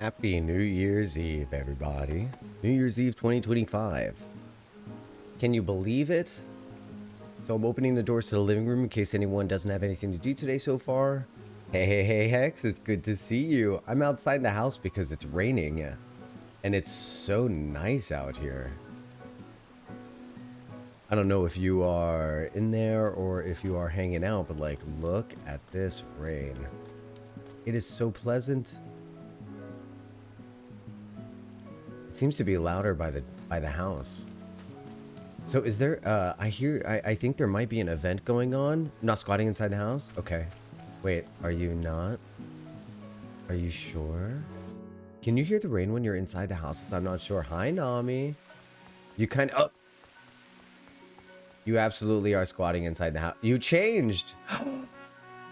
Happy New Year's Eve, everybody. New Year's Eve 2025. Can you believe it? So I'm opening the doors to the living room in case anyone doesn't have anything to do today so far. Hey, Hex, it's good to see you. I'm outside the house because it's raining. And it's so nice out here. I don't know if you are in there or if you are hanging out, but like, look at this rain. It is so pleasant. It seems to be louder by the house. So is there I think there might be an event going on. Not squatting inside the house? Okay. Wait, are you not? Are you sure? Can you hear the rain when you're inside the house? I'm not sure. Hi, Nami. You kind of... Oh. You absolutely are squatting inside the house. You changed.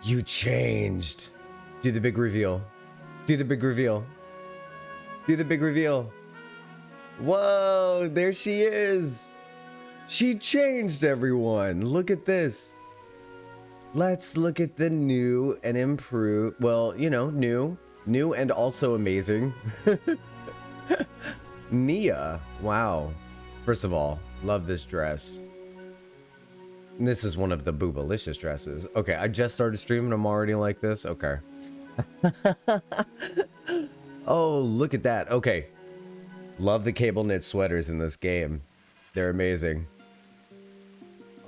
You changed. Do the big reveal. Do the big reveal. Do the big reveal. Whoa, there she is. She changed, everyone. Look at this. Let's look at the new and improved. Well, you know, new and also amazing. Nia. Wow. First of all, love this dress. And this is one of the boobalicious dresses. Okay, I just started streaming. I'm already like this. Okay. Oh, look at that. Okay. Love the cable knit sweaters in this game. They're amazing.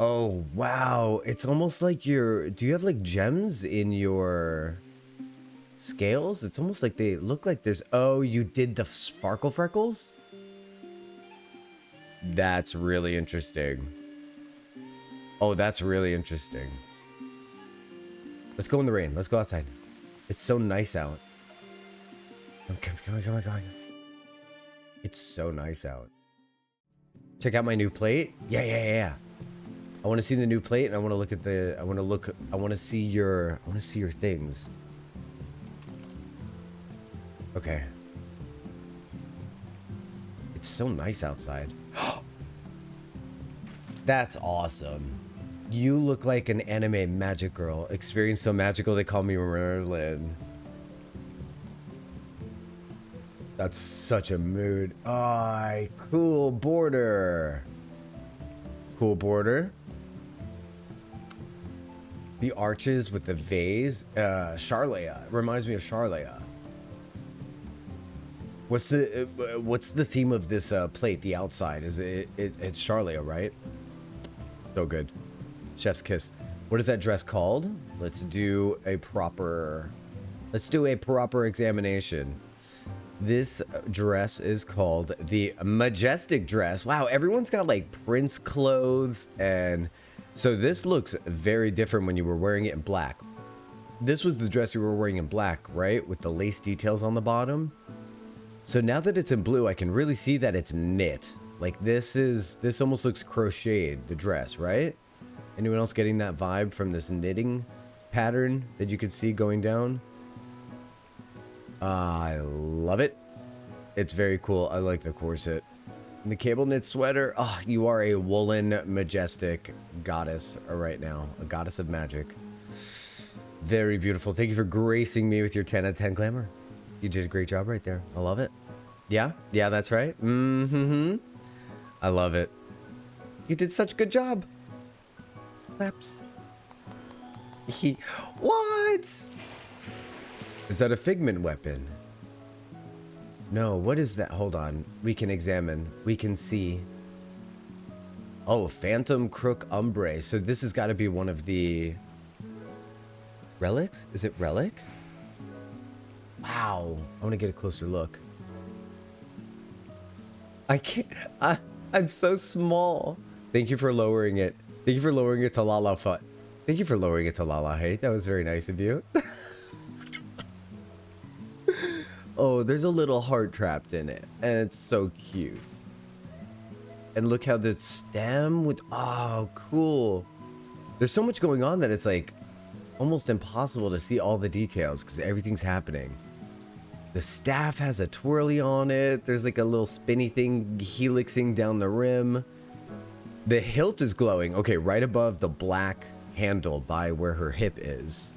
Oh, wow. It's almost like you're... Do you have like gems in your scales? It's almost like they look like there's... Oh, you did the sparkle freckles? That's really interesting. Oh, that's really interesting. Let's go in the rain. Let's go outside. It's so nice out. Come on. It's so nice out. Check out my new plate. Yeah. I want to see the new plate, and I want to look at the... I want to see your things. Okay. It's so nice outside. That's awesome. You look like an anime magic girl. Experience so magical they call me Merlin. That's such a mood. Oh, cool border. Cool border. The arches with the vase. Charlea. Reminds me of Charlea. What's the theme of this plate? The outside is it's Charlea, right? So good. Chef's kiss. What is that dress called? Let's do a proper examination. This dress is called the Majestic dress. Wow, everyone's got like prince clothes, and so this looks very different when you were wearing it in black. This was the dress you were wearing in black, right? With the lace details on the bottom. So now that it's in blue, I can really see that it's knit. Like this almost looks crocheted, the dress, right? Anyone else getting that vibe from this knitting pattern that you can see going down? I love it. It's very cool. I like the corset. And the cable knit sweater. Oh, you are a woolen, majestic goddess right now. A goddess of magic. Very beautiful. Thank you for gracing me with your 10 out of 10 glamour. You did a great job right there. I love it. Yeah, that's right. Mm-hmm. I love it. You did such a good job. Claps. What? Is that a figment weapon? No, what is that? Hold on. We can examine. We can see. Oh, Phantom Crook Umbre. So this has got to be one of the relics? Is it relic? Wow. I want to get a closer look. I can't. I'm so small. Thank you for lowering it. Thank you for lowering it to Lala Fut. Thank you for lowering it to Lala Hate. That was very nice of you. Oh, there's a little heart trapped in it, and it's so cute. And look how the stem with... Oh, cool. There's so much going on that it's like almost impossible to see all the details because everything's happening. The staff has a twirly on it. There's like a little spinny thing helixing down the rim. The hilt is glowing. Okay, right above the black handle by where her hip is.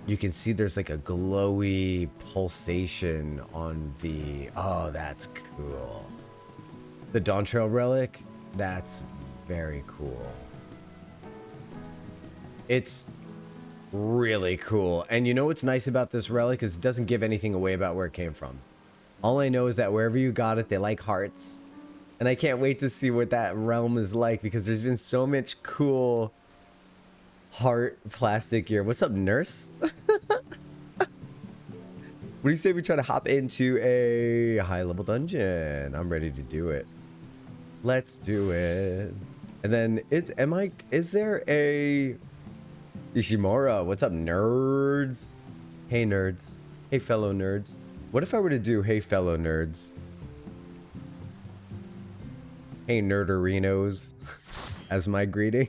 You can see there's like a glowy pulsation on the... Oh, that's cool. The Dawn Trail relic, that's very cool. It's really cool. And you know what's nice about this relic is it doesn't give anything away about where it came from. All I know is that wherever you got it, they like hearts. And I can't wait to see what that realm is like because there's been so much cool heart plastic gear. What's up, nurse? What do you say we try to hop into a high level dungeon? I'm ready to do it. Let's do it. And then is there a Ishimura? What's up, nerds? Hey, nerds. Hey, fellow nerds. What if I were to do hey, fellow nerds? Hey, nerderinos, as my greeting.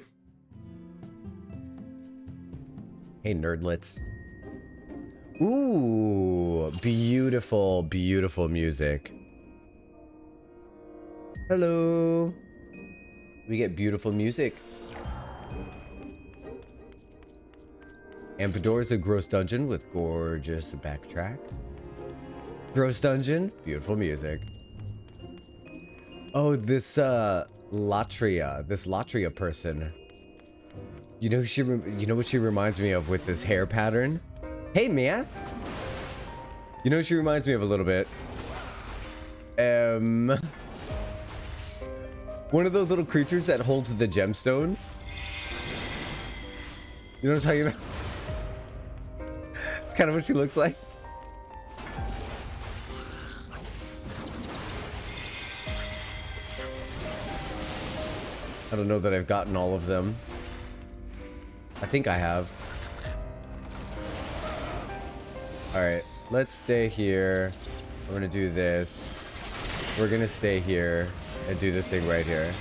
Hey, nerdlets. Ooh, beautiful, beautiful music. Hello. We get beautiful music. Ampador is a gross dungeon with gorgeous backtrack. Gross dungeon, beautiful music. Oh, this Latria person. You know what she reminds me of with this hair pattern? Hey, Math. You know what she reminds me of a little bit? One of those little creatures that holds the gemstone. You know what I'm talking about? It's kind of what she looks like. I don't know that I've gotten all of them. I think I have. Alright, let's stay here. We're gonna do this. We're gonna stay here and do the thing right here.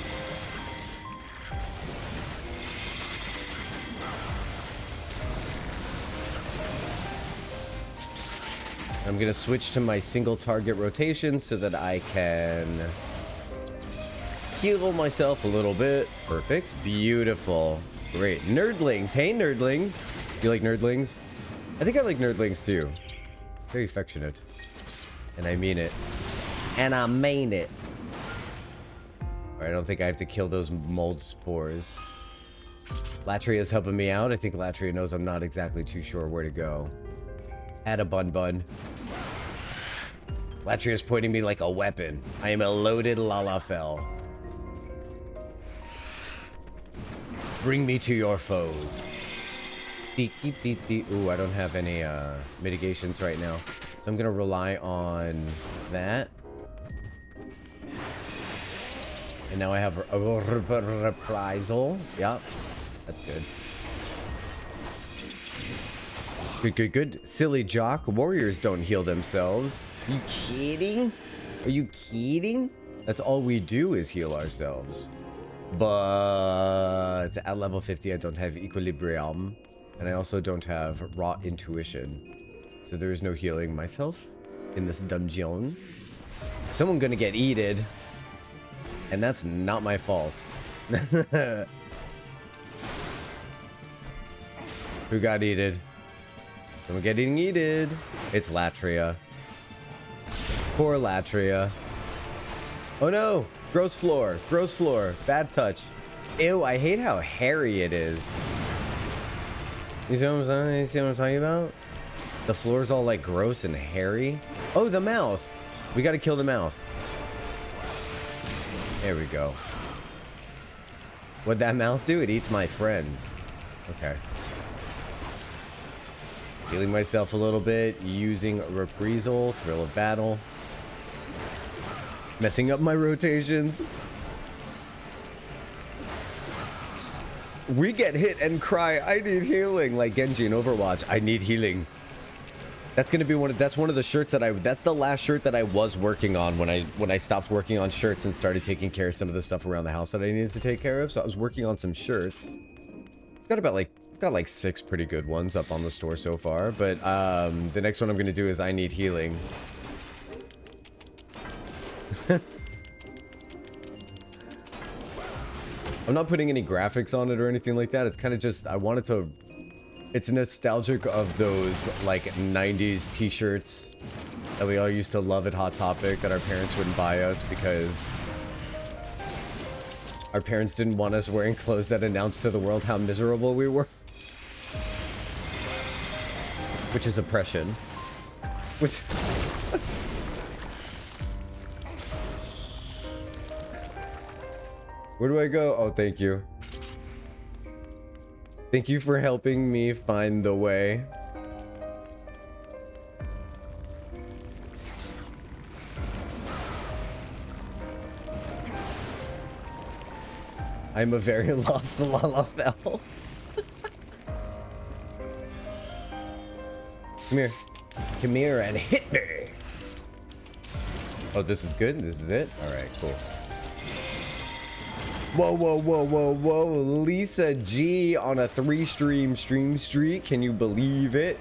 I'm gonna switch to my single target rotation so that I can heal myself a little bit. Perfect. Beautiful. Great. Nerdlings. Hey, nerdlings. You like nerdlings? I think I like nerdlings too. Very affectionate. And I mean it. And I mean it. Alright, I don't think I have to kill those mold spores. Latria is helping me out. I think Latria knows I'm not exactly too sure where to go. Add a bun bun. Latria is pointing me like a weapon. I am a loaded Lalafell. Bring me to your foes. Ooh, I don't have any mitigations right now. So I'm gonna rely on that. And now I have a reprisal. Yep, that's good. Good, good, good. Silly jock. Warriors don't heal themselves. You kidding? Are you kidding? That's all we do is heal ourselves. But at level 50, I don't have equilibrium. And I also don't have raw intuition. So there is no healing myself in this dungeon. Someone's gonna get eated. And that's not my fault. Who got eated? Someone getting eated. It's Latria. Poor Latria. Oh no! Gross floor. Gross floor. Bad touch. Ew, I hate how hairy it is. You see what I'm saying? You see what I'm talking about? The floor's all like gross and hairy. Oh, the mouth. We gotta kill the mouth. There we go. What'd that mouth do? It eats my friends. Okay. Healing myself a little bit, using reprisal, thrill of battle. Messing up my rotations. We get hit and cry, I need healing, like Genji in Overwatch. I need healing. That's gonna be that's one of the shirts that that's the last shirt that I was working on when I stopped working on shirts and started taking care of some of the stuff around the house that I needed to take care of. So I was working on some shirts. Got like 6 pretty good ones up on the store so far, but the next one I'm gonna do is I need healing. I'm not putting any graphics on it or anything like that. It's kind of just I wanted to It's nostalgic of those like 90s t-shirts that we all used to love at Hot Topic that our parents wouldn't buy us because our parents didn't want us wearing clothes that announced to the world how miserable we were. Which is oppression. Which... Where do I go? Oh, thank you. Thank you for helping me find the way. I'm a very lost Lalafell. Come here. Come here and hit me. Oh, this is good? This is it? Alright, cool. Whoa, whoa, whoa, whoa, whoa. Lisa G on a 3-stream stream streak. Can you believe it?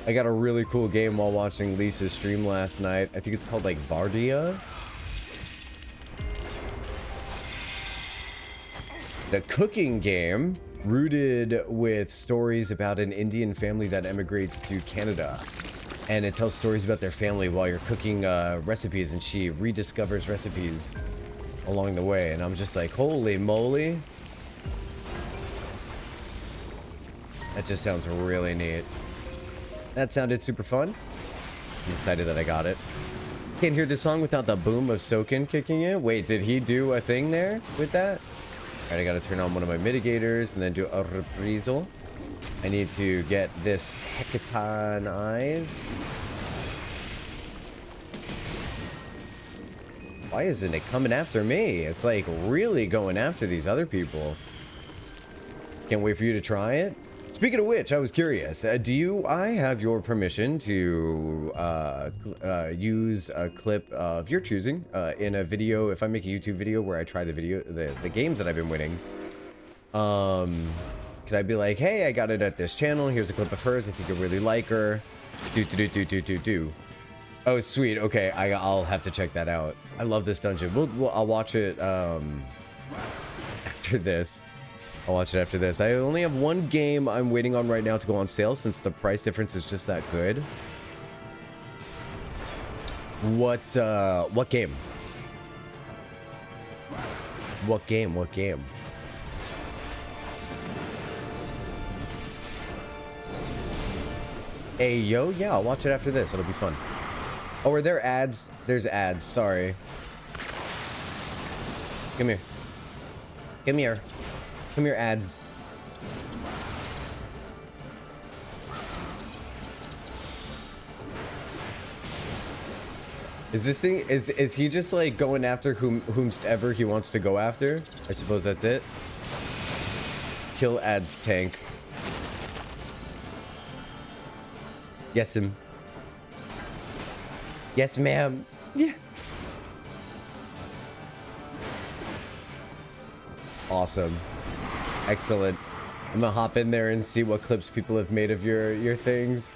I got a really cool game while watching Lisa's stream last night. I think it's called like Vardia. The cooking game rooted with stories about an Indian family that emigrates to Canada. And it tells stories about their family while you're cooking recipes, and she rediscovers recipes along the way. And I'm just like, holy moly. That just sounds really neat. That sounded super fun. I'm excited that I got it. Can't hear the song without the boom of Soken kicking in. Wait, did he do a thing there with that? Alright, I gotta turn on one of my mitigators and then do a reprisal. I need to get this Hecaton Eyes. Why isn't it coming after me? It's like really going after these other people. Can't wait for you to try it. Speaking of which, I was curious. I have your permission to use a clip of your choosing in a video? If I make a YouTube video where I try the games that I've been winning, could I be like, hey, I got it at this channel. Here's a clip of hers. I think you'll really like her. Do. Oh, sweet. Okay, I'll have to check that out. I love this dungeon. I'll watch it after this. I'll watch it after this. I only have one game I'm waiting on right now to go on sale since the price difference is just that good. What game? What game? Hey, yo, yeah, I'll watch it after this. It'll be fun. Oh, are there ads? There's ads. Sorry. Come here. Come here. Come here, ads. Is this thing... Is he just, like, going after whomsoever he wants to go after? I suppose that's it. Kill ads tank. Yes, him. Yes, ma'am. Yeah. Awesome. Excellent. I'm gonna hop in there and see what clips people have made of your things.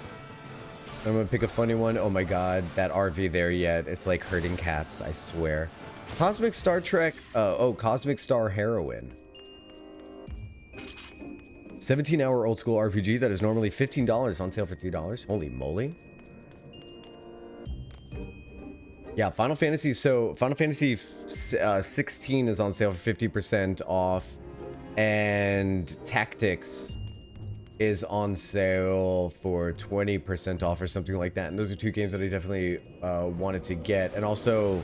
I'm gonna pick a funny one. Oh my god, that RV there yet. It's like herding cats, I swear. Cosmic Star Trek. Oh, Cosmic Star Heroine. 17-hour old school RPG that is normally $15 on sale for $3. Holy moly. Yeah, Final Fantasy. So Final Fantasy 16 is on sale for 50% off, and Tactics is on sale for 20% off or something like that. And those are two games that I definitely wanted to get. And also,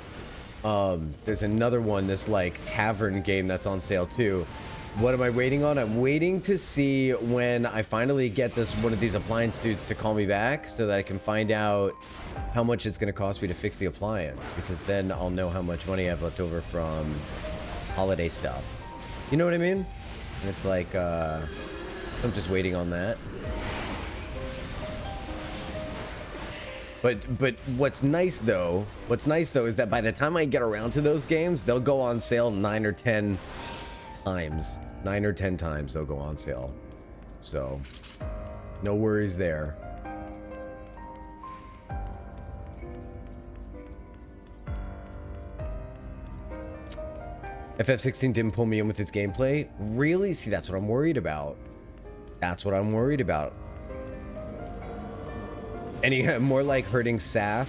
there's another one, this like tavern game that's on sale too. What am I waiting on? I'm waiting to see when I finally get one of these appliance dudes to call me back so that I can find out how much it's going to cost me to fix the appliance, because then I'll know how much money I have left over from holiday stuff. You know what I mean? And it's like, I'm just waiting on that. But what's nice though is that by the time I get around to those games, they'll go on sale 9 or 10 times. 9 or 10 times they'll go on sale. So, no worries there. FF16 didn't pull me in with its gameplay. Really? See, that's what I'm worried about. That's what I'm worried about. Any more like hurting Saf?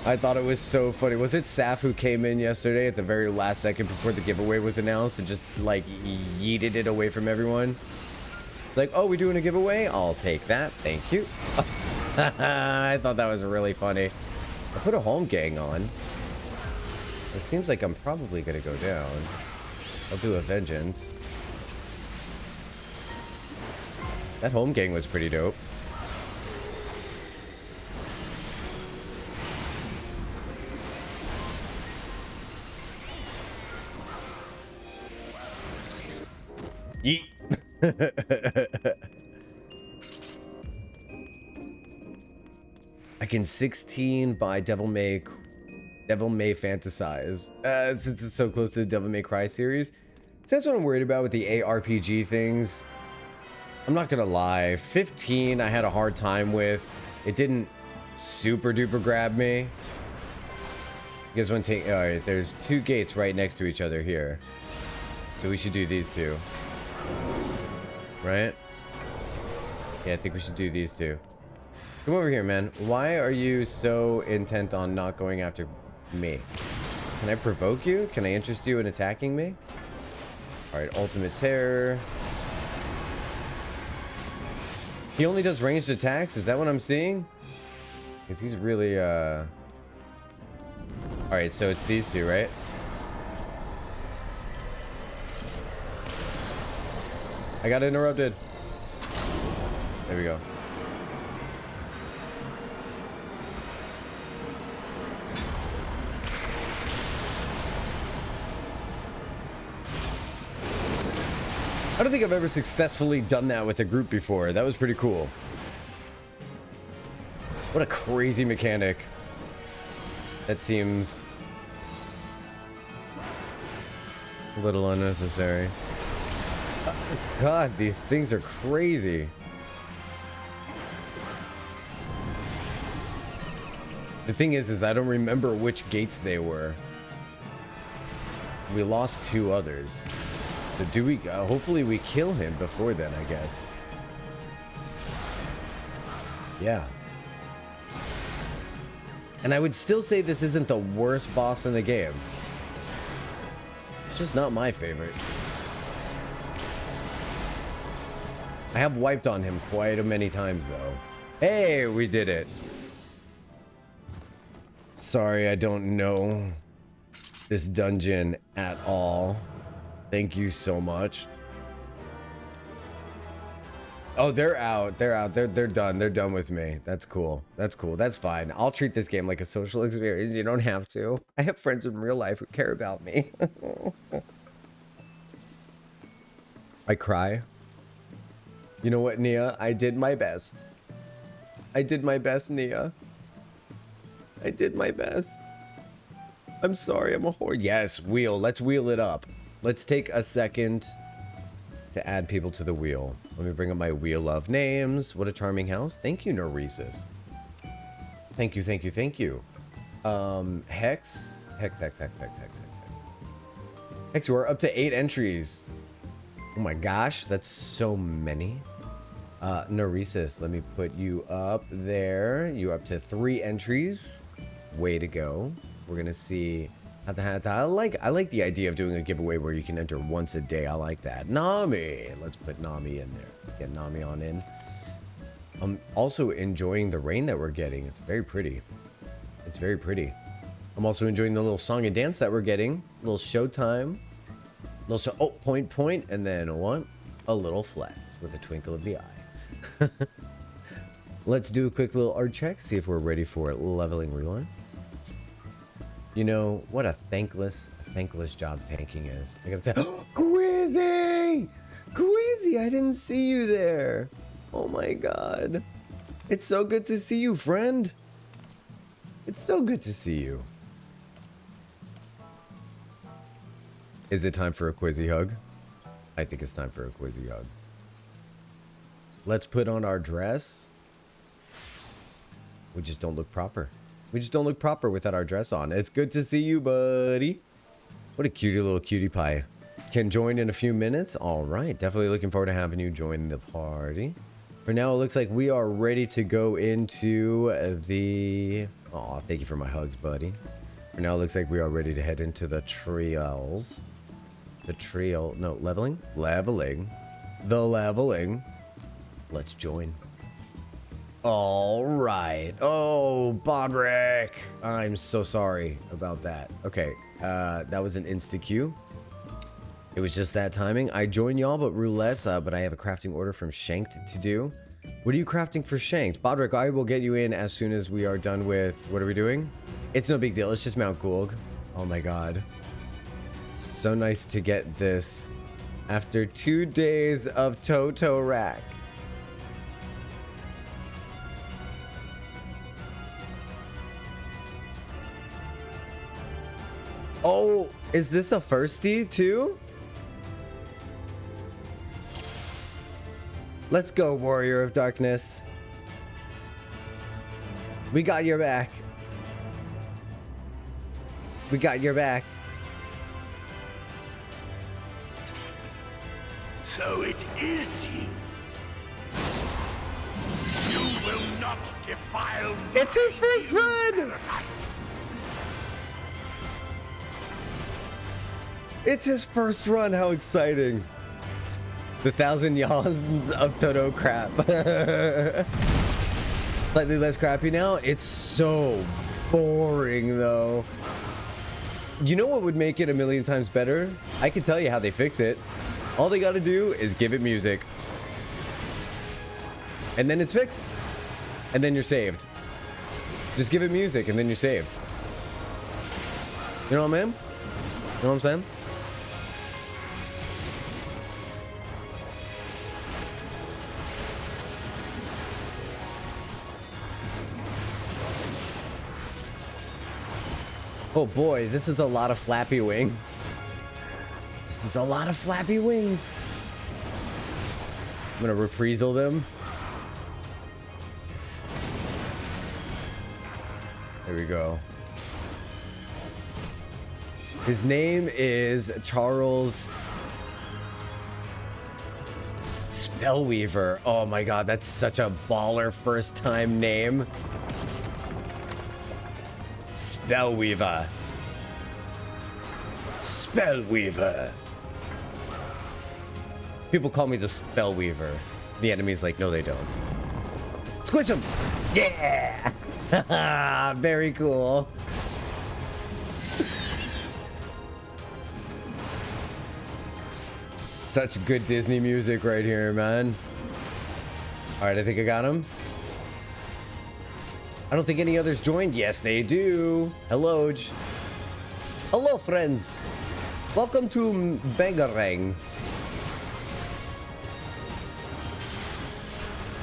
I thought it was so funny. Was it Saf who came in yesterday at the very last second before the giveaway was announced and just like yeeted it away from everyone? Like, oh, we doing a giveaway? I'll take that. Thank you. I thought that was really funny. I put a home gang on. It seems like I'm probably going to go down. I'll do a vengeance. That home gang was pretty dope. Yeet. I can 16 by Devil May Fantasize. Since it's so close to the Devil May Cry series. So that's what I'm worried about with the ARPG things. I'm not gonna lie. 15 I had a hard time with. It didn't super duper grab me. You guys want to take... Alright, there's 2 gates right next to each other here. So we should do these 2. Right? Yeah, I think we should do these 2. Come over here, man. Why are you so intent on not going after me? Can I provoke you? Can I interest you in attacking me? Alright, ultimate terror. He only does ranged attacks? Is that what I'm seeing? Because he's really, Alright, so it's these 2, right? I got interrupted. There we go. I don't think I've ever successfully done that with a group before. That was pretty cool. What a crazy mechanic. That seems a little unnecessary. God, these things are crazy. The thing is I don't remember which gates they were. We lost 2 others. So do we... hopefully we kill him before then, I guess. Yeah. And I would still say this isn't the worst boss in the game. It's just not my favorite. I have wiped on him quite a many times, though. Hey, we did it. Sorry, I don't know this dungeon at all. Thank you so much. Oh, they're out. They're out. They're done. They're done with me. That's cool. That's cool. That's fine. I'll treat this game like a social experience. You don't have to. I have friends in real life who care about me. I cry. You know what, Nia? I did my best. I did my best, Nia. I did my best. I'm sorry, I'm a whore. Yes, wheel. Let's wheel it up. Let's take a second to add people to the wheel. Let me bring up my wheel of names. What a charming house. Thank you, Neuresis. Thank you, thank you, thank you. Hex. Hex, we're up to 8 entries. Oh my gosh, that's so many. Neuresis, let me put you up there. You up to 3 entries. Way to go. We're gonna see. I like the idea of doing a giveaway where you can enter once a day. I like that. Nami. Let's put Nami in there. Let's get Nami on in. I'm also enjoying the rain that we're getting. It's very pretty. It's very pretty. I'm also enjoying the little song and dance that we're getting. A little showtime. Little show. Oh, point, and then what? A little flex with a twinkle of the eye. Let's do a quick little art check. See if we're ready for leveling Roulettes. You know what a thankless job tanking is. I gotta say, oh, Quizzy! Quizzy, I didn't see you there. Oh my god. It's so good to see you, friend. It's so good to see you. Is it time for a Quizzy hug? I think it's time for a Quizzy hug. Let's put on our dress. We just don't look proper. We just don't look proper without our dress on. It's good to see you, buddy. What a cutie little cutie pie. can join in a few minutes. All right, definitely looking forward to having you join the party. For now, it looks like we are ready to go into the... Oh, thank you for my hugs, buddy. For now, it looks like we are ready to head into the trials. The trial... No, leveling? Leveling. The leveling. Let's join. All right. Oh, Bodrick. I'm so sorry about that. Okay, that was an insta-queue. It was just that timing. I joined y'all, but roulettes, but I have a crafting order from Shanked to do. What are you crafting for Shanked? Bodrick, I will get you in as soon as we are done with... What are we doing? It's no big deal. It's just Mount Gulg. Oh my god. So nice to get this after 2 days of Toto Rack. Oh, is this a firstie too? Let's go, Warrior of Darkness. We got your back. We got your back. So it is you. You will not defile. It's his first run. Paradise. It's his first run. How exciting. The 1,000 yawns of Toto crap. Slightly less crappy now. It's so boring though. You know what would make it a million times better? I can tell you how they fix it. All they gotta do is give it music. And then it's fixed. And then you're saved. Just give it music and then you're saved. You know what I mean? You know what I'm saying? Oh boy, this is a lot of flappy wings. This is a lot of flappy wings. I'm gonna reprisal them. There we go. His name is Charles Spellweaver. Oh my god, that's such a baller first time name. Spellweaver. Spellweaver. People call me the Spellweaver. The enemy's like, no, they don't. Squish him! Yeah! Very cool. Such good Disney music right here, man. All right, I think I got him. I don't think any others joined. Yes, they do. Hello. Hello, friends. Welcome to Bangarang.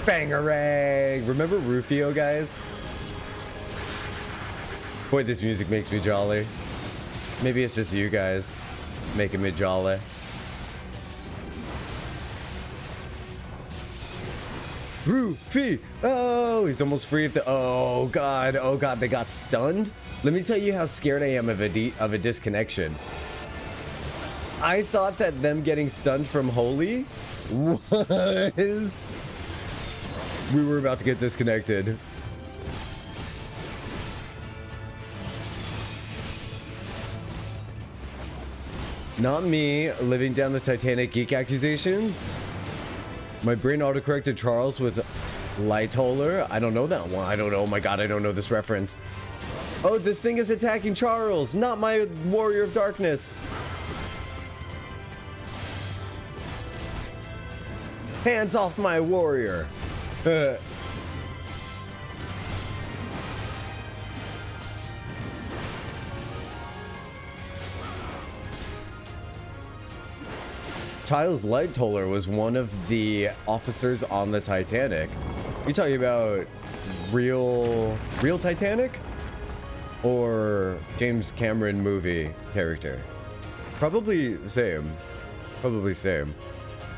Bangarang. Remember Rufio, guys? Boy, this music makes me jolly. Maybe it's just you guys making me jolly. Rufy! Oh, he's almost free of the... Oh god, they got stunned? Let me tell you how scared I am of a disconnection. I thought that them getting stunned from Holy was... We were about to get disconnected. Not me, living down the Titanic geek accusations. My brain autocorrected Charles with Lightoller. I don't know that one. I don't know. Oh my god, I don't know this reference. Oh, this thing is attacking Charles, not my Warrior of Darkness. Hands off my warrior. Charles Lightoller was one of the officers on the Titanic. You talking about real Titanic? Or James Cameron movie character? Probably same. Probably same.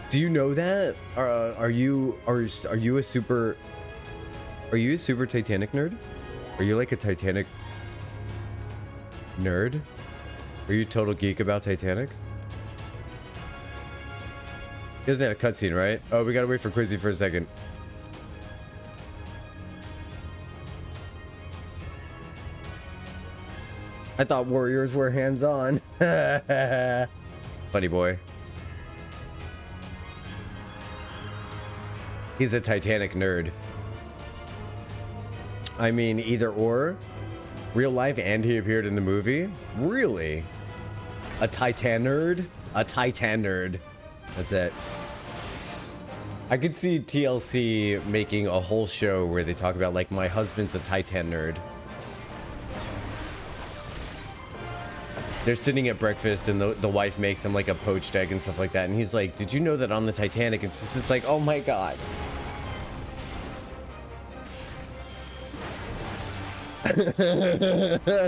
Do you know that? Are you a super Titanic nerd? Are you like a Titanic nerd? Are you a total geek about Titanic? He doesn't have a cutscene, right? Oh, we gotta wait for Quizzy for a second. I thought warriors were hands-on. Funny boy. He's a Titanic nerd. I mean, either or. Real life and he appeared in the movie? Really? A Titan nerd? A Titan nerd. That's it. I could see TLC making a whole show where they talk about, like, my husband's a Titan nerd. They're sitting at breakfast and the wife makes him like a poached egg and stuff like that. And he's like, did you know that on the Titanic? It's just like, oh my God.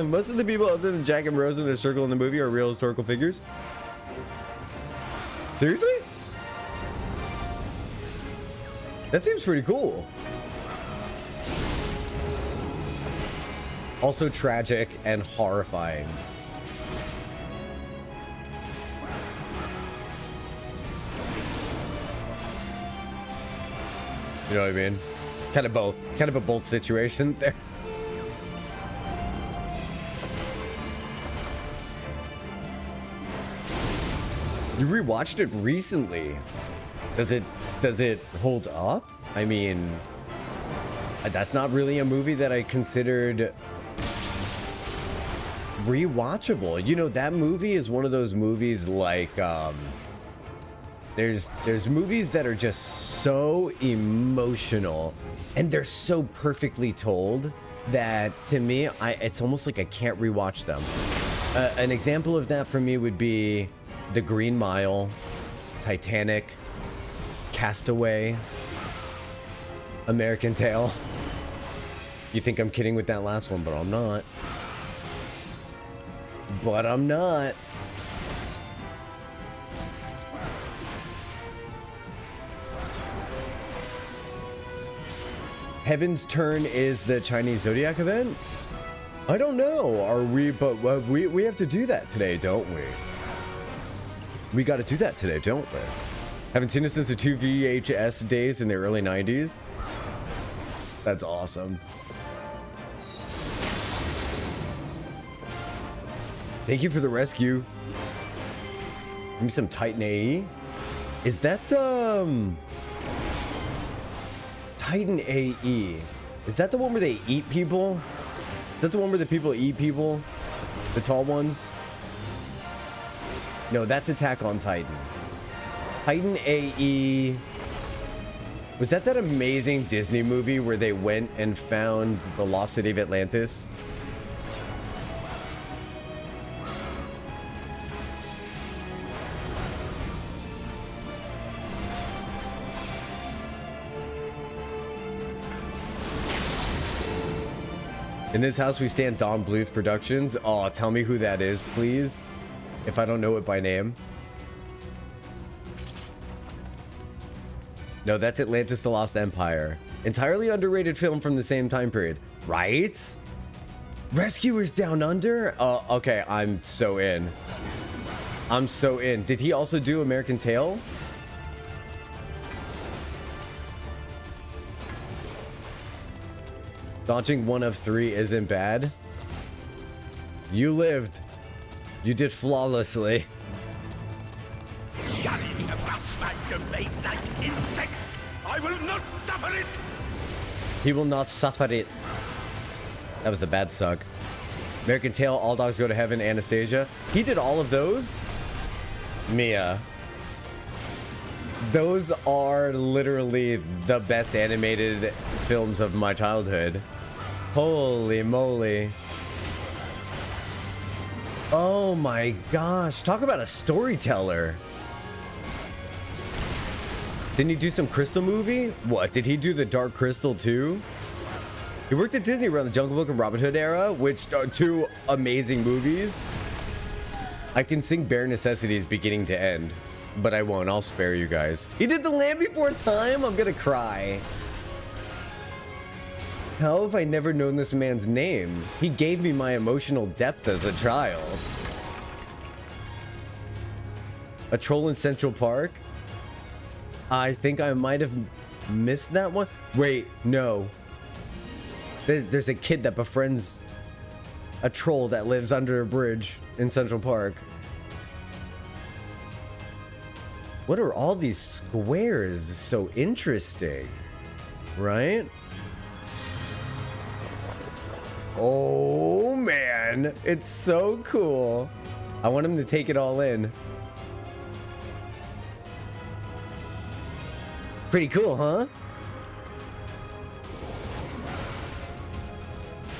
Most of the people other than Jack and Rose in their circle in the movie are real historical figures. Seriously? That seems pretty cool. Also tragic and horrifying. You know what I mean? Kind of both. Kind of a both situation there. You rewatched it recently. Does it hold up? I mean, that's not really a movie that I considered rewatchable. You know, that movie is one of those movies like there's movies that are just so emotional and they're so perfectly told that to me it's almost like I can't rewatch them. An example of that for me would be The Green Mile, Titanic, Castaway, American Tail. You think I'm kidding with that last one, but I'm not. But I'm not. Heaven's Turn is the Chinese Zodiac event? I don't know. Are we? But we have to do that today, don't we? We got to do that today, don't we? Haven't seen it since the 2 VHS days in the early 90s. That's awesome. Thank you for the rescue. Give me some Titan AE. Is that Titan AE? Is that the one where they eat people? Is that the one where the people eat people? The tall ones? No, that's Attack on Titan. Titan AE. Was that amazing Disney movie where they went and found the lost city of Atlantis? In this house we stand Don Bluth Productions. Oh, tell me who that is, please. If I don't know it by name. No, that's Atlantis the Lost Empire. Entirely underrated film from the same time period. Right? Rescuers Down Under? Oh, okay, I'm so in. I'm so in. Did he also do American Tail? Dodging one of three isn't bad. You lived. You did flawlessly. Scurrying about my domain like insects. I will not suffer it. He will not suffer it. That was the bad suck. American Tail, All Dogs Go to Heaven, Anastasia. He did all of those? Mia. Those are literally the best animated films of my childhood. Holy moly. Oh my gosh. Talk about a storyteller. Didn't he do some Crystal movie? What? Did he do the Dark Crystal too? He worked at Disney around the Jungle Book and Robin Hood era, which are two amazing movies. I can sing Bare Necessities beginning to end, but I won't. I'll spare you guys. He did The Land Before Time? I'm gonna cry. How have I never known this man's name? He gave me my emotional depth as a child. A Troll in Central Park? I think I might have missed that one. Wait, no. There's a kid that befriends a troll that lives under a bridge in Central Park. What are all these squares? So interesting, right? Oh man, it's so cool. I want him to take it all in. Pretty cool, huh?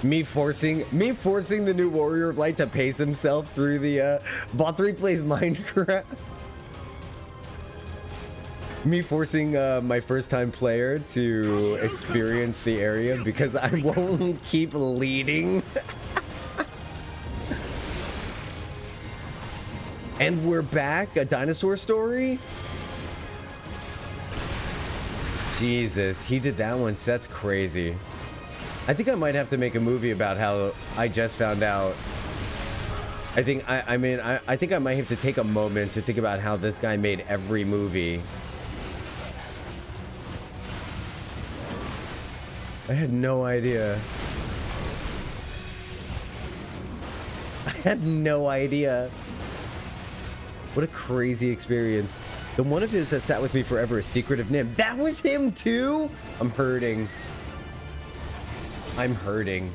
Me forcing the new Warrior of Light to pace himself through the Bot 3 plays Minecraft. Me forcing my first time player to experience the area because I won't keep leading. And we're back, a dinosaur story? Jesus, he did that one. That's crazy. I think I might have to make a movie about how I just found out. I think I think I might have to take a moment to think about how this guy made every movie. I had no idea. I had no idea. What a crazy experience. The one of his that sat with me forever is Secret of Nim. That was him too? I'm hurting. I'm hurting.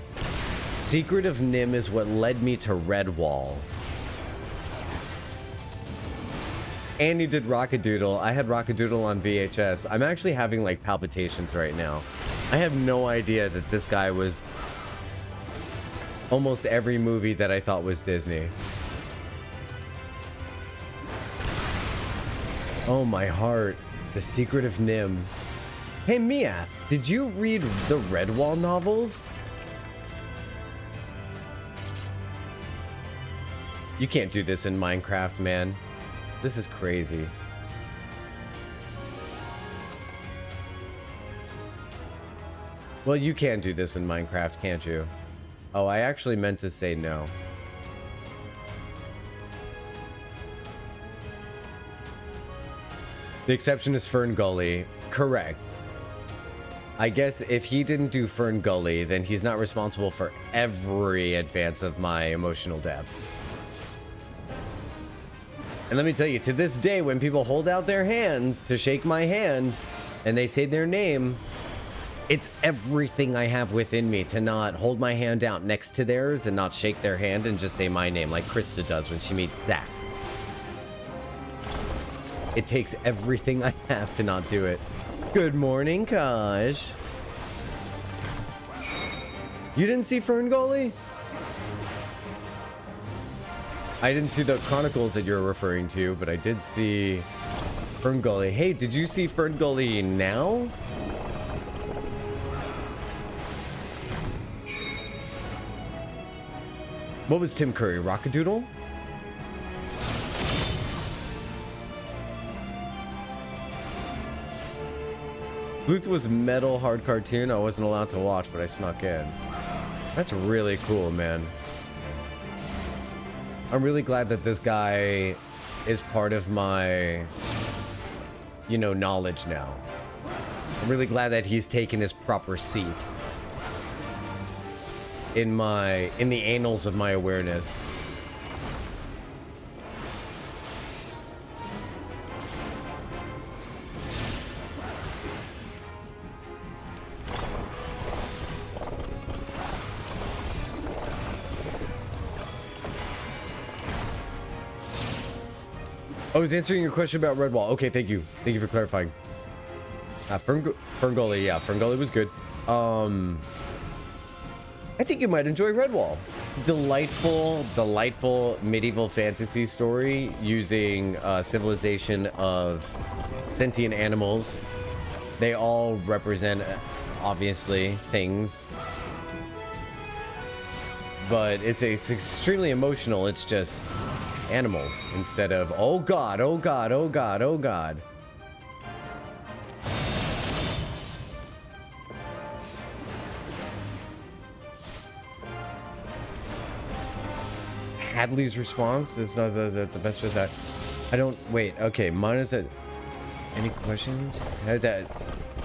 Secret of Nim is what led me to Redwall. And he did Rockadoodle. I had Rockadoodle on VHS. I'm actually having like palpitations right now. I have no idea that this guy was almost every movie that I thought was Disney. Oh, my heart. The Secret of Nim. Hey, Miath, did you read the Redwall novels? You can't do this in Minecraft, man. This is crazy. Well, you can do this in Minecraft, can't you? Oh, I actually meant to say no. The exception is Fern Gully. Correct. I guess if he didn't do Fern Gully, then he's not responsible for every advance of my emotional depth. And let me tell you, to this day, when people hold out their hands to shake my hand and they say their name, it's everything I have within me to not hold my hand out next to theirs and not shake their hand and just say my name like Krista does when she meets Zach. It takes everything I have to not do it. Good morning, Kaj. You didn't see Fern Gully? I didn't see the Chronicles that you're referring to, but I did see Fern Gully. Hey, did you see Fern Gully now? What was Tim Curry? Rockadoodle? Bluth was metal hard cartoon. I wasn't allowed to watch, but I snuck in. That's really cool, man. I'm really glad that this guy is part of my, you know, knowledge now. I'm really glad that he's taken his proper seat in the annals of my awareness. I was answering your question about Redwall. Okay, thank you. Thank you for clarifying. Fern Gully, yeah, Fern Gully was good. I think you might enjoy Redwall. Delightful medieval fantasy story using civilization of sentient animals. They all represent, obviously, things. But it's extremely emotional. It's just animals instead of oh god, oh god, oh god, oh god. Hadley's response is not the best of that. I don't wait. Okay, mine is that Any questions?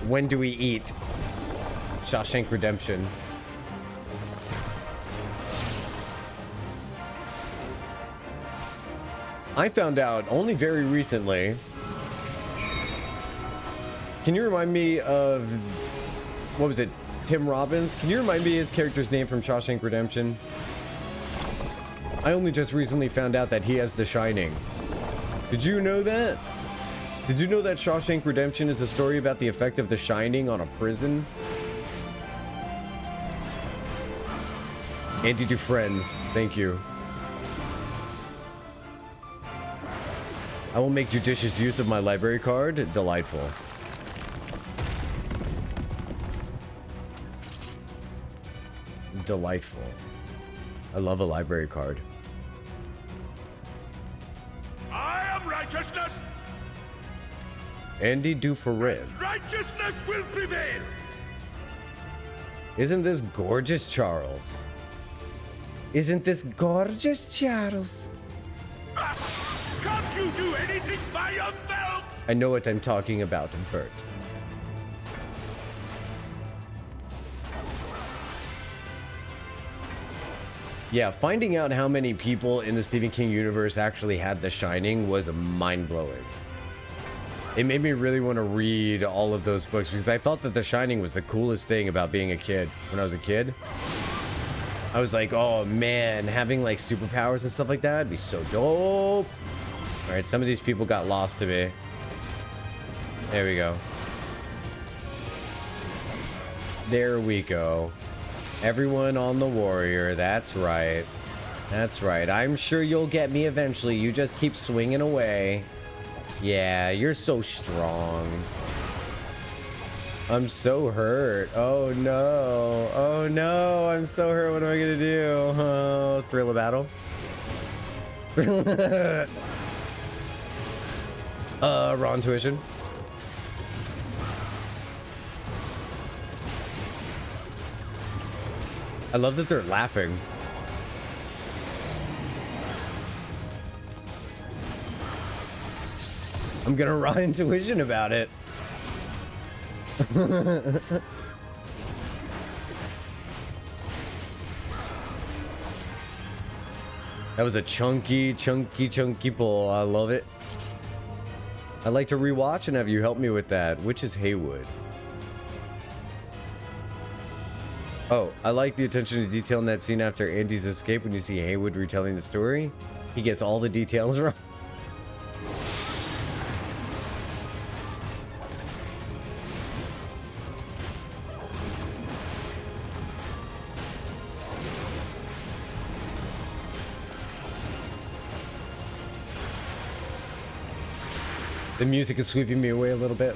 When do we eat? Shawshank Redemption. I found out only very recently. Can you remind me of, what was it, Tim Robbins? Can you remind me his character's name from Shawshank Redemption? I only just recently found out that he has The Shining. Did you know that? Did you know that Shawshank Redemption is a story about the effect of The Shining on a prison? Andy Dufresne's, thank you. I will make judicious use of my library card. Delightful. Delightful. I love a library card. I am righteousness. Andy Dufresne. Righteousness will prevail. Isn't this gorgeous, Charles? Isn't this gorgeous, Charles? Can't you do anything by yourself? I know what I'm talking about, Bert. Yeah, finding out how many people in the Stephen King universe actually had The Shining was mind-blowing. It made me really want to read all of those books because I thought that The Shining was the coolest thing about being a kid. When I was a kid, I was like, oh man, having like superpowers and stuff like that would be so dope. All right, some of these people got lost to me. There we go. There we go. Everyone on the warrior. That's right. That's right. I'm sure you'll get me eventually. You just keep swinging away. Yeah, you're so strong. I'm so hurt. Oh no. Oh no. I'm so hurt. What am I gonna do? Oh, thrill of battle. Raw intuition. I love that they're laughing. I'm gonna raw intuition about it. That was a chunky pull. I love it. I'd like to rewatch and have you help me with that. Which is Haywood? Oh, I like the attention to detail in that scene after Andy's escape when you see Haywood retelling the story. He gets all the details wrong. The music is sweeping me away a little bit.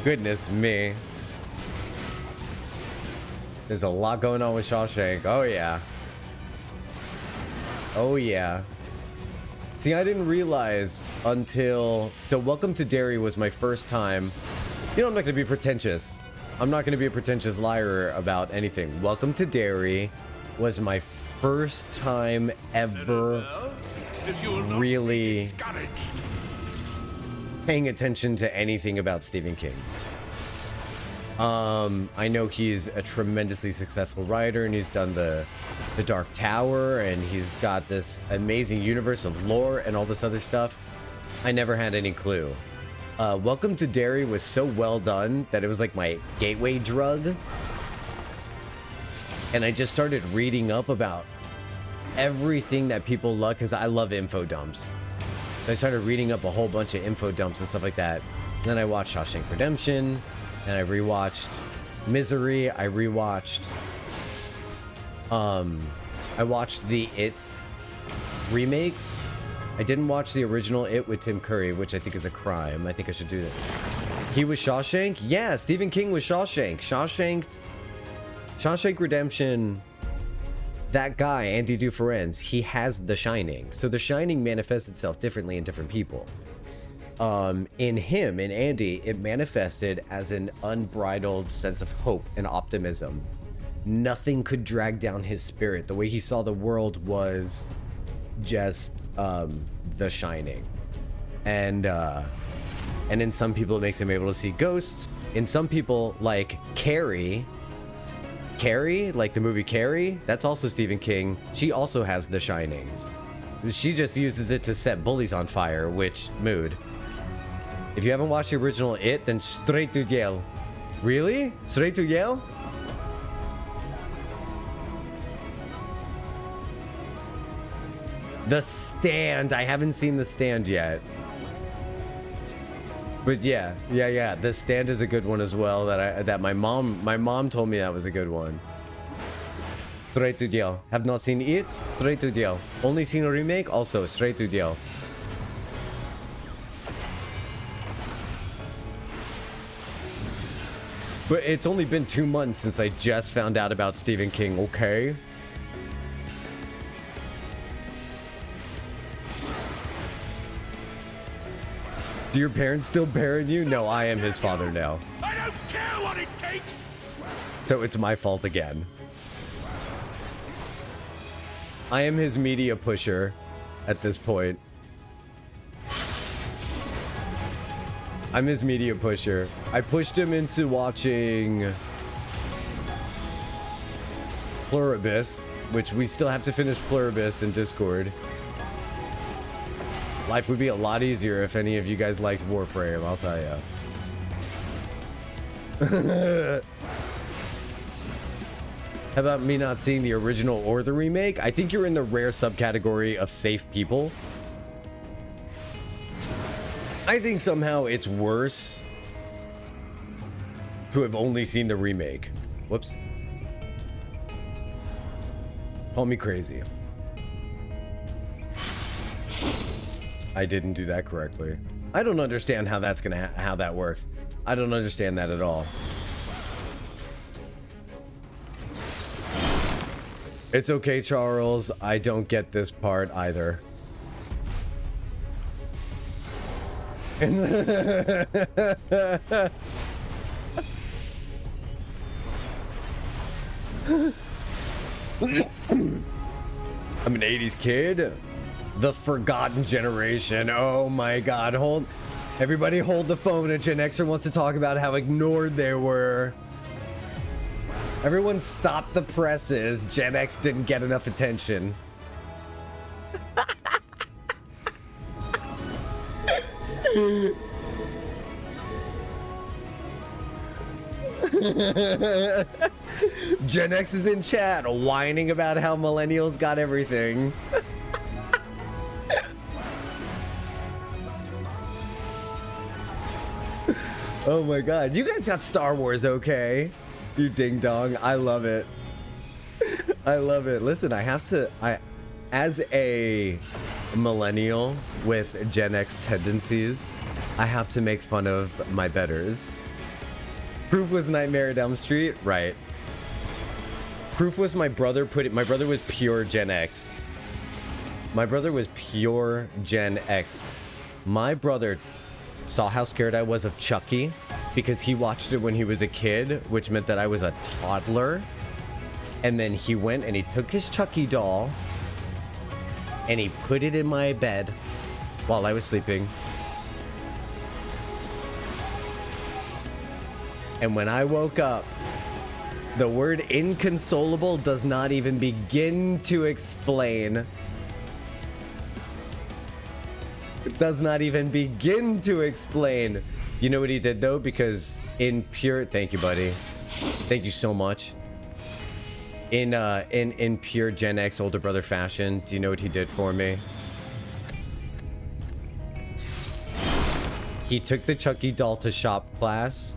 Goodness me. There's a lot going on with Shawshank. Oh yeah. Oh yeah. See, I didn't realize until... So Welcome to Derry was my first time. You know, I'm not going to be pretentious. I'm not going to be a pretentious liar about anything. Welcome to Derry was my first time ever really paying attention to anything about Stephen King. I know he's a tremendously successful writer, and he's done the Dark Tower, and he's got this amazing universe of lore and all this other stuff. I never had any clue. Welcome to Derry was so well done that it was like my gateway drug. And I just started reading up about everything that people love, because I love info dumps. So I started reading up a whole bunch of info dumps and stuff like that. And then I watched Shawshank Redemption, and I rewatched Misery. I rewatched... I watched the It remakes. I didn't watch the original It with Tim Curry, which I think is a crime. I think I should do that. He was Shawshank? Yeah, Stephen King was Shawshank. Shawshank Redemption, that guy, Andy Dufresne, he has The Shining. So The Shining manifests itself differently in different people. in him, in Andy, it manifested as an unbridled sense of hope and optimism. Nothing could drag down his spirit. The way he saw the world was just The Shining. And in some people, it makes him able to see ghosts. In some people, like Carrie, like the movie Carrie, that's also Stephen King. She also has The Shining. She just uses it to set bullies on fire, which mood. If you haven't watched the original It, then straight to jail. Really? Straight to jail? The Stand. I haven't seen The Stand yet. But yeah. The Stand is a good one as well. That my mom told me that was a good one. Straight to jail. Have not seen It? Straight to jail. Only seen a remake? Also straight to jail. But it's only been 2 months since I just found out about Stephen King, okay? Do your parents still parent you? No, I am his father now. I don't care what it takes! So it's my fault again. I am his media pusher at this point. I'm his media pusher. I pushed him into watching Pluribus, which we still have to finish Pluribus in Discord. Life would be a lot easier if any of you guys liked Warframe, I'll tell you. How about me not seeing the original or the remake? I think you're in the rare subcategory of safe people. I think somehow it's worse to have only seen the remake. Whoops. Call me crazy. I didn't do that correctly. I don't understand how that's gonna how that works. I don't understand that at all. It's okay, Charles. I don't get this part either. I'm an 80s kid. The forgotten generation. Oh my god. Everybody hold the phone. A Gen Xer wants to talk about how ignored they were. Everyone stop the presses. Gen X didn't get enough attention. Gen X is in chat whining about how millennials got everything. Oh my god, you guys got Star Wars, okay? You ding dong. I love it. I love it. Listen, as a millennial with Gen X tendencies, I have to make fun of my betters. Proof was Nightmare at Elm Street, right? Proof was my brother my brother was pure Gen X. My brother was pure Gen X. My brother saw how scared I was of Chucky because he watched it when he was a kid, which meant that I was a toddler. And then he went and he took his Chucky doll and he put it in my bed while I was sleeping. And when I woke up, the word inconsolable does not even begin to explain. It does not even begin to explain. You know what he did though? Because in pure, thank you, buddy. Thank you so much. In pure Gen X older brother fashion, do you know what he did for me? He took the Chucky doll to shop class.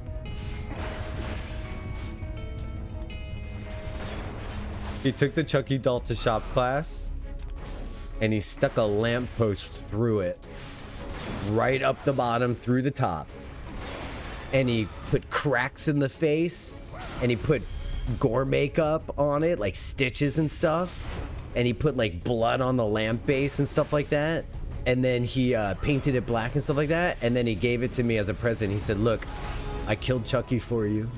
He took the Chucky doll to shop class and he stuck a lamppost through it, right up the bottom through the top, and he put cracks in the face and he put gore makeup on it, like stitches and stuff, and he put like blood on the lamp base and stuff like that, And then he painted it black and stuff like that. And then he gave it to me as a present. He said, look, I killed Chucky for you.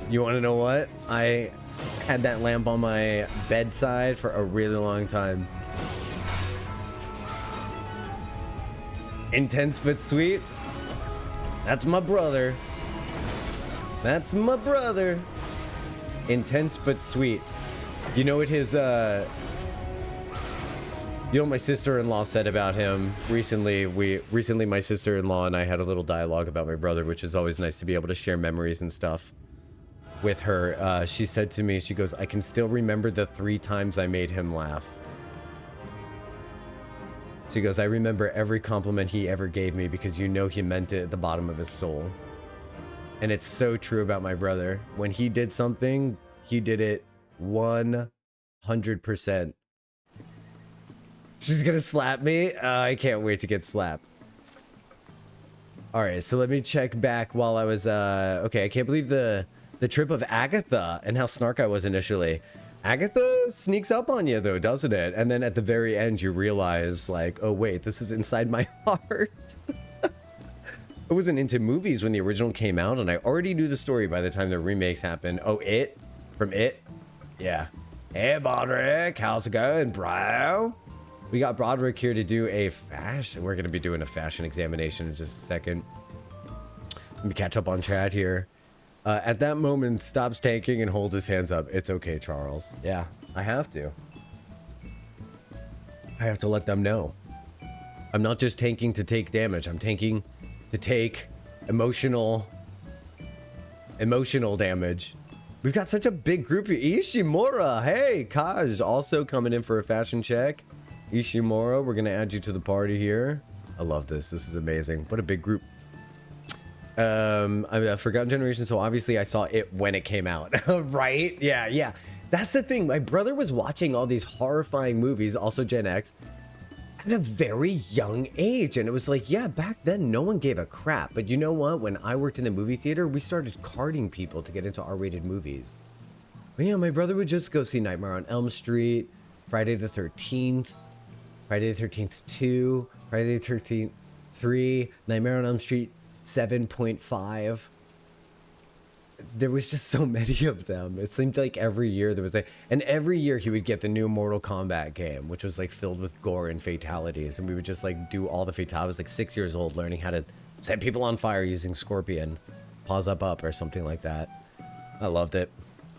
You want to know what? I had that lamp on my bedside for a really long time. Intense but sweet. That's my brother. That's my brother. Intense but sweet. You know what his you know what my sister-in-law said about him recently? Recently my sister-in-law and I had a little dialogue about my brother, which is always nice to be able to share memories and stuff with her. She said to me, she goes, I can still remember the 3 times I made him laugh. She goes, I remember every compliment he ever gave me because you know he meant it at the bottom of his soul. And it's so true about my brother. When he did something, he did it 100%. She's gonna slap me? I can't wait to get slapped. All right, so let me check back while I was, okay, I can't believe the trip of Agatha and how snark I was initially. Agatha sneaks up on you though, doesn't it? And then at the very end, you realize like, oh wait, this is inside my heart. I wasn't into movies when the original came out, and I already knew the story by the time the remakes happened. Oh, It? From It? Yeah. Hey, Broderick, how's it going, bro? We got Broderick here to do a fashion. We're going to be doing a fashion examination in just a second. Let me catch up on chat here. At that moment, stops tanking and holds his hands up. It's okay, Charles. Yeah, I have to. I have to let them know. I'm not just tanking to take damage. I'm tanking to take emotional damage. We've got such a big group here. Ishimura, hey, Kaj also coming in for a fashion check. Ishimura, we're gonna add you to the party here. I love this. This is amazing. What a big group. I've forgotten generation, so obviously I saw it when it came out. Right? Yeah. That's the thing. My brother was watching all these horrifying movies, also Gen X, at a very young age, and it was like, yeah, back then no one gave a crap. But you know what? When I worked in the movie theater, we started carding people to get into R-rated movies. But yeah, my brother would just go see Nightmare on Elm Street, Friday the 13th, Friday the 13th 2, Friday the 13th 3, Nightmare on Elm Street 7.5. There was just so many of them. It seemed like every year there was and every year he would get the new Mortal Kombat game, which was like filled with gore and fatalities, and we would just like do all the fatalities. I was like 6 years old learning how to set people on fire using Scorpion, pause up or something like that. I loved it.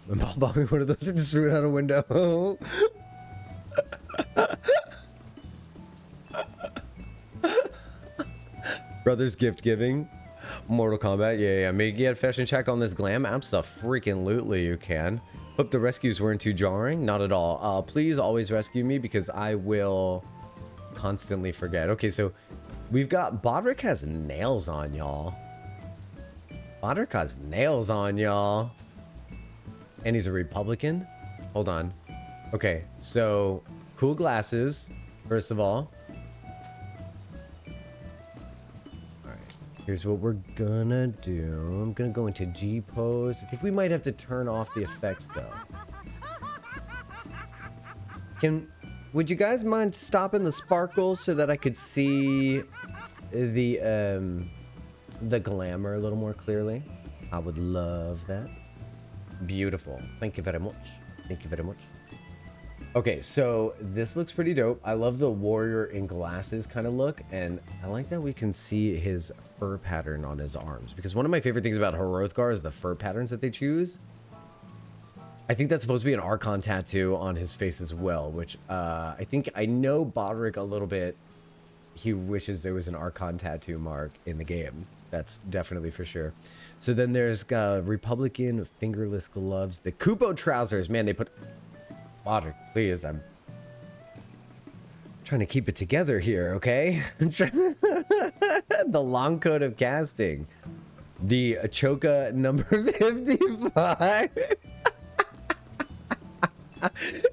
My mom bought me one of those and just threw it out a window. Brothers gift giving. Mortal Kombat, yeah. Maybe get a fashion check on this glam app stuff. Freaking lootly, you can. Hope the rescues weren't too jarring. Not at all. Please always rescue me because I will constantly forget. Okay, so we've got Bodrick has nails on, y'all. Bodrick has nails on, y'all. And he's a Republican. Hold on. Okay, so cool glasses, first of all. Here's what we're gonna do. I'm gonna go into G pose. I think we might have to turn off the effects though. Would you guys mind stopping the sparkles so that I could see the glamour a little more clearly? I would love that. Beautiful. Thank you very much. Thank you very much. Okay, so this looks pretty dope. I love the warrior in glasses kind of look, and I like that we can see his fur pattern on his arms, because one of my favorite things about Hrothgar is the fur patterns that they choose. I think that's supposed to be an Archon tattoo on his face as well, which I think I know Bodrick a little bit. He wishes there was an Archon tattoo mark in the game. That's definitely for sure. So then there's Republican fingerless gloves, the Kupo trousers. Man, they put... Bodrick, please, I'm trying to keep it together here, okay? The long coat of casting. The Achoka number 55.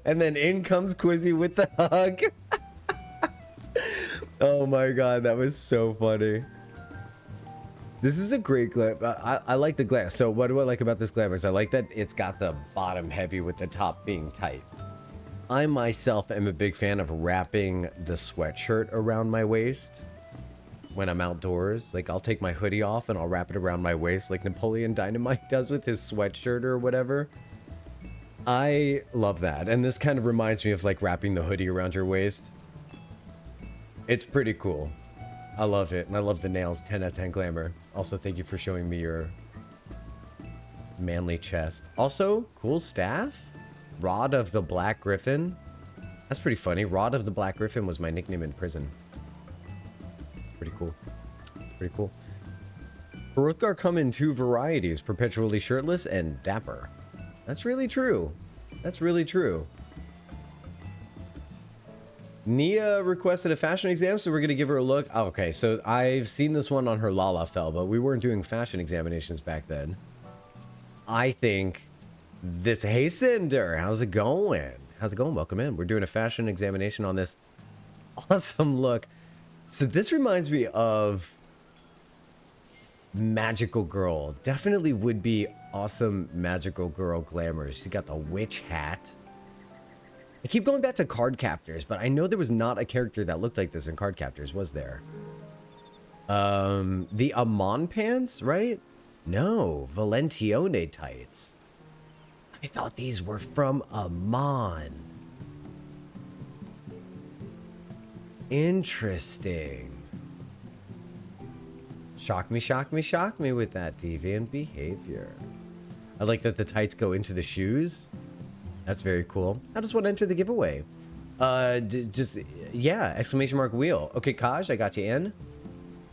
And then in comes Quizzy with the hug. Oh my god, that was so funny. This is a great glam. I like the glam. So what do I like about this glamour is I like that it's got the bottom heavy with the top being tight. I myself am a big fan of wrapping the sweatshirt around my waist when I'm outdoors. Like I'll take my hoodie off and I'll wrap it around my waist like Napoleon Dynamite does with his sweatshirt or whatever. I love that. And this kind of reminds me of like wrapping the hoodie around your waist. It's pretty cool. I love it. And I love the nails. 10 out of 10 glamour. Also, thank you for showing me your manly chest. Also, cool staff. Rod of the Black Griffin. That's pretty funny. Rod of the Black Griffin was my nickname in prison. Pretty cool. Pretty cool. Hrothgar come in 2 varieties. Perpetually shirtless and dapper. That's really true. That's really true. Nia requested a fashion exam, so we're going to give her a look. Oh, okay, so I've seen this one on her Lalafell, but we weren't doing fashion examinations back then. I think this... Hey, Cinder, how's it going? How's it going? Welcome in. We're doing a fashion examination on this awesome look. So this reminds me of Magical Girl. Definitely would be awesome Magical Girl glamour. She got the witch hat. I keep going back to Card Captors, but I know there was not a character that looked like this in Card Captors, was there? The Amon pants, right? No, Valentione tights. I thought these were from Amon. Interesting. Shock me, shock me, shock me with that deviant behavior. I like that the tights go into the shoes. That's very cool. How does one enter the giveaway? Yeah, exclamation mark wheel. Okay, Kaj, I got you in.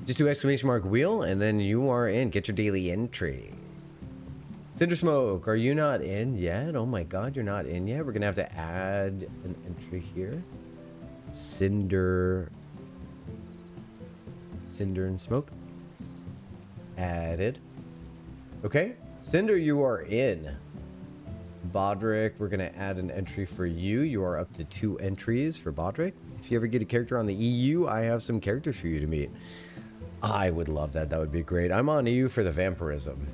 Just do exclamation mark wheel, and then you are in. Get your daily entry. Cinder Smoke, are you not in yet? Oh my god, you're not in yet. We're gonna have to add an entry here. Cinder and Smoke. Added. Okay, Cinder, you are in. Bodrick, we're going to add an entry for you. You are up to 2 entries for Bodrick. If you ever get a character on the EU, I have some characters for you to meet. I would love that. That would be great. I'm on EU for the vampirism.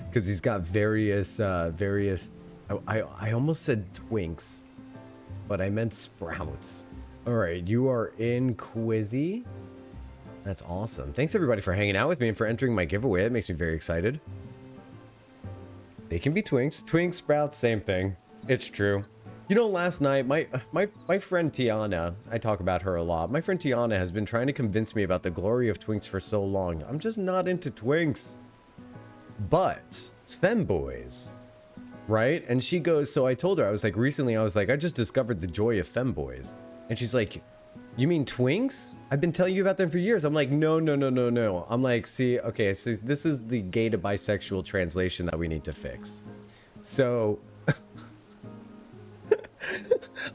Because he's got various... I almost said twinks, but I meant sprouts. All right, you are in Quizzy. That's awesome. Thanks everybody for hanging out with me and for entering my giveaway. That makes me very excited. They can be twinks. Twinks, sprouts, same thing. It's true. You know, last night, my friend Tiana, I talk about her a lot. My friend Tiana has been trying to convince me about the glory of twinks for so long. I'm just not into twinks. But femboys, right? And she goes, so I told her, I was like, recently, I was like, I just discovered the joy of femboys. And she's like, you mean twinks? I've been telling you about them for years. I'm like, no. I'm like, see, okay, so this is the gay to bisexual translation that we need to fix. So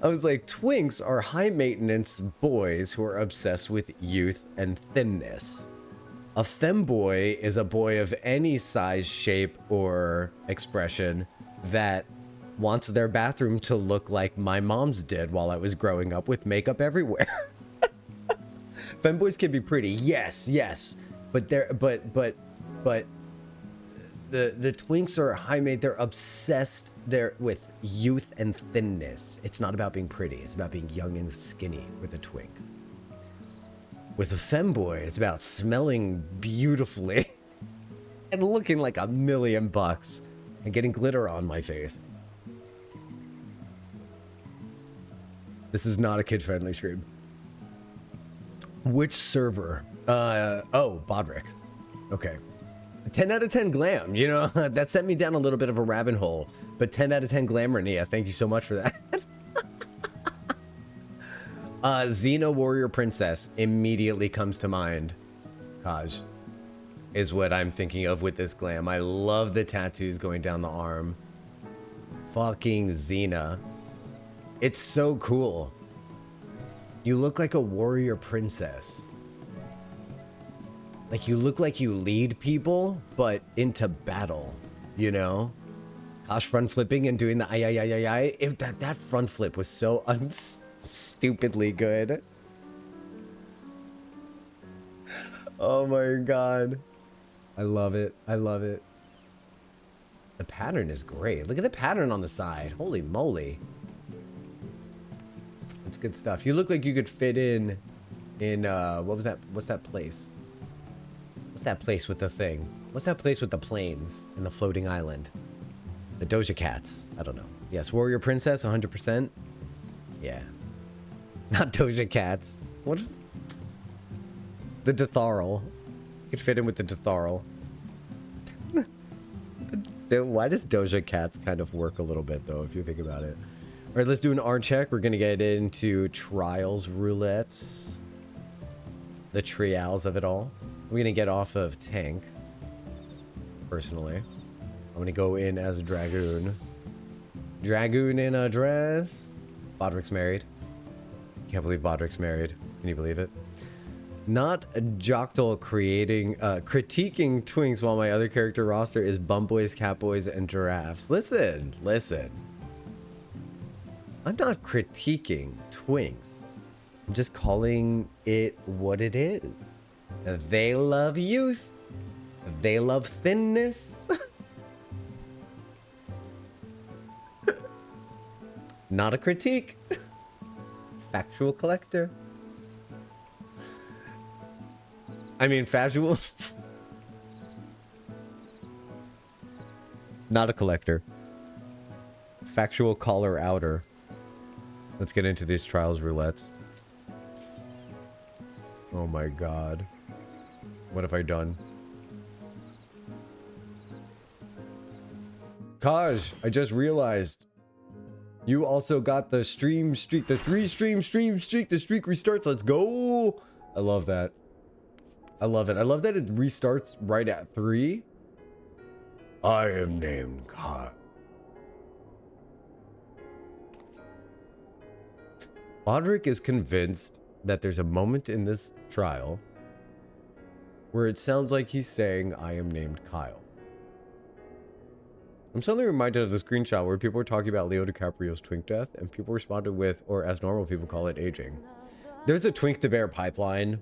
I was like, twinks are high maintenance boys who are obsessed with youth and thinness. A femboy is a boy of any size, shape, or expression that wants their bathroom to look like my mom's did while I was growing up with makeup everywhere. Femboys can be pretty, yes, but the twinks are high made. They're obsessed with youth and thinness. It's not about being pretty. It's about being young and skinny with a twink. With a femboy, it's about smelling beautifully and looking like $1,000,000 and getting glitter on my face. This is not a kid-friendly stream. Which server? Oh, Bodrick. Okay. 10 out of 10 glam, you know, that sent me down a little bit of a rabbit hole, but 10 out of 10 glamour, Nia. Thank you so much for that. Xena Warrior Princess immediately comes to mind. Kaj is what I'm thinking of with this glam. I love the tattoos going down the arm. Fucking Xena. It's so cool. You look like a warrior princess. Like you look like you lead people, but into battle, you know? Gosh, front flipping and doing the ay. That front flip was so stupidly good. Oh my god. I love it. I love it. The pattern is great. Look at the pattern on the side. Holy moly. That's good stuff. You look like you could fit in what was that? What's that place? What's that place with the thing? What's that place with the planes and the floating island? The Doja Cats. I don't know. Yes, Warrior Princess, 100%. Yeah. Not Doja Cats. What is... The Detharl. You could fit in with the Detharl. Why does Doja Cats kind of work a little bit, though, if you think about it? All right, let's do an R check. We're going to get into trials, roulettes. The trials of it all. We're going to get off of tank. Personally. I'm going to go in as a dragoon. Dragoon in a dress. Bodrick's married. Can't believe Bodrick's married. Can you believe it? Not a Jocktal critiquing twinks while my other character roster is bumboys, catboys, and giraffes. Listen, listen. I'm not critiquing twinks. I'm just calling it what it is. They love youth. They love thinness. Not a critique. Factual collector. I mean, factual. Not a collector. Factual caller outer. Let's get into these trials roulettes. Oh my god. What have I done? Kaj, I just realized. You also got the stream streak, the 3-stream streak. The streak restarts. Let's go. I love that. I love it. I love that it restarts right at 3. I am named Kaj. Bodrick is convinced that there's a moment in this trial where it sounds like he's saying, I am named Kyle. I'm suddenly reminded of the screenshot where people were talking about Leo DiCaprio's twink death, and people responded with, or as normal people call it, aging. There's a twink to bear pipeline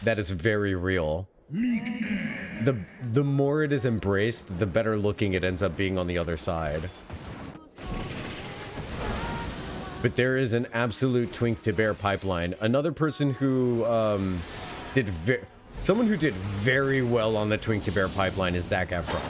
that is very real. The more it is embraced, the better looking it ends up being on the other side. But there is an absolute twink to bear pipeline. Another person who someone who did very well on the twink to bear pipeline is Zac Efron.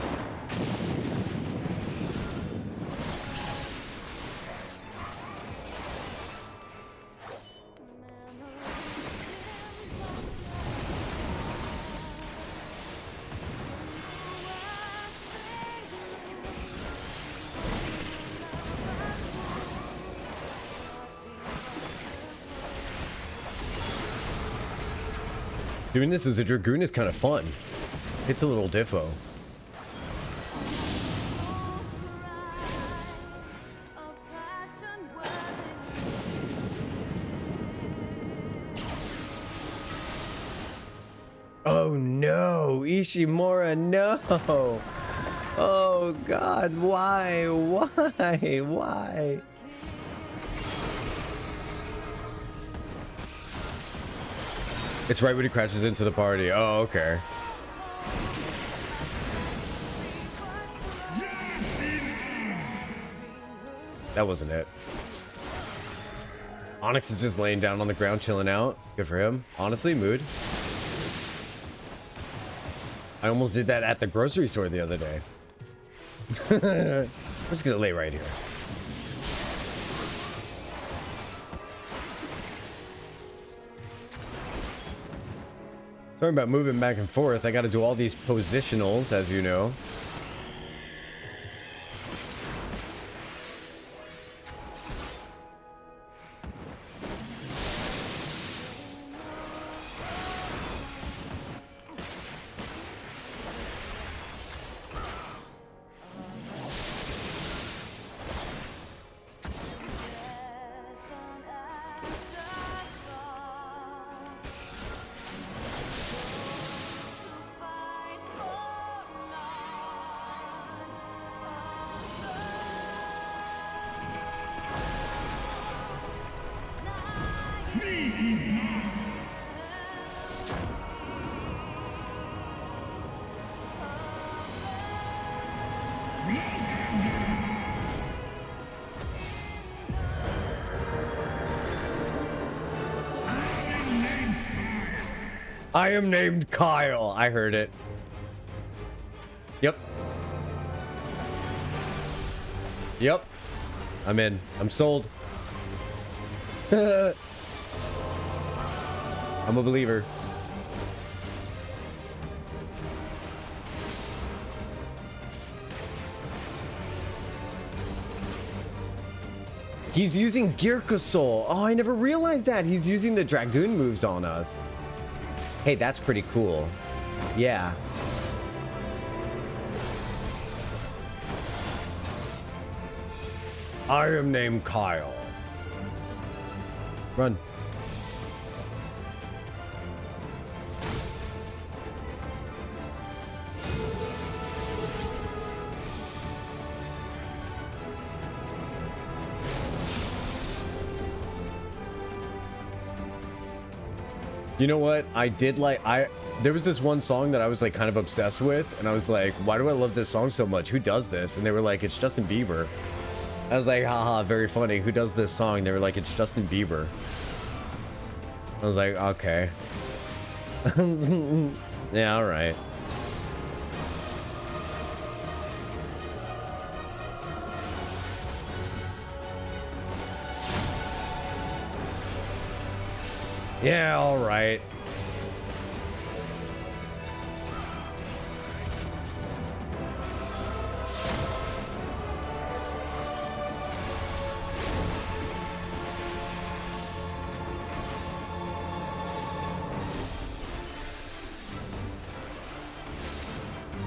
Doing this as a dragoon is kind of fun. It's a little diffo. Oh no, Ishimura, no. Oh god, why? Why? It's right when he crashes into the party. Oh, okay. That wasn't it. Onyx is just laying down on the ground, chilling out. Good for him. Honestly, mood. I almost did that at the grocery store the other day. I'm just gonna lay right here. Talking about moving back and forth, I got to do all these positionals, as you know. I am named Kyle. I heard it. Yep. Yep. I'm in. I'm sold. I'm a believer. He's using Gearkasol. Oh, I never realized that. He's using the Dragoon moves on us. Hey, that's pretty cool. Yeah. I am named Kyle. Run. You know what? I did like, there was this one song that I was like kind of obsessed with, and I was like, why do I love this song so much? Who does this? And they were like, it's Justin Bieber. I was like, haha, very funny. Who does this song? They were like, it's Justin Bieber. I was like, okay. Yeah, all right. Yeah, all right.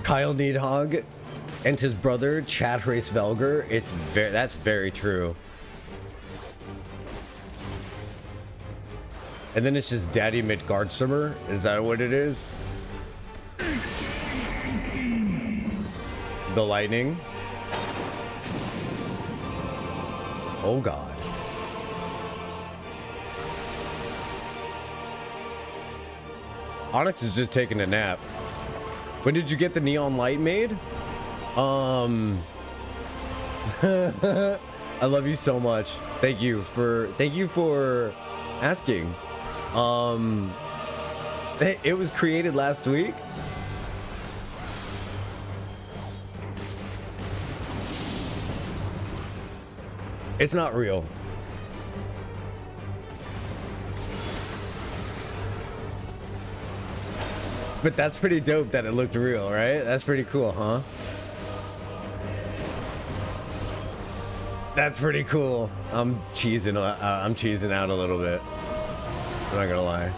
Kyle Needhog and his brother Chad Race Velger. That's very true. And then it's just Daddy Midgardsormer. Is that what it is? The lightning. Oh God. Onyx is just taking a nap. When did you get the neon light made? I love you so much. Thank you for asking. It was created last week. It's not real. But that's pretty dope that it looked real, right? That's pretty cool, huh? That's pretty cool. I'm cheesing out a little bit. I'm not gonna lie.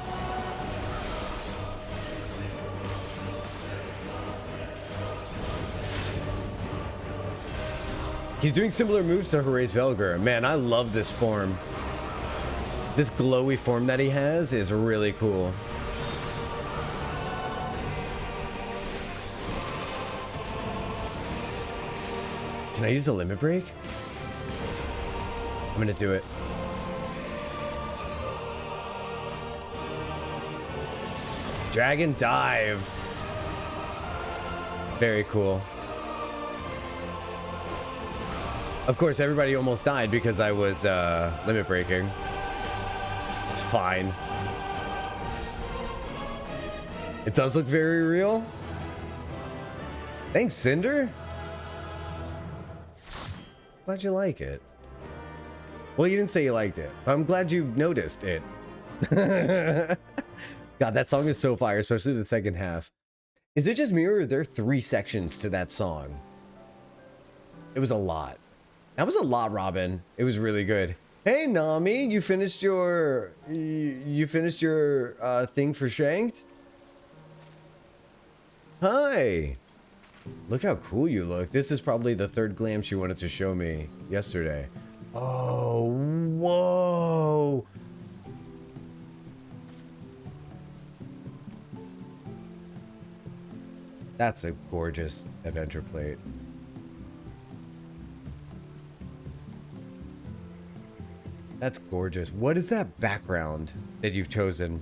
He's doing similar moves to Horace Velger. Man, I love this form. This glowy form that he has is really cool. Can I use the limit break? I'm gonna do it. Dragon dive. Very cool. Of course, everybody almost died because I was limit breaking. It's fine. It does look very real. Thanks, Cinder. Glad you like it. Well, you didn't say you liked it, but I'm glad you noticed it. God, that song is so fire, especially the second half. Is it just me, or are there 3 sections to that song? It was a lot. That was a lot, Robin. It was really good. Hey, Nami, you finished your thing for Shanked? Hi. Look how cool you look. This is probably the 3rd glam she wanted to show me yesterday. Oh, whoa. That's a gorgeous adventure plate. That's gorgeous. What is that background that you've chosen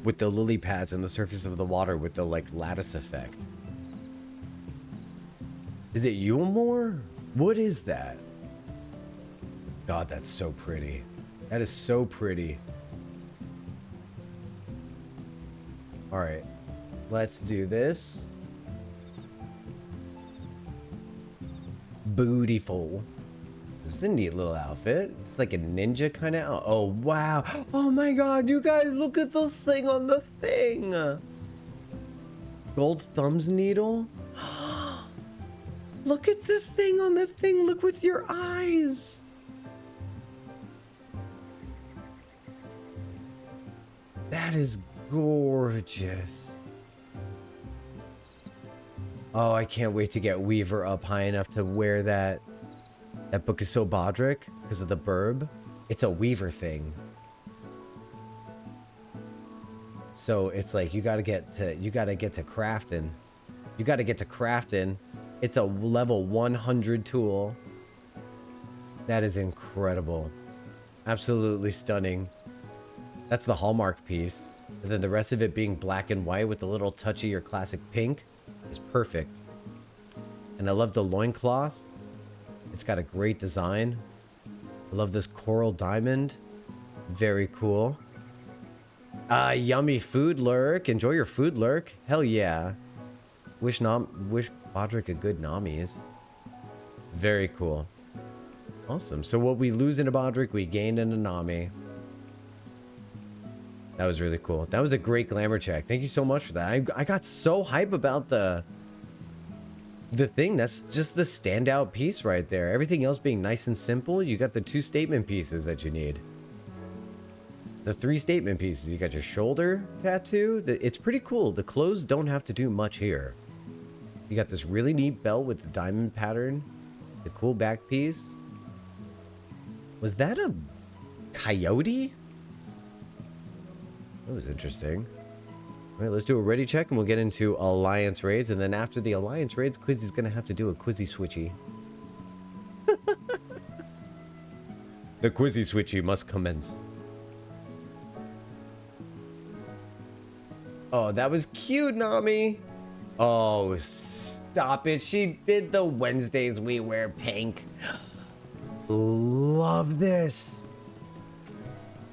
with the lily pads and the surface of the water with the like lattice effect? Is it Yulmore? What is that? God, that's so pretty. That is so pretty. All right, let's do this. Bootyful. This is a neat little outfit. It's like a ninja kind of. Oh wow! Oh my god! You guys, look at the thing on the thing. Gold thumbs needle. Look at the thing on the thing. Look with your eyes. That is gorgeous. Oh, I can't wait to get Weaver up high enough to wear that. That book is so Bodrick because of the burb. It's a Weaver thing. So it's like you gotta get to crafting. You gotta get to crafting. It's a level 100 tool. That is incredible. Absolutely stunning. That's the hallmark piece. And then the rest of it being black and white with a little touch of your classic pink is perfect. And I love the loincloth. It's got a great design. I love this coral diamond. Very cool. Yummy food lurk. Enjoy your food lurk. Hell yeah. Wish Bodrick a good Namis. Very cool. Awesome. So what we lose in a Bodrick, we gain in a Nami. That was really cool. That was a great glamour check. Thank you so much for that. I got so hype about the thing. That's just the standout piece right there. Everything else being nice and simple. You got the 2 statement pieces that you need. The 3 statement pieces. You got your shoulder tattoo. It's pretty cool. The clothes don't have to do much here. You got this really neat belt with the diamond pattern. The cool back piece. Was that a coyote? That was interesting. All right, let's do a ready check and we'll get into alliance raids. And then after the alliance raids, Quizzy's going to have to do a Quizzy switchy. The Quizzy switchy must commence. Oh, that was cute, Nami. Oh, stop it. She did the Wednesdays we wear pink. Love this.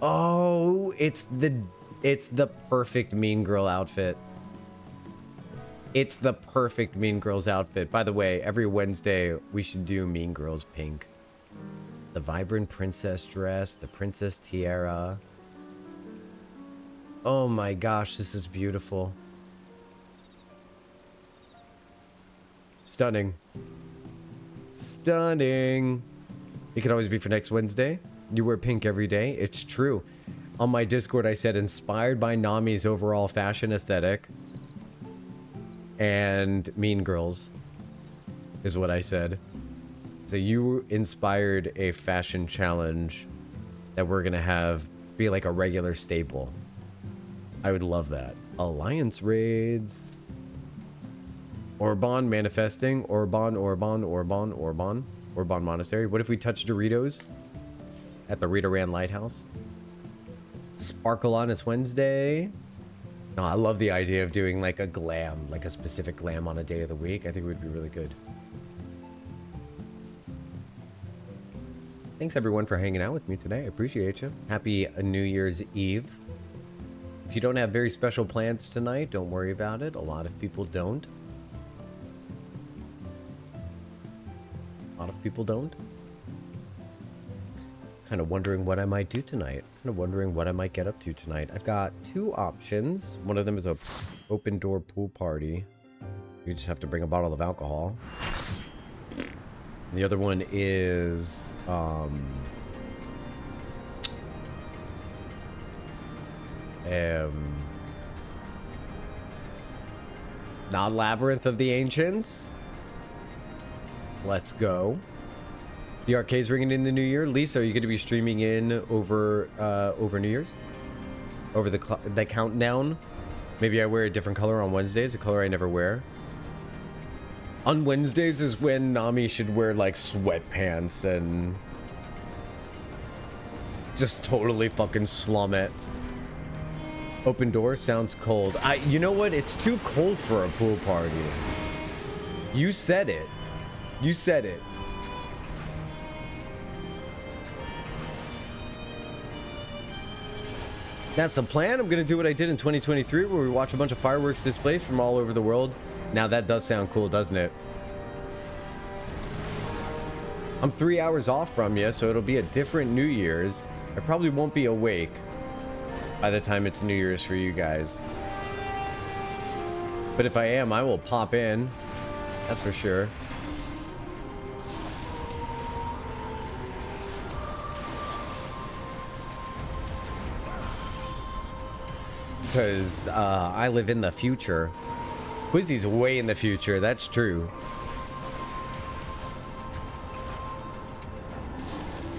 Oh, it's the perfect Mean Girl outfit. It's the perfect Mean Girls outfit. By the way, every Wednesday we should do Mean Girls pink. The vibrant princess dress, the princess tiara. Oh my gosh, this is beautiful. Stunning. Stunning. It can always be for next Wednesday. You wear pink every day. It's true. On my Discord, I said inspired by Nami's overall fashion aesthetic and Mean Girls is what I said. So you inspired a fashion challenge that we're going to have be like a regular staple. I would love that. Alliance raids. Orban manifesting. Orban Monastery. What if we touch Doritos at the Rita Ran Lighthouse? Sparkle on its Wednesday. No, I love the idea of doing like a glam, like a specific glam on a day of the week. I think it would be really good. Thanks everyone for hanging out with me today. I appreciate you. Happy New Year's Eve. If you don't have very special plans tonight, don't worry about it. A lot of people don't. A lot of people don't. Kind of wondering what I might do tonight. Kind of wondering what I might get up to tonight. I've got 2 options. One of them is a open door pool party. You just have to bring a bottle of alcohol. And the other one is not Labyrinth of the Ancients. Let's go. The arcade's ringing in the new year. Lisa, are you going to be streaming in over New Year's? Over the countdown? Maybe I wear a different color on Wednesdays, a color I never wear. On Wednesdays is when Nami should wear like sweatpants and just totally fucking slum it. Open door sounds cold. You know what? It's too cold for a pool party. You said it. You said it. That's the plan. I'm going to do what I did in 2023 where we watch a bunch of fireworks displays from all over the world. Now that does sound cool, doesn't it? I'm 3 hours off from you, so it'll be a different New Year's. I probably won't be awake by the time it's New Year's for you guys. But if I am, I will pop in. That's for sure. Because I live in the future. Quizzy's way in the future, that's true.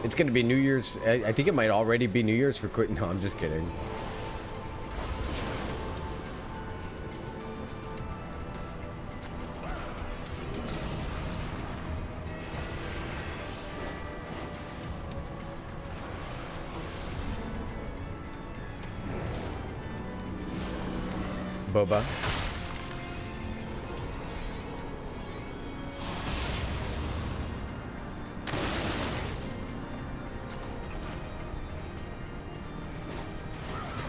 It's gonna be New Year's. I think it might already be New Year's for Quizzy. No, I'm just kidding. Boba.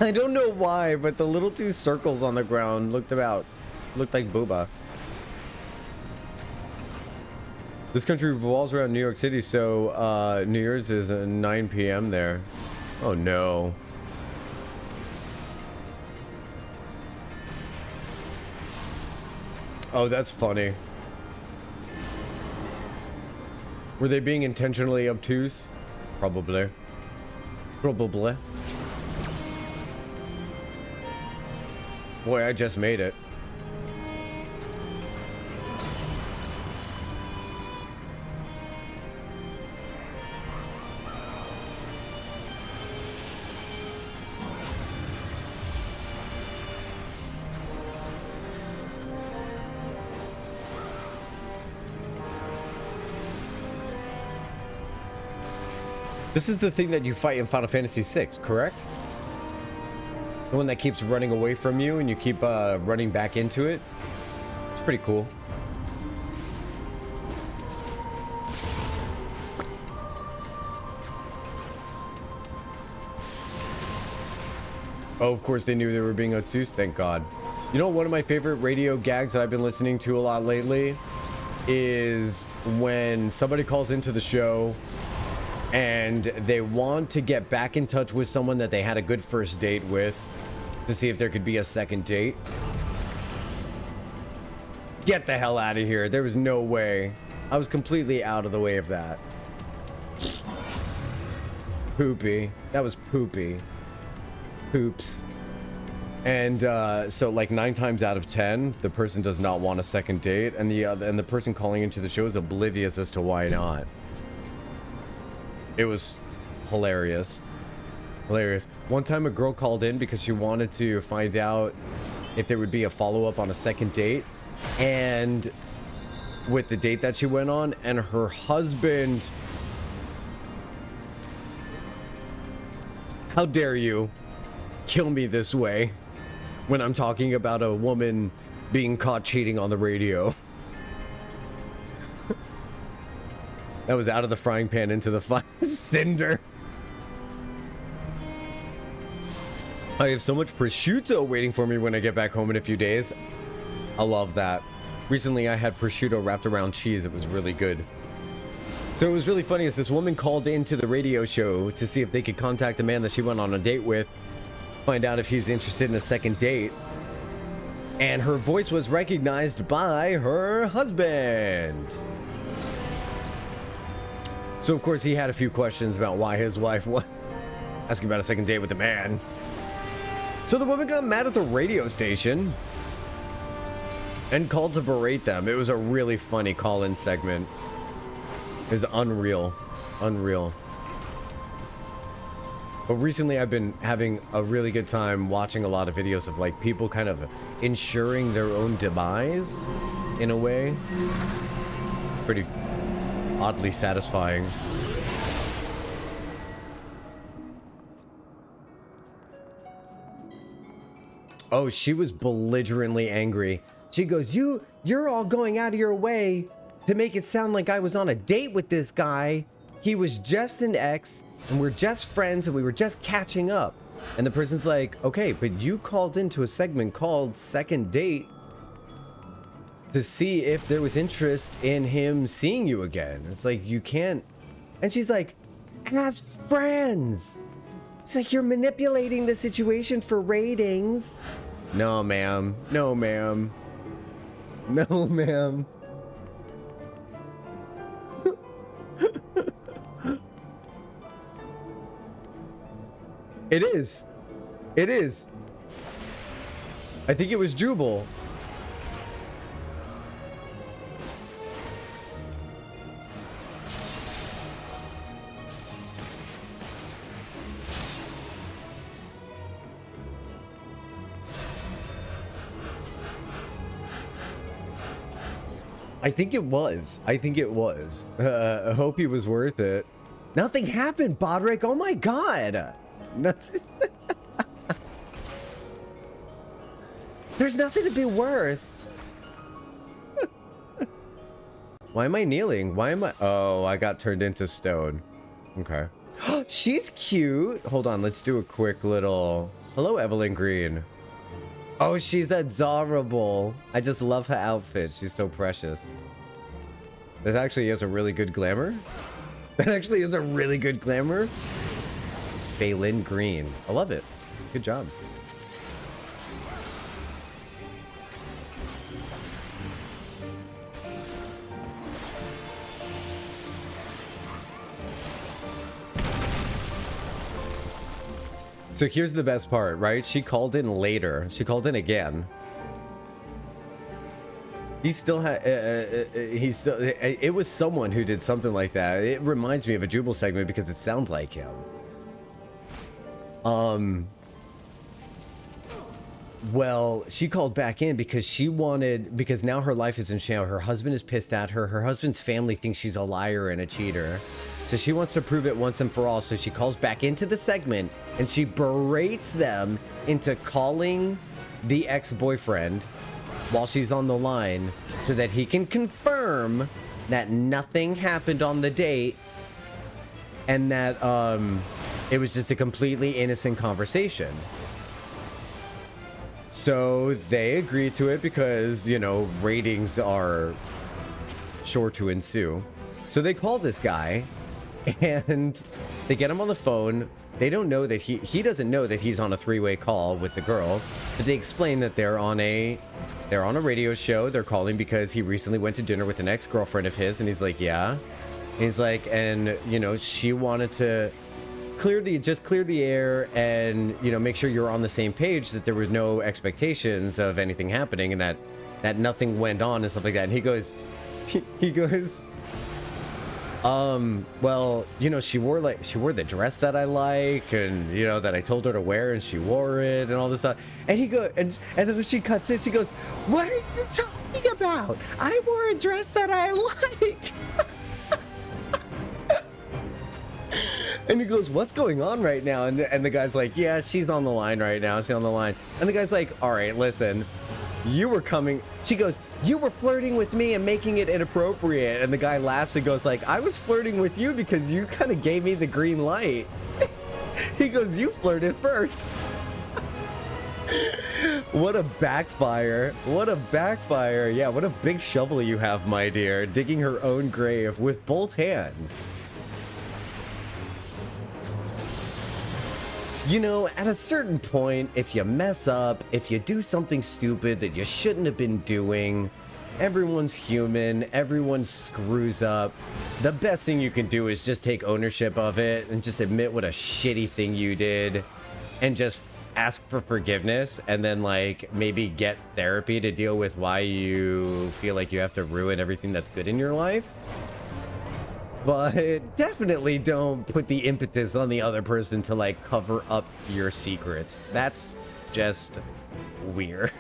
I don't know why, but the little two circles on the ground looked like Boba. This country revolves around New York City, so New Year's is 9 p.m. there. Oh no. Oh, that's funny. Were they being intentionally obtuse? Probably. Probably. Boy, I just made it. This is the thing that you fight in Final Fantasy VI, correct? The one that keeps running away from you and you keep running back into it. It's pretty cool. Oh, of course they knew they were being obtuse, thank God. You know, one of my favorite radio gags that I've been listening to a lot lately is when somebody calls into the show and they want to get back in touch with someone that they had a good first date with to see if there could be a second date. Get the hell out of here. There was no way. I was completely out of the way of that. Poopy. That was poopy. Poops. And so like 9 times out of 10, the person does not want a second date, and the person calling into the show is oblivious as to why not. It was hilarious. Hilarious. One time a girl called in because she wanted to find out if there would be a follow-up on a second date, and with the date that she went on, and her husband... How dare you kill me this way when I'm talking about a woman being caught cheating on the radio. That was out of the frying pan into the cinder. I have so much prosciutto waiting for me when I get back home in a few days. I love that. Recently I had prosciutto wrapped around cheese. It was really good. So it was really funny as this woman called into the radio show to see if they could contact a man that she went on a date with, find out if he's interested in a second date. And her voice was recognized by her husband. So of course he had a few questions about why his wife was asking about a second date with a man. So the woman got mad at the radio station and called to berate them. It was a really funny call-in segment. It was unreal. Unreal. But recently I've been having a really good time watching a lot of videos of like people kind of ensuring their own demise in a way. It's pretty oddly satisfying. Oh, she was belligerently angry. She goes, you're all going out of your way to make it sound like I was on a date with this guy. He was just an ex, and we're just friends, and we were just catching up. And the person's like, okay, but you called into a segment called Second Date to see if there was interest in him seeing you again. It's like, you can't. And she's like, as friends. It's like, you're manipulating the situation for ratings. No, ma'am. No, ma'am. No, ma'am. It is. It is. I think it was Jubal. I think it was. I think it was. I hope he was worth it. Nothing happened, Bodrick. Oh my god. Nothing. There's nothing to be worth. Why am I kneeling? Why am I? Oh, I got turned into stone. Okay. She's cute. Hold on. Let's do a quick little. Hello, Evelyn Green. Oh, she's adorable. I just love her outfit. She's so precious. This actually is a really good glamour. That actually is a really good glamour. Phelan Green. I love it. Good job. So here's the best part, right? She called in later. She called in again. He still had, it was someone who did something like that. It reminds me of a Jubal segment because it sounds like him. Well, she called back in because she wanted, because now her life is in shambles. Her husband is pissed at her. Her husband's family thinks she's a liar and a cheater. So she wants to prove it once and for all. So she calls back into the segment and she berates them into calling the ex-boyfriend while she's on the line so that he can confirm that nothing happened on the date and that it was just a completely innocent conversation. So they agree to it because, you know, ratings are sure to ensue. So they call this guy and they get him on the phone. They don't know that he doesn't know that he's on a three-way call with the girl, but they explain that they're on a radio show. They're calling because he recently went to dinner with an ex-girlfriend of his, and he's like, yeah. And he's like, and you know, she wanted to clear the air and, you know, make sure you're on the same page, that there was no expectations of anything happening and that nothing went on and stuff like that. And he goes, well, you know, she wore the dress that I like, and you know, that I told her to wear, and she wore it and all this stuff. And he goes, and then when she cuts in, she goes, what are you talking about? I wore a dress that I like. And he goes, what's going on right now? And the guy's like, yeah, she's on the line right now. She's on the line. And the guy's like, all right, listen, you were coming. She goes, you were flirting with me and making it inappropriate. And the guy laughs and goes like, I was flirting with you because you kind of gave me the green light. He goes, you flirted first. What a backfire. What a backfire. Yeah, what a big shovel you have, my dear. Digging her own grave with both hands. You know, at a certain point, if you mess up, if you do something stupid that you shouldn't have been doing, everyone's human, everyone screws up. The best thing you can do is just take ownership of it and just admit what a shitty thing you did and just ask for forgiveness, and then like maybe get therapy to deal with why you feel like you have to ruin everything that's good in your life. But definitely don't put the impetus on the other person to like cover up your secrets. That's just weird.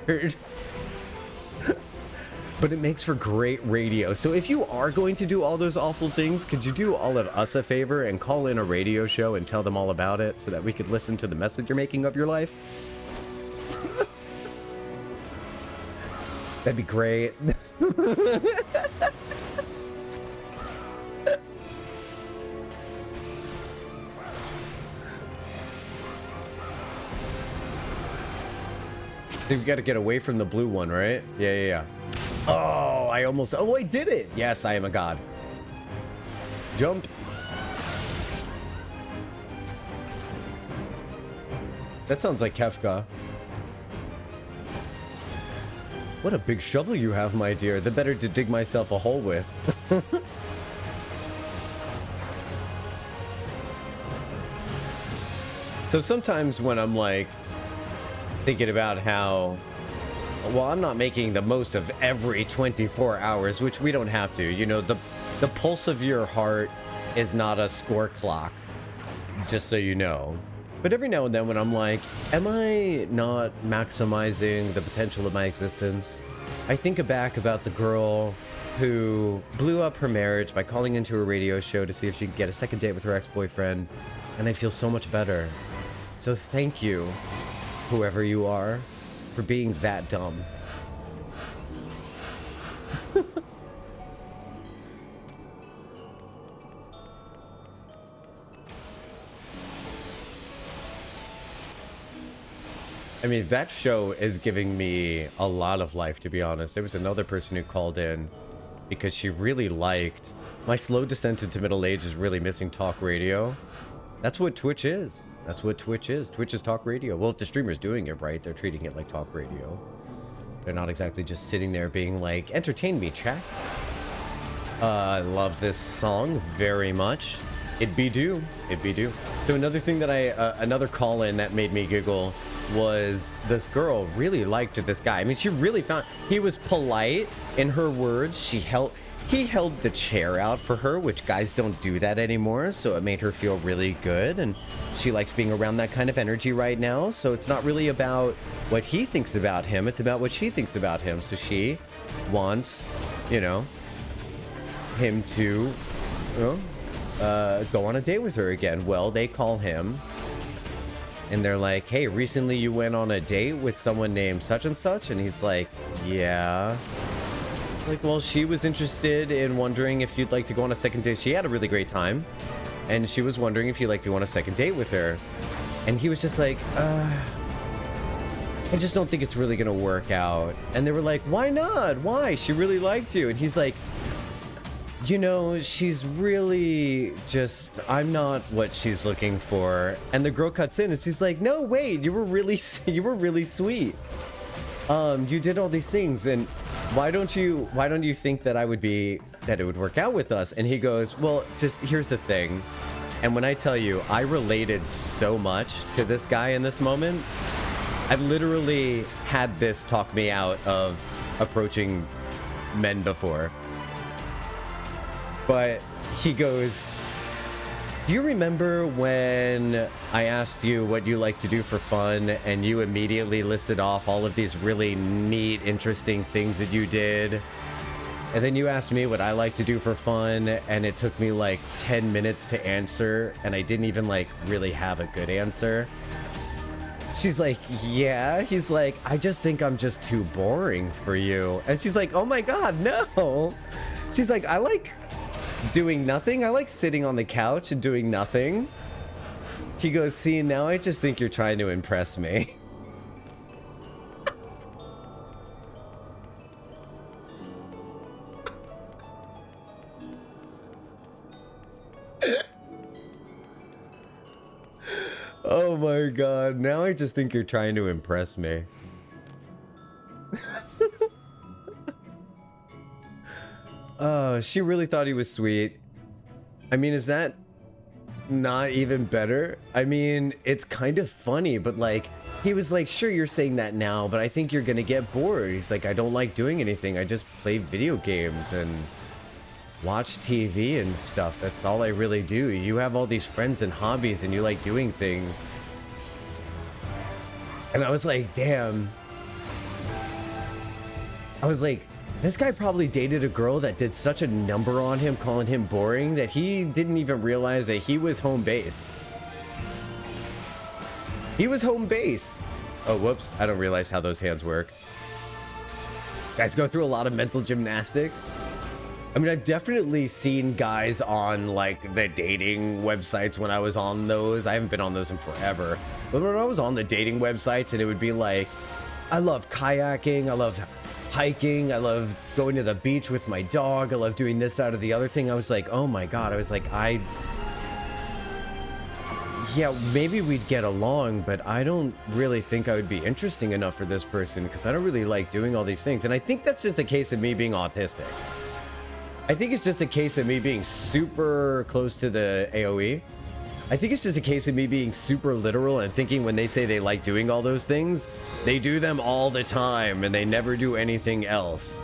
But it makes for great radio. So if you are going to do all those awful things, could you do all of us a favor and call in a radio show and tell them all about it so that we could listen to the message you're making of your life? That'd be great. We've got to get away from the blue one, right? Yeah. Oh, I almost... Oh, I did it. Yes, I am a god. Jump. That sounds like Kefka. What a big shovel you have, my dear. The better to dig myself a hole with. So sometimes when I'm like thinking about how, well, I'm not making the most of every 24 hours, which we don't have to. You know, the pulse of your heart is not a score clock, just so you know. But every now and then when I'm like, am I not maximizing the potential of my existence? I think back about the girl who blew up her marriage by calling into a radio show to see if she could get a second date with her ex-boyfriend, and I feel so much better. So thank you, whoever you are, for being that dumb. I mean, that show is giving me a lot of life, to be honest. There was another person who called in because she really liked my slow descent into middle age is really missing talk radio. That's what Twitch is. That's what Twitch is. Twitch is talk radio. Well, if the streamer's doing it right, they're treating it like talk radio. They're not exactly just sitting there being like, entertain me, chat. I love this song very much. It be do. It be do. So another thing that another call-in that made me giggle was this girl really liked this guy. I mean, she really found, he was polite in her words. He held the chair out for her, which guys don't do that anymore. So it made her feel really good. And she likes being around that kind of energy right now. So it's not really about what he thinks about him. It's about what she thinks about him. So she wants, you know, him to, go on a date with her again. Well, they call him and they're like, hey, recently you went on a date with someone named such and such. And he's like, yeah. Like, well, she was interested in wondering if you'd like to go on a second date. She had a really great time, and she was wondering if you'd like to go on a second date with her. And he was just like, I just don't think it's really gonna work out. And they were like, why not? Why? She really liked you. And he's like, you know, she's really just, I'm not what she's looking for. And the girl cuts in and she's like, no, wait, you were really sweet. You did all these things, and why don't you think that it would work out with us? And he goes, well, just here's the thing. And when I tell you, I related so much to this guy in this moment. I've literally had this talk me out of approaching men before. But he goes, do you remember when I asked you what you like to do for fun and you immediately listed off all of these really neat, interesting things that you did? And then you asked me what I like to do for fun, and it took me like 10 minutes to answer, and I didn't even like really have a good answer. She's like, yeah. He's like, I just think I'm just too boring for you. And she's like, oh my God, no. She's like, I like doing nothing. I like sitting on the couch and doing nothing. He goes, see, now I just think you're trying to impress me. Oh my God, now I just think you're trying to impress me. She really thought he was sweet. I mean, is that not even better? I mean, it's kind of funny, but like, he was like, sure, you're saying that now, but I think you're gonna get bored. He's like, I don't like doing anything. I just play video games and watch TV and stuff. That's all I really do. You have all these friends and hobbies and you like doing things. And I was like, damn. I was like, this guy probably dated a girl that did such a number on him, calling him boring, that he didn't even realize that he was home base. He was home base. Oh, whoops. I don't realize how those hands work. Guys go through a lot of mental gymnastics. I mean, I've definitely seen guys on like the dating websites when I was on those. I haven't been on those in forever. But when I was on the dating websites and it would be like, I love kayaking. I love hiking. I love going to the beach with my dog. I love doing this, that, or the other thing. I was like, oh my God. I was like, yeah, maybe we'd get along, but I don't really think I would be interesting enough for this person because I don't really like doing all these things. And I think that's just a case of me being autistic. I think it's just a case of me being super close to the AoE. I think it's just a case of me being super literal and thinking when they say they like doing all those things, they do them all the time and they never do anything else.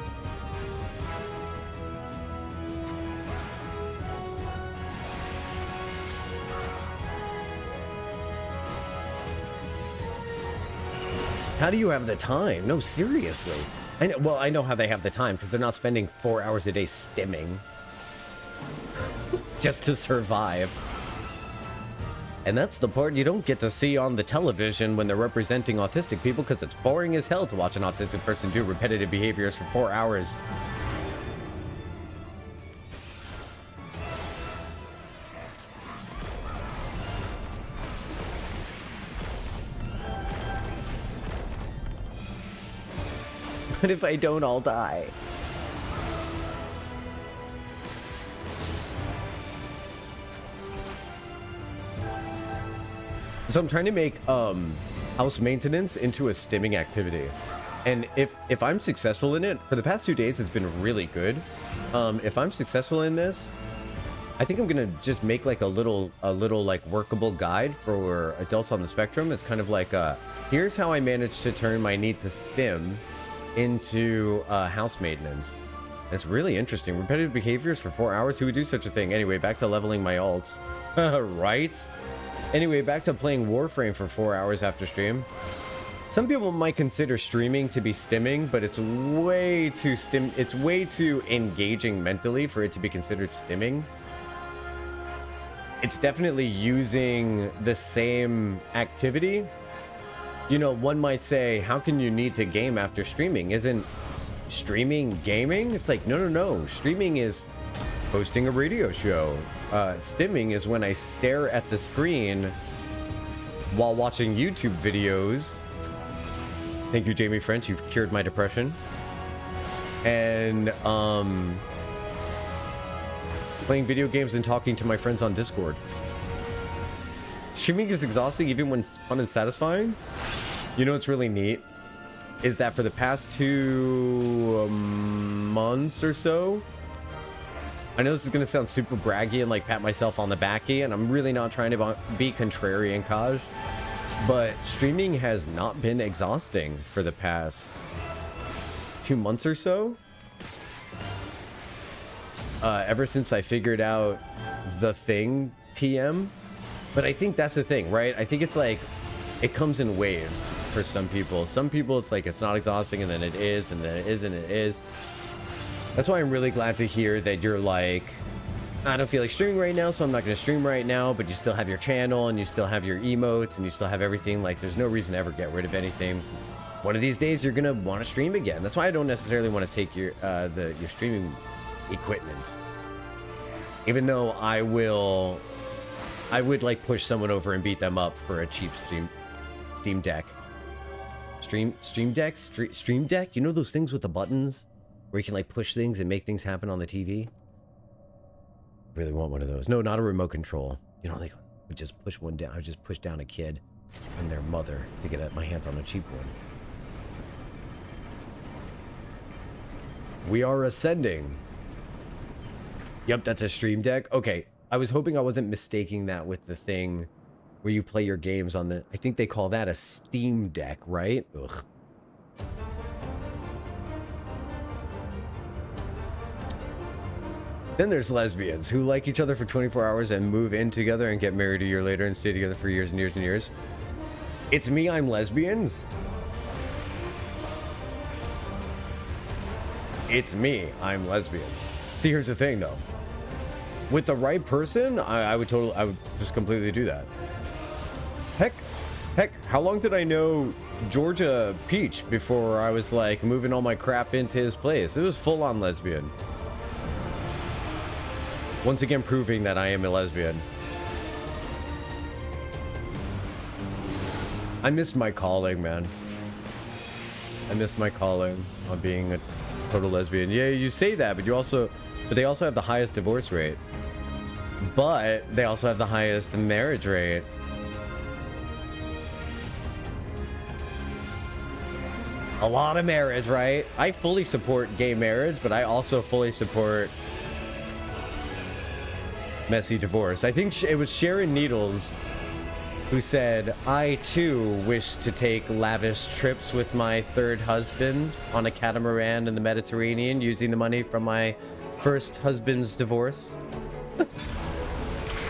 How do you have the time? No, seriously. I know, well, I know how they have the time because they're not spending 4 hours a day stimming just to survive. And that's the part you don't get to see on the television when they're representing autistic people because it's boring as hell to watch an autistic person do repetitive behaviors for 4 hours. But if I don't, I'll die. So I'm trying to make house maintenance into a stimming activity. And if I'm successful in it, for the past 2 days, it's been really good. If I'm successful in this, I think I'm gonna just make like a little like workable guide for adults on the spectrum. It's kind of like here's how I managed to turn my need to stim into house maintenance. It's really interesting. Repetitive behaviors for 4 hours. Who would do such a thing? Anyway, back to leveling my alts. Right? Anyway, back to playing Warframe for 4 hours after stream. Some people might consider streaming to be stimming, but it's way too engaging mentally for it to be considered stimming. It's definitely using the same activity. You know, one might say, how can you need to game after streaming? Isn't streaming gaming? It's like, no. Streaming is hosting a radio show. Stimming is when I stare at the screen while watching YouTube videos. Thank you, Jamie French. You've cured my depression. And playing video games and talking to my friends on Discord. Streaming is exhausting even when it's fun and satisfying. You know what's really neat is that for the past 2 months or so, I know this is going to sound super braggy and like pat myself on the backy, and I'm really not trying to be contrarian, Kaj, but streaming has not been exhausting for the past 2 months or so. Ever since I figured out the thing TM. But I think that's the thing, right? I think it's like it comes in waves for some people. Some people it's like it's not exhausting and then it is and then it is and it is. That's why I'm really glad to hear that you're like, I don't feel like streaming right now, so I'm not going to stream right now, but you still have your channel and you still have your emotes and you still have everything. Like there's no reason to ever get rid of anything. One of these days you're going to want to stream again. That's why I don't necessarily want to take your streaming equipment. Even though I would like push someone over and beat them up for a cheap Steam Deck. Stream Deck? You know those things with the buttons? Where you can like push things and make things happen on the TV? Really want one of those. No, not a remote control. You know, like I just push one down. I just push down a kid and their mother to get my hands on a cheap one. We are ascending. Yep, that's a Stream Deck. Okay, I was hoping I wasn't mistaking that with the thing where you play your games on the... I think they call that a Steam Deck, right? Ugh. Then there's lesbians who like each other for 24 hours and move in together and get married a year later and stay together for years and years and years. It's me, I'm lesbians. It's me, I'm lesbians. See, here's the thing though. With the right person, I would just completely do that. Heck, how long did I know Georgia Peach before I was like moving all my crap into his place? It was full on lesbian. Once again, proving that I am a lesbian. I missed my calling, man. I missed my calling on being a total lesbian. Yeah, you say that, but they also have the highest divorce rate. But they also have the highest marriage rate. A lot of marriage, right? I fully support gay marriage, but I also fully support messy divorce. I think it was Sharon Needles who said, I too wish to take lavish trips with my third husband on a catamaran in the Mediterranean using the money from my first husband's divorce.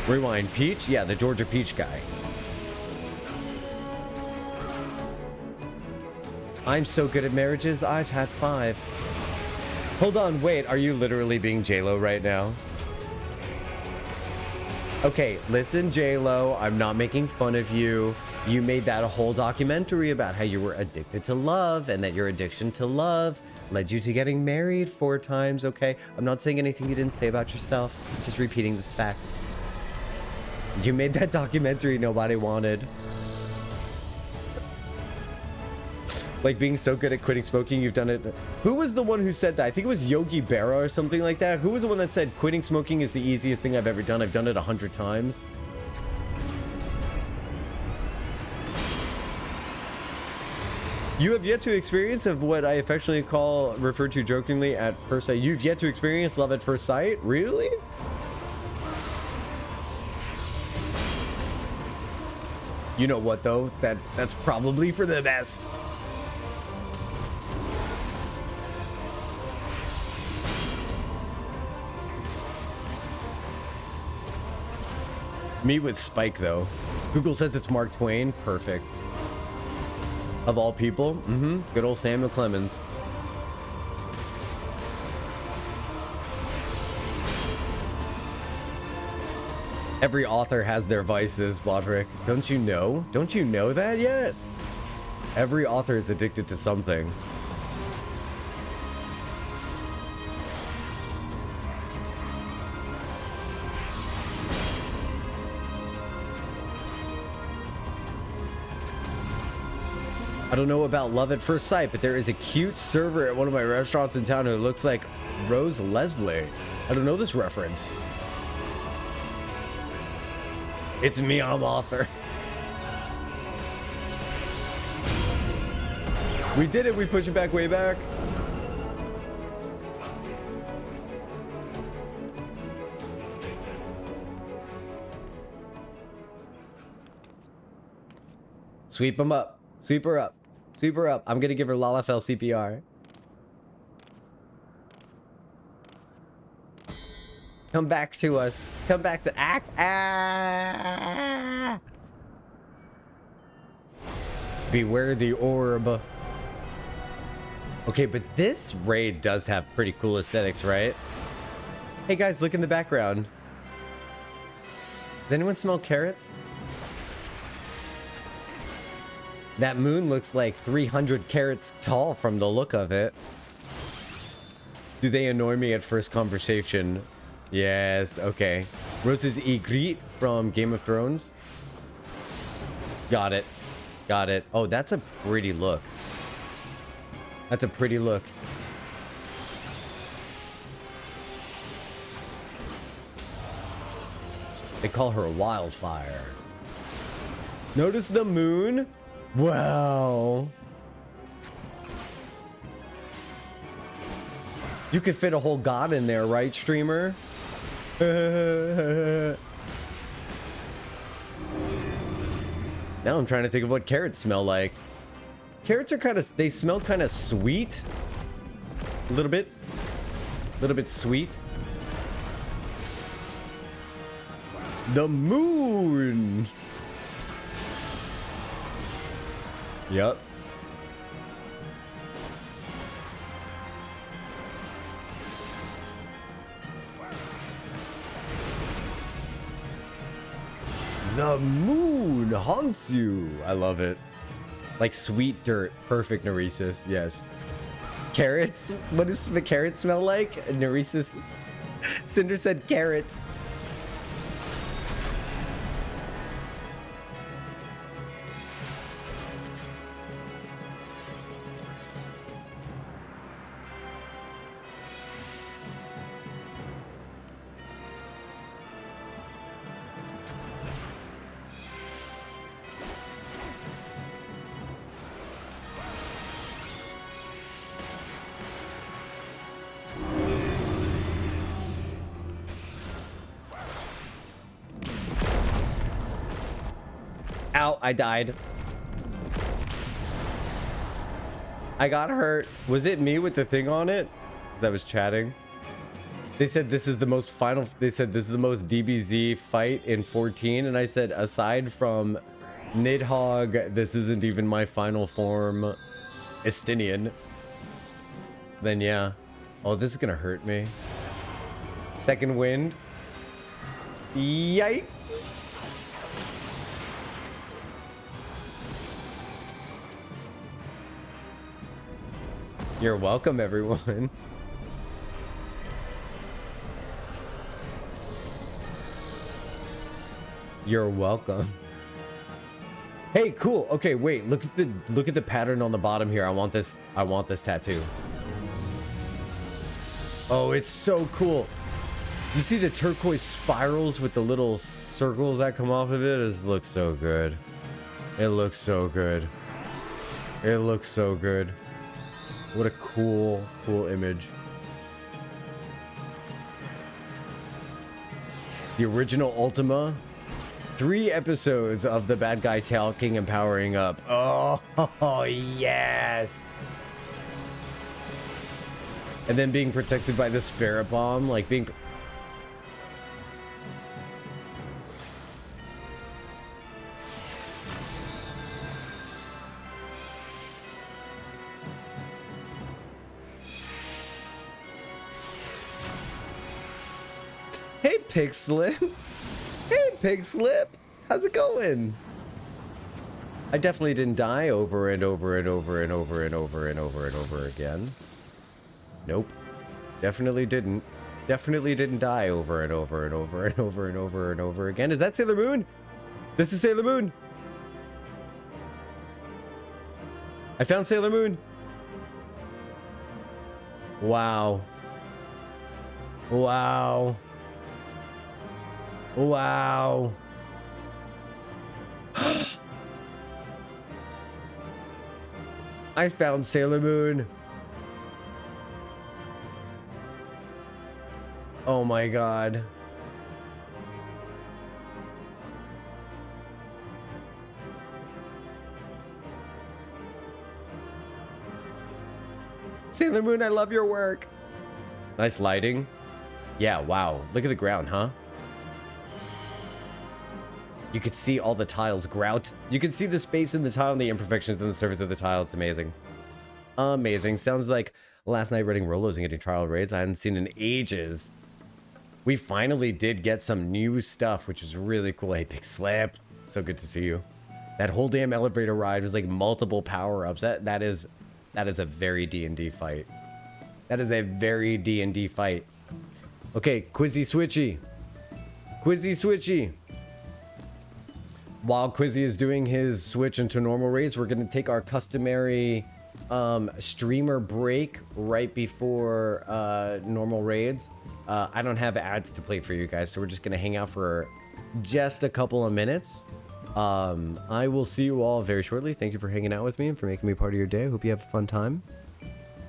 Rewind. Peach? Yeah, the Georgia Peach guy. I'm so good at marriages, I've had 5. Hold on, wait, are you literally being J-Lo right now? Okay, listen, J-Lo, I'm not making fun of you. You made that a whole documentary about how you were addicted to love and that your addiction to love led you to getting married 4 times, okay? I'm not saying anything you didn't say about yourself. I'm just repeating this fact. You made that documentary nobody wanted. Like being so good at quitting smoking, you've done it. Who was the one who said that? I think it was Yogi Berra or something like that. Who was the one that said quitting smoking is the easiest thing I've ever done? I've done it 100 times. You have yet to experience of what I affectionately refer to jokingly at first sight. You've yet to experience love at first sight? Really? You know what though? That's probably for the best. Me with Spike though. Google says it's Mark Twain. Perfect. Of all people. Good old Samuel Clemens. Every author has their vices, Bodrick. Don't you know? Don't you know that yet? Every author is addicted to something. I don't know about love at first sight, but there is a cute server at one of my restaurants in town who looks like Rose Leslie. I don't know this reference. It's me, I'm author. We did it, we push it back way back. Sweep them up. Sweep her up. Sweep her up. I'm gonna give her Lalafell CPR. Come back to us. Come back to act. Ah! Beware the orb. Okay, but this raid does have pretty cool aesthetics, right? Hey guys, look in the background. Does anyone smell carrots? That moon looks like 300 carats tall from the look of it. Do they annoy me at first conversation? Yes, okay. Rose's Ygritte from Game of Thrones. Got it. Got it. Oh, that's a pretty look. That's a pretty look. They call her Wildfire. Notice the moon? Wow. You could fit a whole god in there, right, streamer? Now I'm trying to think of what carrots smell like. Carrots are they smell kind of sweet. A little bit sweet. The moon. Yep. The moon haunts you. I love it. Like sweet dirt. Perfect, Neresis. Yes. Carrots? What does the carrot smell like? Neresis. Cinder said carrots. Ow, I died. I got hurt. Was it me with the thing on it? Because I was chatting. They said this is the most they said this is the most DBZ fight in 14. And I said, aside from Nidhogg, this isn't even my final form Estinian. Then yeah. Oh, this is gonna hurt me. Second wind. Yikes. You're welcome, everyone. You're welcome. Hey, cool. Okay, wait. Look at the pattern on the bottom here. I want this tattoo. Oh, it's so cool. You see the turquoise spirals with the little circles that come off of it? It looks so good. It looks so good. It looks so good. What a cool image. The original Ultima. 3 episodes of the bad guy talking and powering up. Oh, yes. And then being protected by the spirit bomb, like being... Hey, Pig Slip. Hey, Pig Slip. How's it going? I definitely didn't die over and over and over and over and over and over and over again. Nope. Definitely didn't. Definitely didn't die over and over and over and over and over and over again. Is that Sailor Moon? This is Sailor Moon. I found Sailor Moon. Wow. Wow. Wow. I found Sailor Moon. Oh my god. Sailor Moon, I love your work. Nice lighting. Yeah, wow. Look at the ground, huh? You could see all the tiles grout. You can see the space in the tile and the imperfections in the surface of the tile. It's amazing. Amazing. Sounds like last night running Rolos and getting trial raids I hadn't seen in ages. We finally did get some new stuff, which is really cool. Hey, Big Slip. So good to see you. That whole damn elevator ride was like multiple power-ups. That is a very D&D fight. That is a very D&D fight. Okay, Quizzy Switchy. Quizzy Switchy. While Quizzy is doing his switch into normal raids, we're going to take our customary streamer break right before normal raids. I don't have ads to play for you guys, so we're just going to hang out for just a couple of minutes. I will see you all very shortly. Thank you for hanging out with me and for making me part of your day. I hope you have a fun time.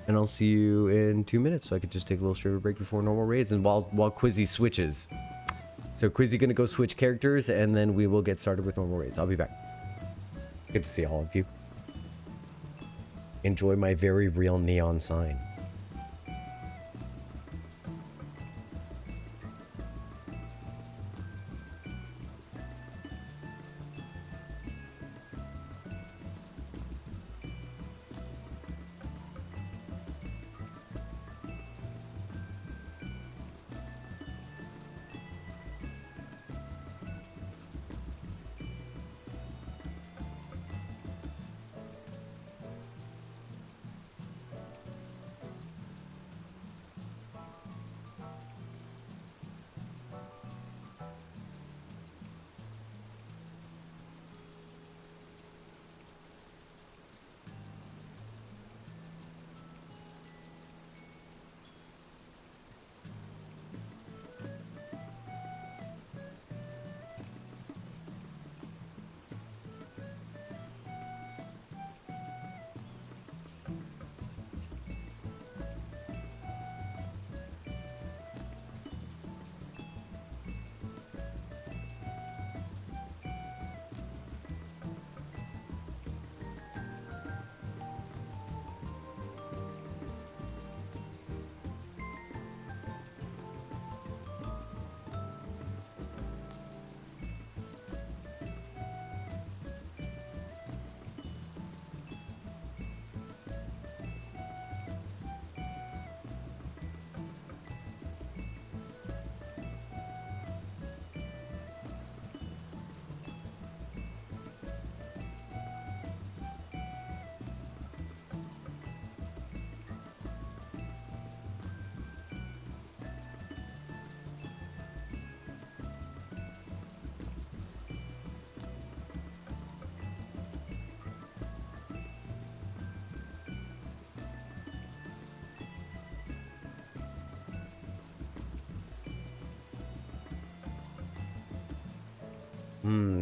And I'll see you in 2 minutes, so I could just take a little streamer break before normal raids and while Quizzy switches. So Quizzy gonna go switch characters, and then we will get started with normal raids. I'll be back. Good to see all of you. Enjoy my very real neon sign.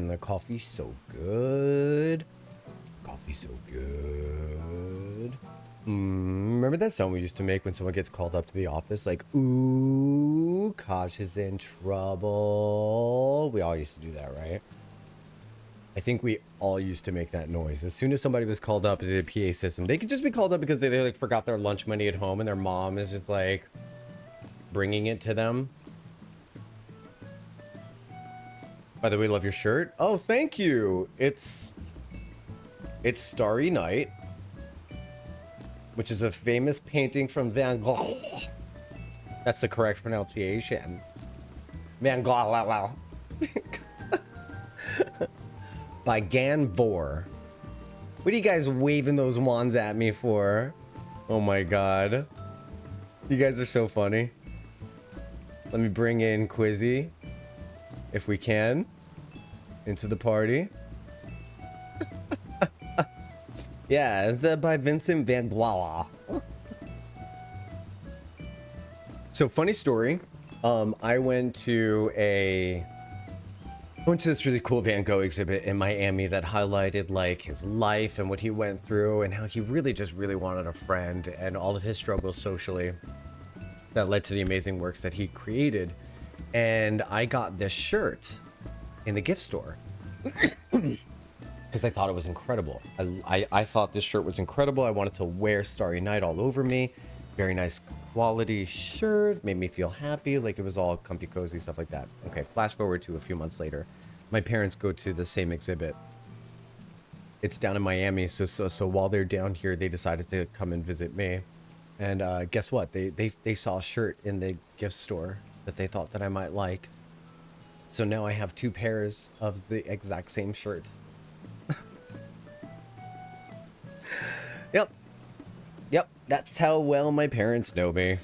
The coffee's so good. Coffee's so good. Remember that sound we used to make when someone gets called up to the office? Like, ooh, Kosh is in trouble. We all used to do that, right? I think we all used to make that noise. As soon as somebody was called up into the PA system, they could just be called up because they like forgot their lunch money at home and their mom is just like bringing it to them. By the way, love your shirt. Oh, thank you. It's Starry Night, which is a famous painting from Van Gogh. That's the correct pronunciation. Van Gogh. By Ganvor. What are you guys waving those wands at me for? Oh my god. You guys are so funny. Let me bring in Quizzy, if we can, into the party. Yeah, it's by Vincent Van Gogh. So funny story. I went to this really cool Van Gogh exhibit in Miami that highlighted like his life and what he went through and how he really wanted a friend and all of his struggles socially that led to the amazing works that he created. And I got this shirt in the gift store because I thought it was incredible. I thought this shirt was incredible. I wanted to wear Starry Night all over me. Very nice quality shirt, made me feel happy, like it was all comfy, cozy, stuff like that. Okay, flash forward to a few months later. My parents go to the same exhibit. It's down in Miami, so while they're down here, they decided to come and visit me. And guess what? They saw a shirt in the gift store that they thought that I might like. So now I have 2 pairs of the exact same shirt. Yep, that's how well my parents know me.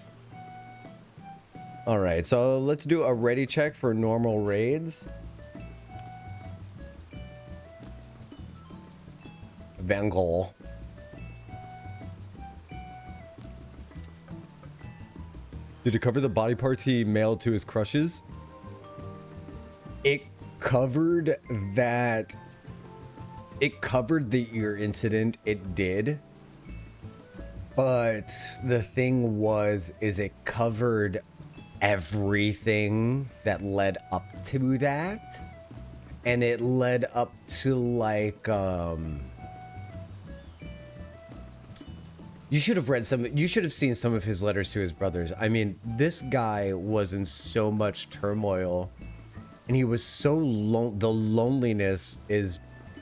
All right, so let's do a ready check for normal raids. Van Gogh. Did it cover the body parts he mailed to his crushes? It covered that. It covered the ear incident. It did. But the thing is it covered everything that led up to that. And it led up to like, you should have seen some of his letters to his brothers. I mean, this guy was in so much turmoil and he was so the loneliness is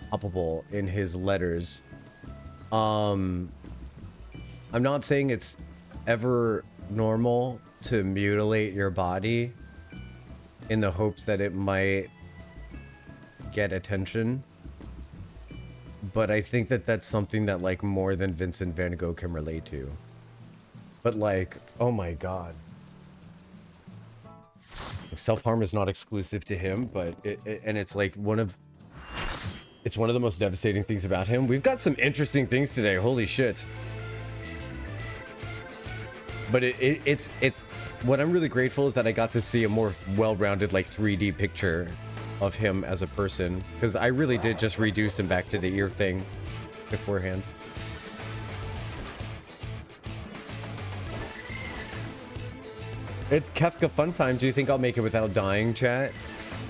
palpable in his letters. I'm not saying it's ever normal to mutilate your body in the hopes that it might get attention. But I think that that's something that like more than Vincent Van Gogh can relate to. But like, oh my god. Self-harm is not exclusive to him, but it's like one of the most devastating things about him. We've got some interesting things today. Holy shit. But it's what I'm really grateful is that I got to see a more well-rounded like 3D picture of him as a person, because I really did just reduce him back to the ear thing beforehand. It's Kefka fun time. Do you think I'll make it without dying, chat?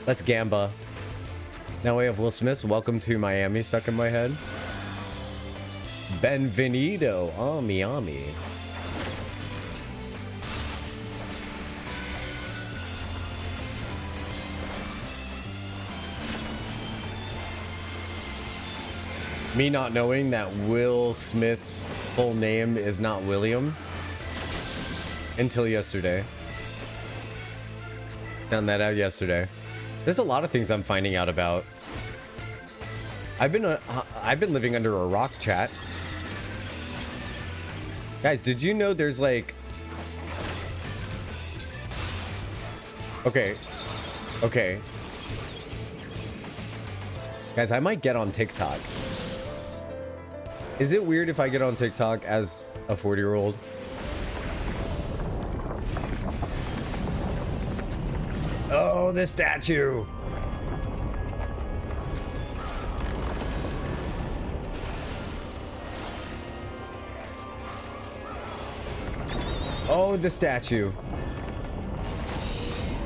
That's Gamba. Now we have Will Smith. Welcome to Miami stuck in my head. Benvenido. Oh, Miami. Me not knowing that Will Smith's full name is not William until yesterday. Found that out yesterday. There's a lot of things I'm finding out about. I've been living under a rock, chat. Guys, did you know there's like... Okay. Guys, I might get on TikTok. Is it weird if I get on TikTok as a 40-year-old? Oh, the statue. Oh, the statue.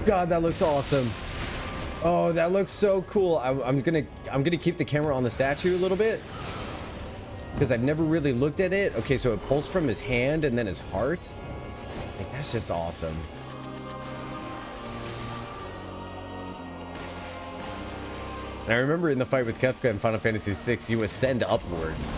God, that looks awesome. Oh, that looks so cool. I'm gonna keep the camera on the statue a little bit because I've never really looked at it. Okay, so it pulls from his hand and then his heart. Like, that's just awesome. And I remember in the fight with Kefka in Final Fantasy VI, you ascend upwards.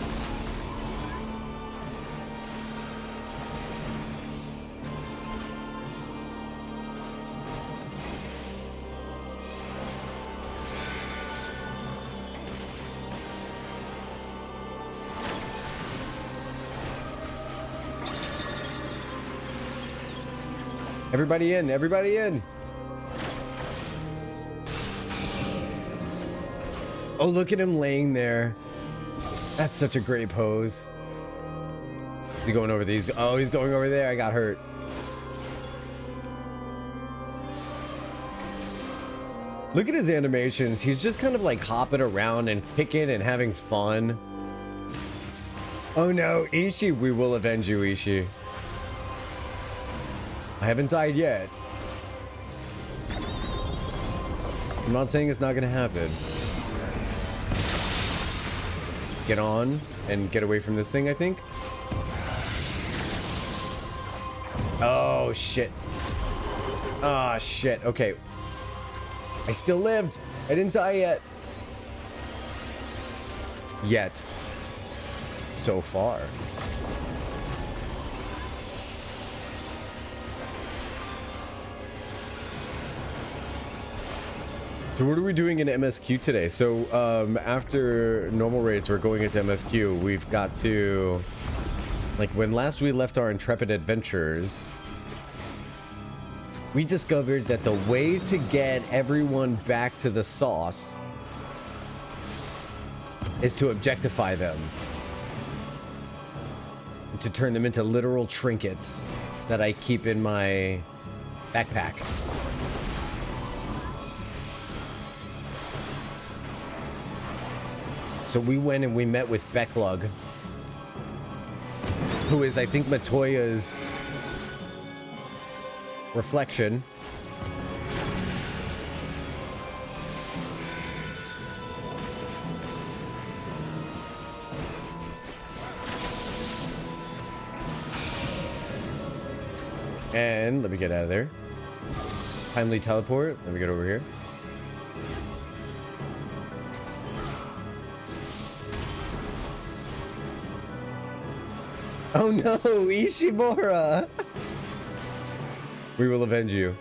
Everybody in, everybody in. Oh, look at him laying there. That's such a great pose. Is he going over these? Oh, he's going over there. I got hurt. Look at his animations. He's just kind of like hopping around and picking and having fun. Oh no, Ishii, we will avenge you, Ishii. I haven't died yet. I'm not saying it's not gonna happen. Get on and get away from this thing, I think. Oh shit. Ah shit. Okay. I still lived. I didn't die yet. Yet. So far. So what are we doing in MSQ today? So after normal raids, we're going into MSQ. We've got to, like, when last we left our intrepid adventurers, we discovered that the way to get everyone back to the sauce is to objectify them, to turn them into literal trinkets that I keep in my backpack. So we went and we met with Becklug, who is, I think, Matoya's reflection. And let me get out of there. Timely teleport. Let me get over here. Oh no, Ishimura! We will avenge you.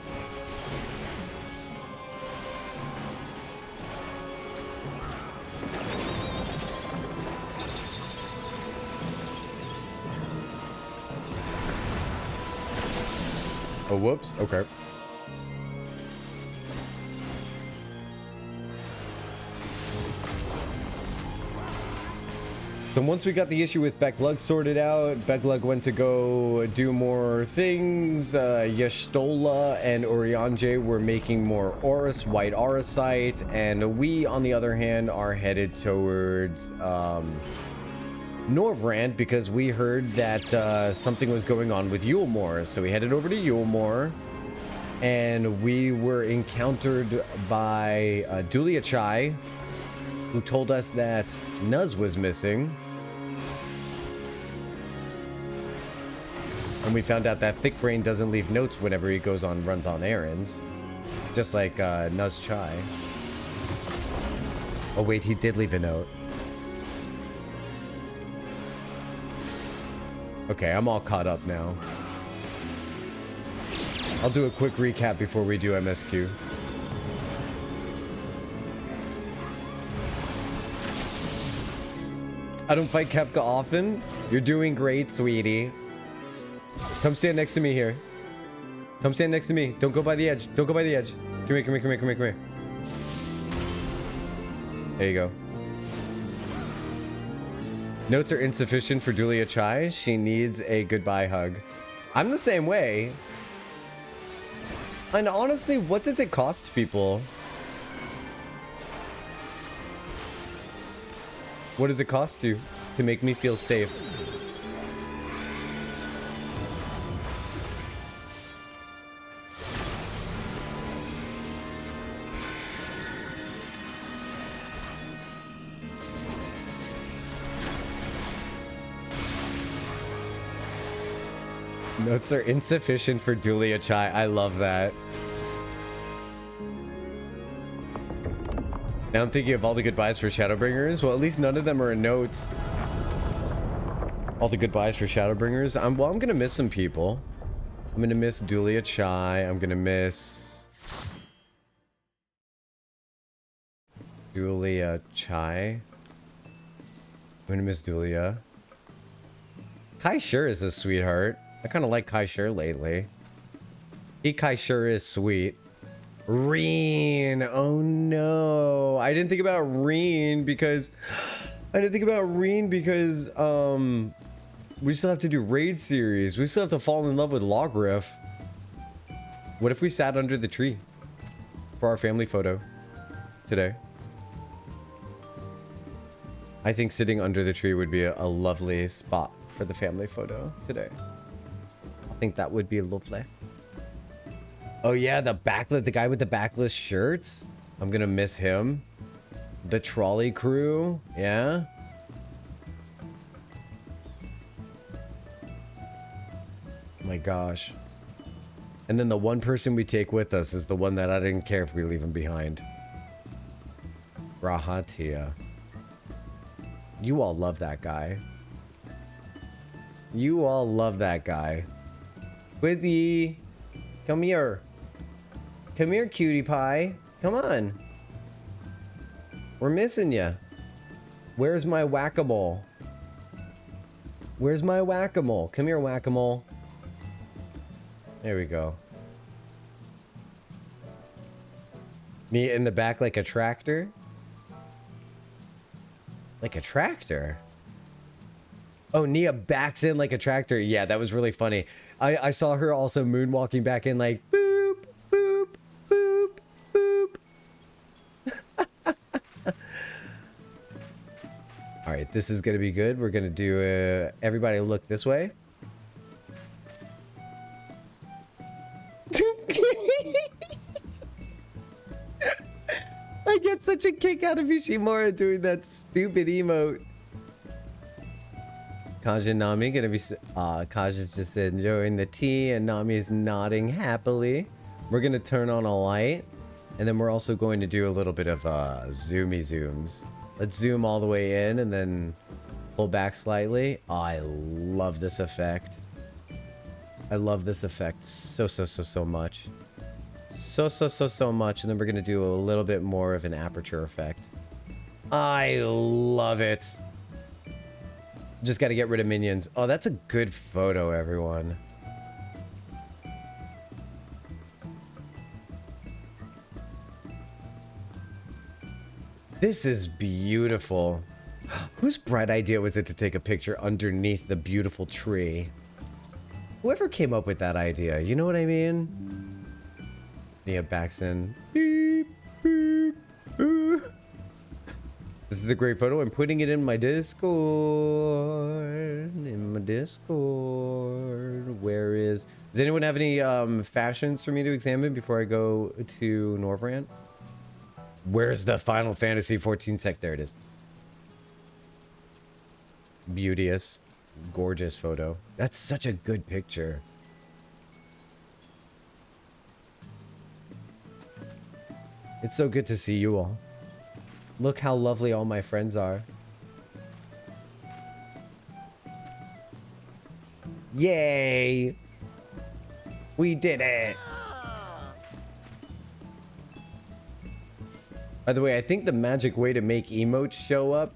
Oh, whoops. Okay. So once we got the issue with Becklug sorted out, Becklug went to go do more things. Yashtola and Urianger were making more Horus, white Auracite, and we, on the other hand, are headed towards Norvrand because we heard that something was going on with Yulemoor. So we headed over to Yulemoor, and we were encountered by Dulia Chai, who told us that Nuz was missing. And we found out that Thick Brain doesn't leave notes whenever he runs on errands. Just like Nuz Chai. Oh wait, he did leave a note. Okay, I'm all caught up now. I'll do a quick recap before we do MSQ. I don't fight Kefka often. You're doing great, sweetie. Come stand next to me here. Come stand next to me. Don't go by the edge. Don't go by the edge. Come here, come here, come here, come here, come here. There you go. Notes are insufficient for Dulia Chai. She needs a goodbye hug. I'm the same way. And honestly, what does it cost people? What does it cost you to make me feel safe? Notes are insufficient for Dulia Chai. I love that. Now I'm thinking of all the goodbyes for Shadowbringers. Well, at least none of them are in notes. All the goodbyes for Shadowbringers. I'm gonna miss some people. I'm gonna miss Dulia Chai. I'm gonna miss Dulia Chai. I'm gonna miss Dulia. Kai sure is a sweetheart. I kind of like Kai sure lately. Kai sure is sweet. Reen. Oh no. I didn't think about Reen because we still have to do raid series. We still have to fall in love with Logriff. What if we sat under the tree for our family photo today? I think sitting under the tree would be a lovely spot for the family photo today. I think that would be lovely. Oh yeah, the guy with the backless shirts. I'm gonna miss him. The trolley crew, yeah. Oh my gosh. And then the one person we take with us is the one that I didn't care if we leave him behind. Rahatia. You all love that guy. You all love that guy. Quizzy, come here. Come here, cutie pie. Come on. We're missing you. Where's my whack-a-mole? Where's my whack-a-mole? Come here, whack-a-mole. There we go. Me in the back like a tractor? Like a tractor? Oh, Nia backs in like a tractor. Yeah, that was really funny. I saw her also moonwalking back in like boop, boop, boop, boop. All right, this is going to be good. We're going to do everybody look this way. I get such a kick out of Ishimura doing that stupid emote. Kaja and Nami gonna be Kaja's just enjoying the tea and Nami's nodding happily. We're gonna turn on a light and then we're also going to do a little bit of zoomy zooms. Let's zoom all the way in and then pull back slightly. Oh, I love this effect. I love this effect so much. So much. And then we're gonna do a little bit more of an aperture effect. I love it. Just got to get rid of minions. Oh, that's a good photo, everyone. This is beautiful. Whose bright idea was it to take a picture underneath the beautiful tree? Whoever came up with that idea, you know what I mean? Nia backs in. Beep, beep, beep. This is a great photo. I'm putting it in my Discord. Where is... Does anyone have any fashions for me to examine before I go to Norvrant? Where's the Final Fantasy 14 sec? There it is. Beauteous. Gorgeous photo. That's such a good picture. It's so good to see you all. Look how lovely all my friends are. Yay! We did it! By the way, I think the magic way to make emotes show up,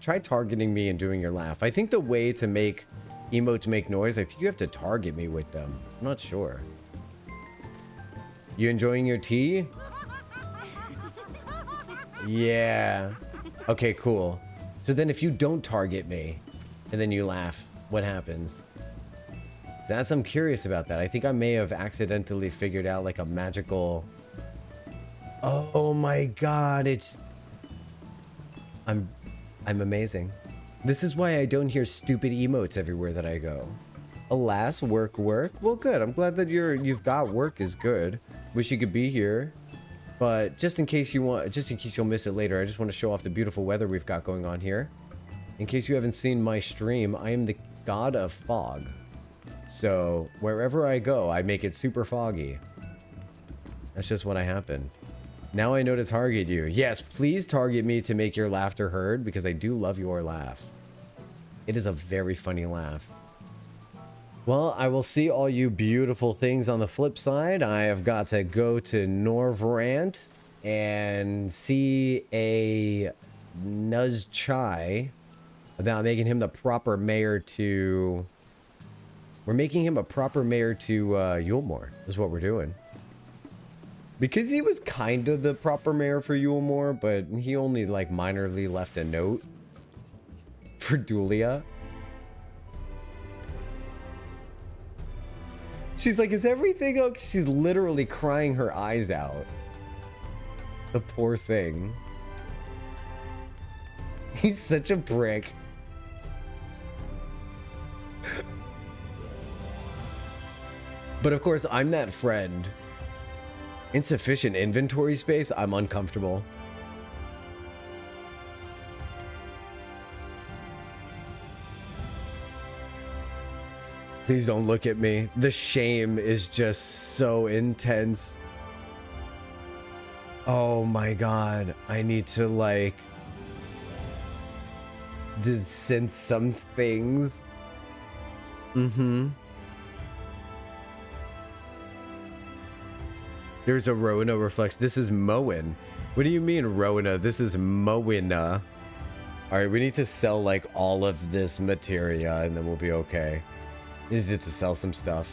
try targeting me and doing your laugh. I think the way to make emotes make noise, I think you have to target me with them. I'm not sure. You enjoying your tea? Yeah. Okay, cool. So then if you don't target me and then you laugh, what happens? So that's, I'm curious about that. I think I may have accidentally figured out like a magical... Oh my god, it's... I'm amazing. This is why I don't hear stupid emotes everywhere that I go. Alas, work. Well, good. I'm glad that you've got work is good. Wish you could be here. But just in case you'll miss it later, I just want to show off the beautiful weather we've got going on here. In case you haven't seen my stream, I am the god of fog. So wherever I go, I make it super foggy. That's just what happened. Now I know to target you. Yes, please target me to make your laughter heard, because I do love your laugh. It is a very funny laugh. Well, I will see all you beautiful things on the flip side. I have got to go to Norvrant and see a Nuz Chai about making him the proper mayor to... We're making him a proper mayor to Yulmore, is what we're doing. Because he was kind of the proper mayor for Yulmore, but he only, like, minorly left a note for Dulia. She's like, is everything okay? She's literally crying her eyes out. The poor thing. He's such a prick. But of course, I'm that friend. Insufficient inventory space, I'm uncomfortable. Please don't look at me. The shame is just so intense. Oh my god. I need to, like, sense some things. There's a Rowena reflection. This is Moen. What do you mean, Rowena? This is Moena. Alright, we need to sell, like, all of this materia, and then we'll be okay. We just need to sell some stuff.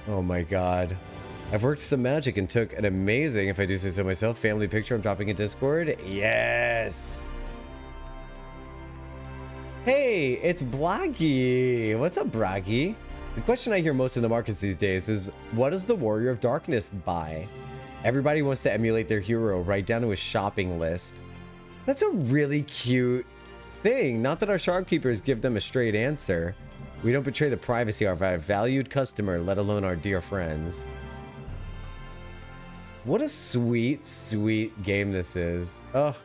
Oh my god. I've worked some magic and took an amazing, if I do say so myself, family picture I'm dropping in Discord. Yes! Hey, it's Blackie. What's up, Braggy? The question I hear most in the markets these days is, what does the Warrior of Darkness buy? Everybody wants to emulate their hero right down to a shopping list. That's a really cute thing. Not that our shopkeepers give them a straight answer. We don't betray the privacy of our valued customer, let alone our dear friends. What a sweet, sweet game this is. Ugh,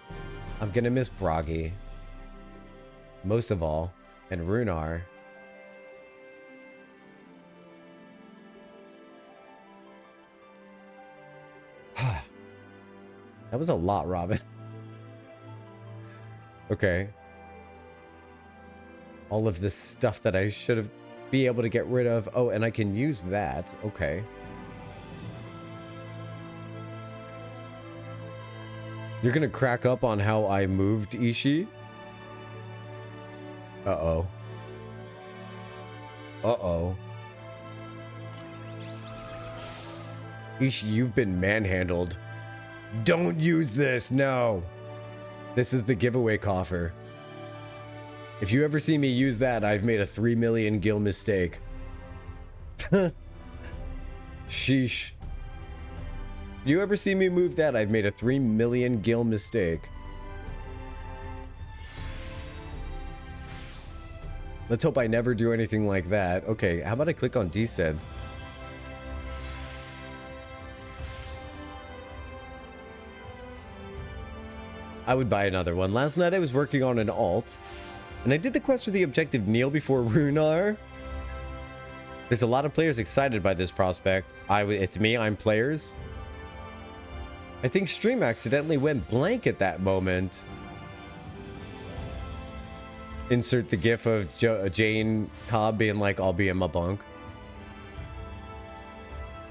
I'm gonna miss Bragi. Most of all, and Runar. That was a lot, Robin. Okay. All of this stuff that I should have be able to get rid of. Oh, and I can use that. Okay. You're gonna crack up on how I moved Ishii? Uh-oh. Uh-oh. Ishii, you've been manhandled. Don't use this, no. This is the giveaway coffer. If you ever see me use that, I've made a 3 million gil mistake. Sheesh. You ever see me move that, I've made a 3 million gil mistake. Let's hope I never do anything like that. Okay, how about I click on descent? I would buy another one. Last night I was working on an alt, and I did the quest for the objective kneel before Runar. There's a lot of players excited by this prospect. It's me, I'm players. I think stream accidentally went blank at that moment. Insert the gif of Jane Cobb being like, I'll be in my bunk.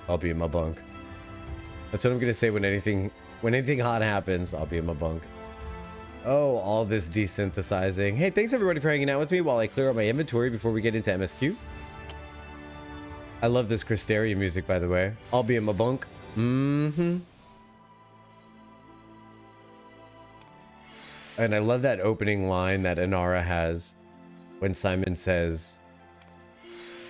I'll be in my bunk. That's what I'm gonna say when anything hot happens. I'll be in my bunk. Oh, all this desynthesizing. Hey, thanks everybody for hanging out with me while I clear out my inventory before we get into MSQ. I love this Cristeria music, by the way. I'll be in my bunk. Mm-hmm. And I love that opening line that Inara has when Simon says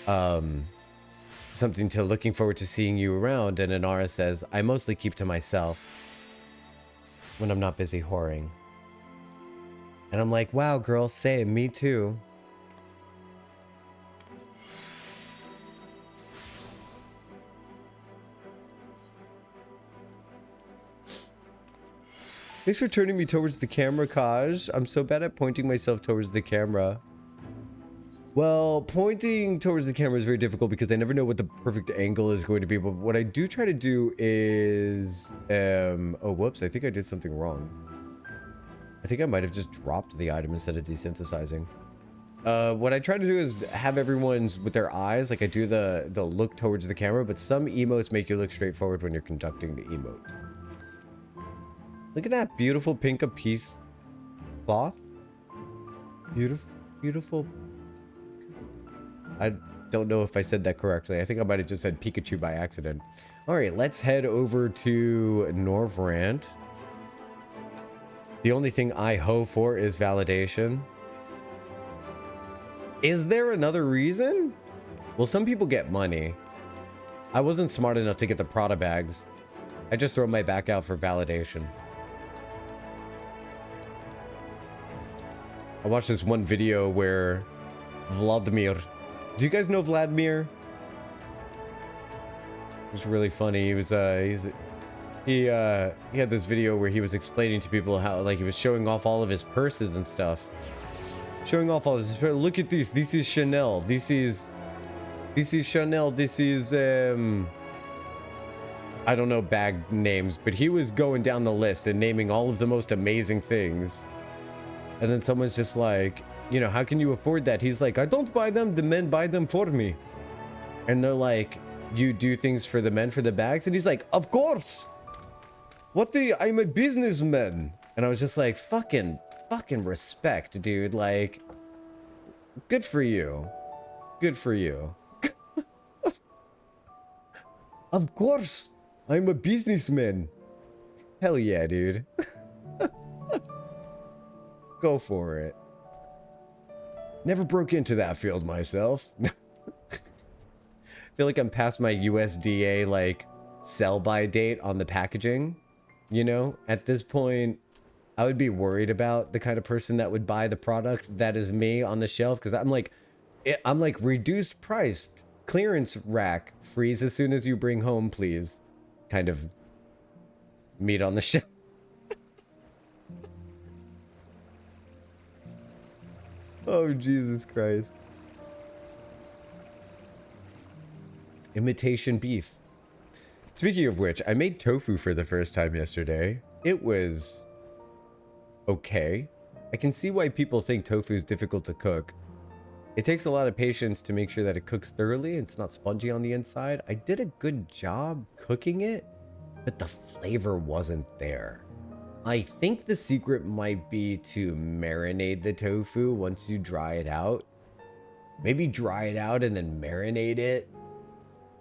something to looking forward to seeing you around, and Inara says, I mostly keep to myself when I'm not busy whoring. And I'm like, wow, girl, same, me too. Thanks for turning me towards the camera, Kaj. I'm so bad at pointing myself towards the camera. Well, pointing towards the camera is very difficult because I never know what the perfect angle is going to be. But what I do try to do is, oh, whoops, I think I did something wrong. I think I might have just dropped the item instead of desynthesizing. What I try to do is have everyone's with their eyes, like I do the look towards the camera, but some emotes make you look straight forward when you're conducting the emote. Look at that beautiful pink piece cloth. Beautiful, beautiful. I don't know if I said that correctly. I think I might have just said Pikachu by accident. All right, let's head over to Norvrant. The only thing I hope for is validation. Is there another reason? Well, some people get money. I wasn't smart enough to get the Prada bags. I just throw my back out for validation. I watched this one video where Vladimir... Do you guys know Vladimir? It was really funny. He was he had this video where he was explaining to people how, like, he was showing off all of his purses and stuff. Showing off all his... Look at this. This is Chanel. This is Chanel. This is I don't know bag names, but he was going down the list and naming all of the most amazing things. And then someone's just like, you know, how can you afford that? He's like, I don't buy them. The men buy them for me. And they're like, you do things for the men for the bags? And he's like, of course. What do you... I'm a businessman. And I was just like, fucking respect, dude. Like, good for you. Good for you. Of course. I'm a businessman. Hell yeah, dude. Go for it. Never broke into that field myself. Feel like I'm past my USDA like sell-by date on the packaging. You know, at this point, I would be worried about the kind of person that would buy the product that is me on the shelf, because I'm like reduced priced clearance rack, freeze as soon as you bring home, please. Kind of meat on the shelf. Oh, Jesus Christ. Imitation beef. Speaking of which, I made tofu for the first time yesterday. It was okay. I can see why people think tofu is difficult to cook. It takes a lot of patience to make sure that it cooks thoroughly and it's not spongy on the inside. I did a good job cooking it, but the flavor wasn't there. I think the secret might be to marinate the tofu once you dry it out. Maybe dry it out and then marinate it.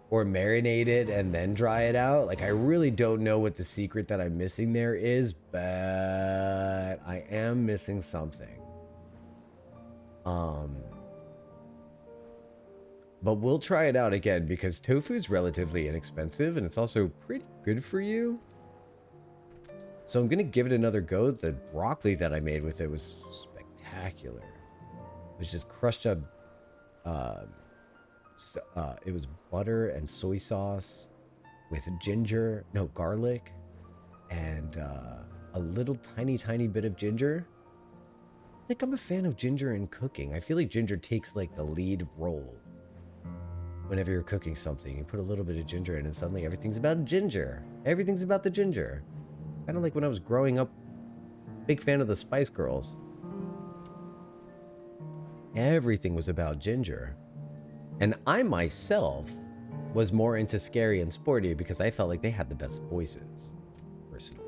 Or marinate it and then dry it out. Like, I really don't know what the secret that I'm missing there is, but I am missing something. But we'll try it out again because tofu is relatively inexpensive and it's also pretty good for you. So I'm gonna give it another go. The broccoli that I made with it was spectacular. It was just crushed up. It was butter and soy sauce with garlic, and a little tiny bit of ginger. I think I'm a fan of ginger in cooking. I feel like ginger takes like the lead role. Whenever you're cooking something, you put a little bit of ginger in and suddenly everything's about ginger. Everything's about the ginger. Kind of like when I was growing up, big fan of the Spice Girls. Everything was about ginger. And I myself was more into Scary and Sporty because I felt like they had the best voices, personally.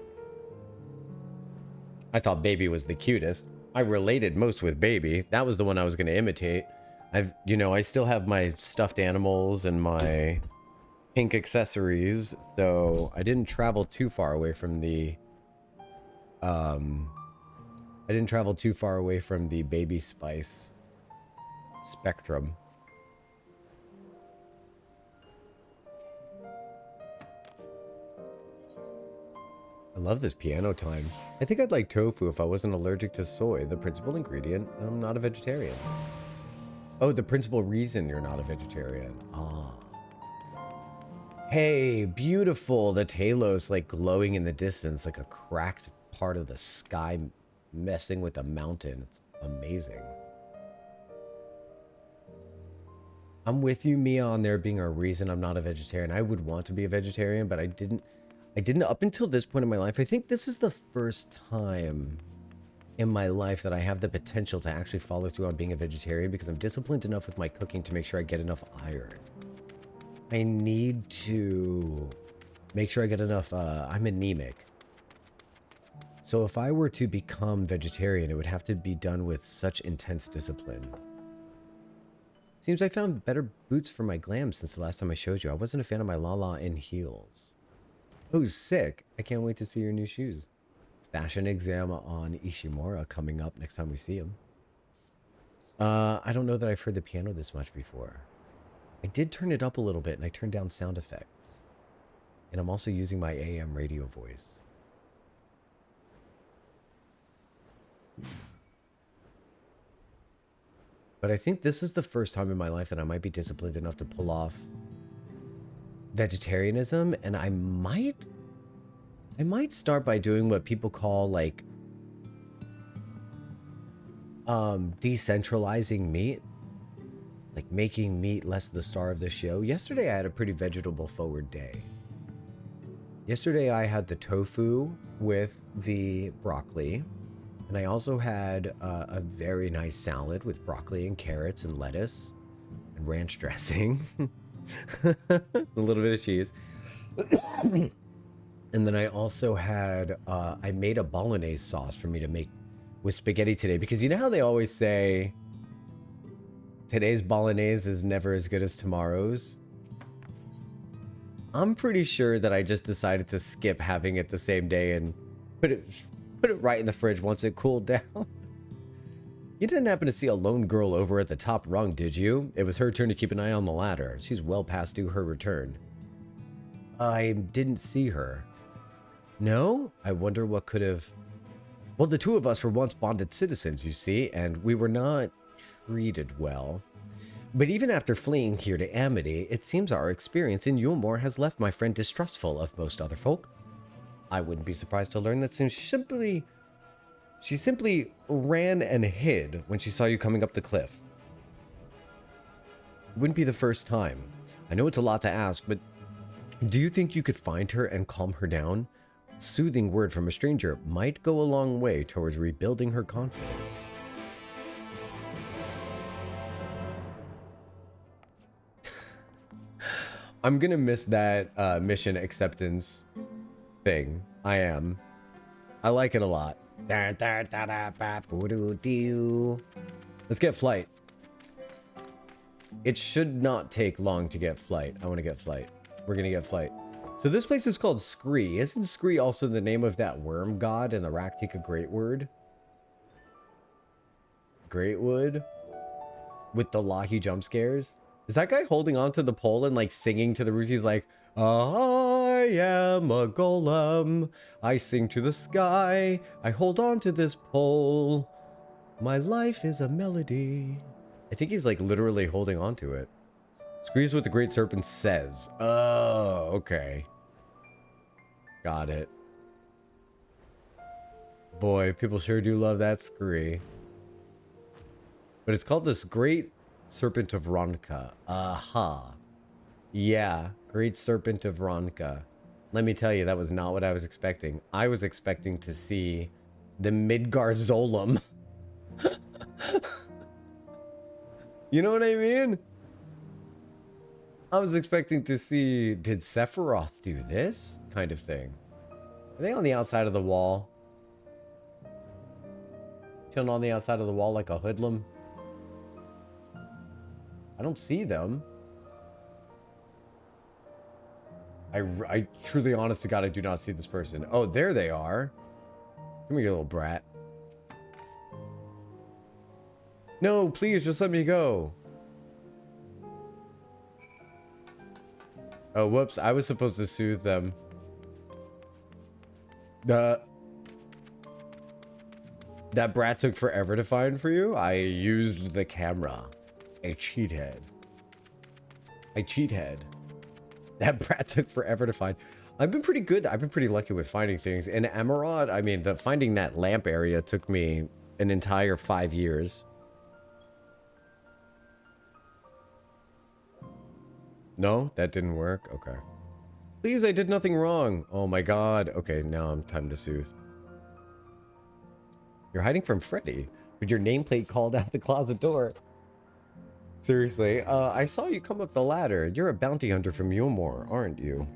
I thought Baby was the cutest. I related most with Baby. That was the one I was going to imitate. I still have my stuffed animals and my pink accessories, so I didn't travel too far away from the Baby Spice spectrum. I love this piano time. I think I'd like tofu if I wasn't allergic to soy, the principal ingredient, and I'm not a vegetarian. Oh, the principal reason you're not a vegetarian. Ah. Hey, beautiful. The Talos like glowing in the distance like a cracked part of the sky messing with a mountain. It's amazing. I'm with you, Mia, on there being a reason I'm not a vegetarian. I would want to be a vegetarian, but I didn't up until this point in my life. I think this is the first time in my life that I have the potential to actually follow through on being a vegetarian because I'm disciplined enough with my cooking to make sure I get enough iron. I need to make sure I get enough, I'm anemic. So if I were to become vegetarian, it would have to be done with such intense discipline. Seems I found better boots for my glam since the last time I showed you. I wasn't a fan of my Lala in heels. Oh, sick. I can't wait to see your new shoes. Fashion exam on Ishimura coming up next time we see him. I don't know that I've heard the piano this much before. I did turn it up a little bit and I turned down sound effects. And I'm also using my AM radio voice. But I think this is the first time in my life that I might be disciplined enough to pull off vegetarianism, and I might start by doing what people call like decentralizing meat, like making meat less the star of the show. Yesterday I had a pretty vegetable forward day. Yesterday I had the tofu with the broccoli, and I also had a very nice salad with broccoli and carrots and lettuce and ranch dressing. A little bit of cheese. And then I also had, I made a bolognese sauce for me to make with spaghetti today. Because you know how they always say, today's bolognese is never as good as tomorrow's? I'm pretty sure that I just decided to skip having it the same day and put it right in the fridge once it cooled down. You didn't happen to see a lone girl over at the top rung, did you? It was her turn to keep an eye on the ladder. She's well past due her return. I didn't see her. No? I wonder what could have... Well, the two of us were once bonded citizens, you see, and we were not treated well. But even after fleeing here to Amity, it seems our experience in Yulmore has left my friend distrustful of most other folk. I wouldn't be surprised to learn that she simply ran and hid when she saw you coming up the cliff. It wouldn't be the first time. I know it's a lot to ask, but do you think you could find her and calm her down? A soothing word from a stranger might go a long way towards rebuilding her confidence. I'm gonna miss that mission acceptance thing. I am. I like it a lot. Let's get flight. It should not take long to get flight. I want to get flight. We're gonna get flight. So this place is called Scree. Isn't Scree also the name of that worm god in the Raktika Greatwood? Greatwood? With the Lahi jump scares? Is that guy holding on to the pole and like singing to the roots? He's like, I am a golem. I sing to the sky. I hold on to this pole. My life is a melody. I think he's like literally holding on to it. Screams what the Great Serpent says. Oh, okay. Got it. Boy, people sure do love that scree. But it's called this Great Serpent of Ronka. Aha. Yeah, Great Serpent of Ronka. Let me tell you, that was not what I was expecting. I was expecting to see the Midgar Zolom. You know what I mean? I was expecting to see, did Sephiroth do this? Kind of thing. Are they on the outside of the wall? Chilling on the outside of the wall like a hoodlum? I don't see them. I truly, honest to God, I do not see this person. Oh, there they are. Come here, you little brat. No, please, just let me go. Oh, whoops. I was supposed to soothe them. That brat took forever to find for you? I used the camera. A cheathead. I cheathead. That brat took forever to find. I've been pretty good. I've been pretty lucky with finding things. In Emerald, I mean, finding that lamp area took me an entire 5 years. No, that didn't work. Okay. Please, I did nothing wrong. Oh my god. Okay, now I'm time to soothe. You're hiding from Freddy, with your nameplate called out the closet door. Seriously, I saw you come up the ladder. You're a bounty hunter from Yulmore, aren't you?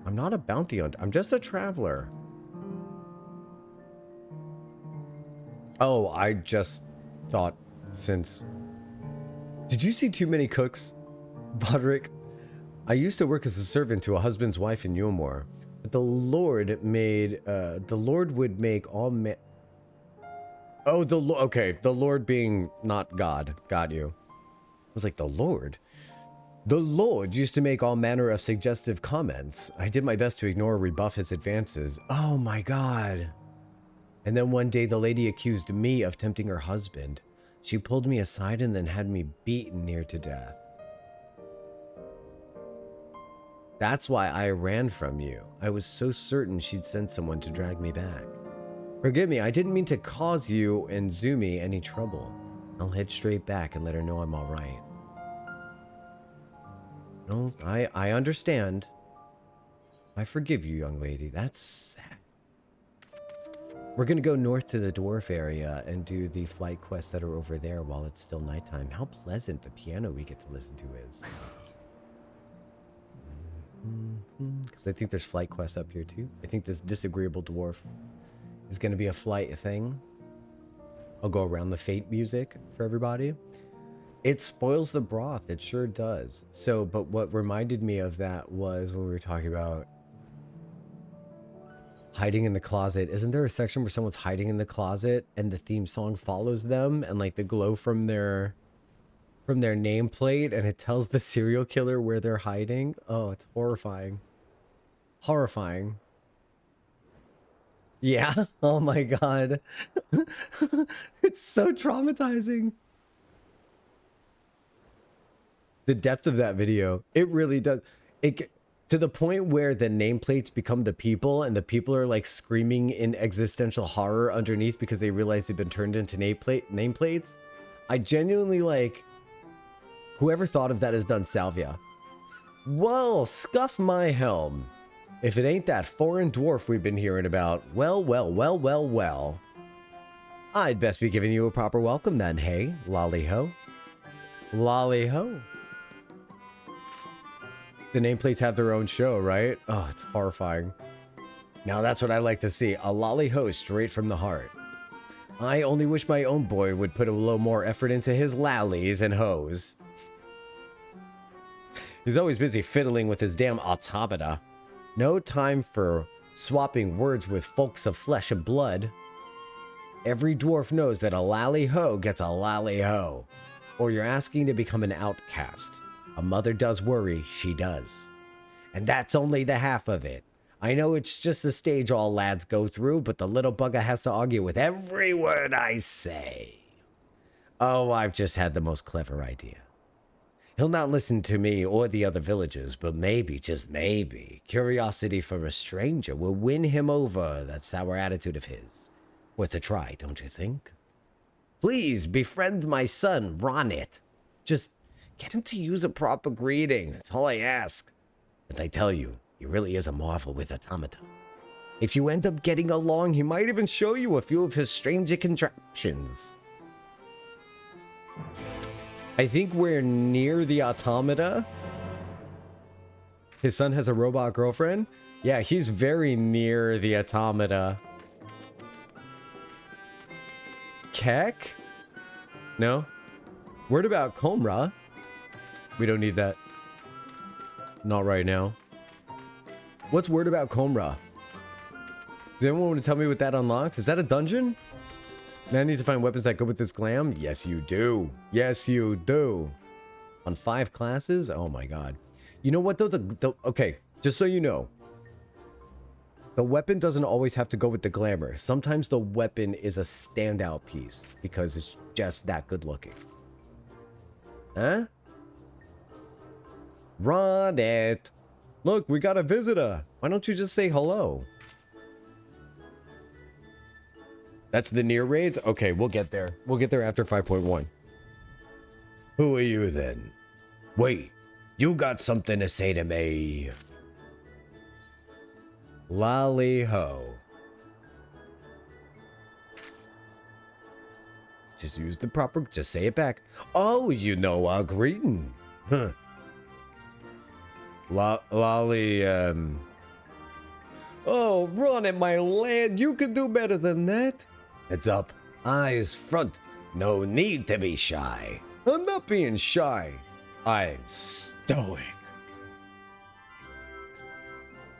I'm not a bounty hunter. I'm just a traveler. Oh, I just thought since... Did you see Too Many Cooks, Bodrick? I used to work as a servant to a husband's wife in Yulmore, but the Lord would make all men... Oh, okay, the Lord being not God. Got you. I was like, the Lord? The Lord used to make all manner of suggestive comments. I did my best to ignore or rebuff his advances. Oh my god. And then one day the lady accused me of tempting her husband. She pulled me aside and then had me beaten near to death. That's why I ran from you. I was so certain she'd send someone to drag me back. Forgive me, I didn't mean to cause you and Zumi any trouble. I'll head straight back and let her know I'm alright. No, I understand. I forgive you, young lady. That's sad. We're gonna go north to the dwarf area and do the flight quests that are over there while it's still nighttime. How pleasant the piano we get to listen to is. Because I think there's flight quests up here too. I think this disagreeable dwarf is going to be a flight thing. I'll go around the Fate music for everybody. It spoils the broth. It sure does. So, but what reminded me of that was when we were talking about hiding in the closet. Isn't there a section where someone's hiding in the closet and the theme song follows them and like the glow from their nameplate and it tells the serial killer where they're hiding? Oh, it's horrifying. Horrifying. Yeah. Oh my god. It's so traumatizing. The depth of that video, it really does. It to the point where the nameplates become the people and the people are like screaming in existential horror underneath because they realize they've been turned into nameplates. I genuinely like, whoever thought of that has done salvia. Well, scuff my helm. If it ain't that foreign dwarf we've been hearing about, well, well, well, well, well. I'd best be giving you a proper welcome then, hey, lolly-ho. Lolly-ho. The nameplates have their own show, right? Oh, it's horrifying. Now that's what I like to see, a lolly-ho straight from the heart. I only wish my own boy would put a little more effort into his lallies and hoes. He's always busy fiddling with his damn automata. No time for swapping words with folks of flesh and blood. Every dwarf knows that a lally-ho gets a lally-ho. Or you're asking to become an outcast. A mother does worry, she does. And that's only the half of it. I know it's just a stage all lads go through, but the little bugger has to argue with every word I say. Oh, I've just had the most clever idea. He'll not listen to me or the other villagers, but maybe, just maybe, curiosity for a stranger will win him over that sour attitude of his. Worth a try, don't you think? Please befriend my son, Ronit. Just get him to use a proper greeting. That's all I ask. And I tell you, he really is a marvel with automata. If you end up getting along, he might even show you a few of his stranger contraptions. I think we're near the automata. His son has a robot girlfriend. Yeah, he's very near the automata. Keck? No? Word about Komra? We don't need that. Not right now. What's word about Komra? Does anyone want to tell me what that unlocks? Is that a dungeon? Now I need to find weapons that go with this glam? Yes, you do. Yes, you do. On 5 classes? Oh my god. You know what though? Okay, just so you know. The weapon doesn't always have to go with the glamour. Sometimes the weapon is a standout piece because it's just that good looking. Huh? Run it. Look, we got a visitor. Why don't you just say hello? That's the near raids? Okay, we'll get there. We'll get there after 5.1. Who are you then? Wait, you got something to say to me? Lolly ho. Just use the proper, just say it back. Oh, you know our greeting. Huh. Lolly, Oh, run at my land. You can do better than that. Heads up. Eyes front. No need to be shy. I'm not being shy. I'm stoic.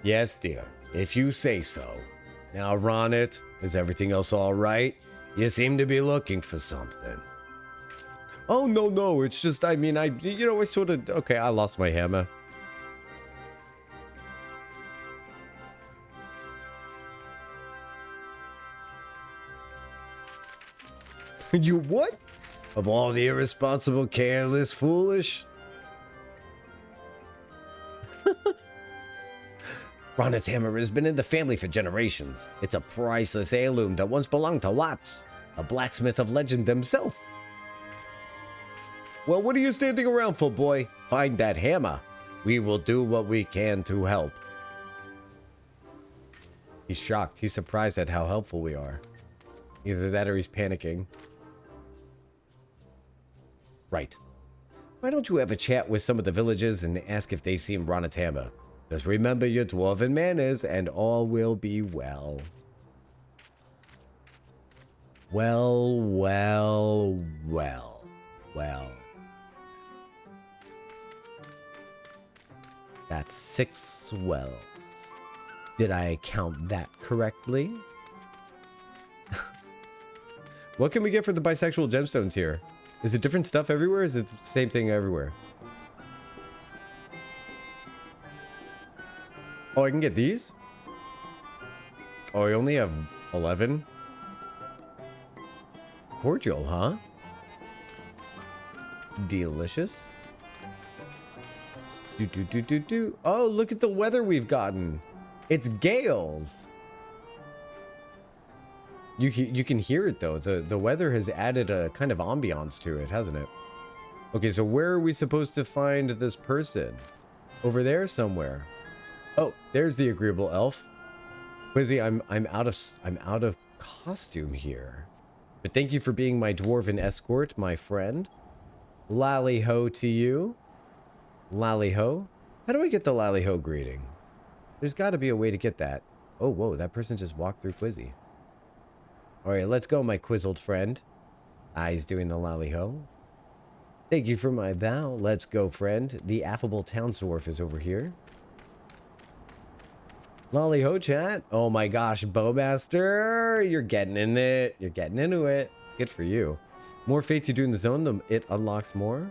Yes, dear. If you say so. Now, Ronnet, is everything else all right? You seem to be looking for something. Oh, no. It's just, I sort of... Okay, I lost my hammer. You what? Of all the irresponsible, careless, foolish? Ronet's hammer has been in the family for generations. It's a priceless heirloom that once belonged to Watts, a blacksmith of legend himself. Well, what are you standing around for, boy? Find that hammer. We will do what we can to help. He's shocked. He's surprised at how helpful we are. Either that or he's panicking. Right. Why don't you have a chat with some of the villagers and ask if they've seen Ronet's hammer? Just remember your dwarven manners and all will be well. Well. That's 6 wells. Did I count that correctly? What can we get for the bisexual gemstones here? Is it different stuff everywhere? Is it the same thing everywhere? Oh, I can get these? Oh, I only have 11? Cordial, huh? Delicious. Oh, look at the weather we've gotten. It's gales. You can hear it though. The weather has added a kind of ambiance to it, hasn't it? Okay, so where are we supposed to find this person? Over there somewhere. Oh, there's the agreeable elf. Quizzy, I'm out of costume here. But thank you for being my dwarven escort, my friend. Lally ho to you. Lally ho. How do I get the lally ho greeting? There's got to be a way to get that. Oh, whoa, that person just walked through Quizzy. All right, let's go, my quizzled friend. He's doing the lally ho. Thank you for my bow. Let's go, friend. The affable town dwarf is over here. Lolly ho, chat. Oh my gosh, Bowmaster. You're getting in it. You're getting into it. Good for you. More fates you do in the zone, it unlocks more.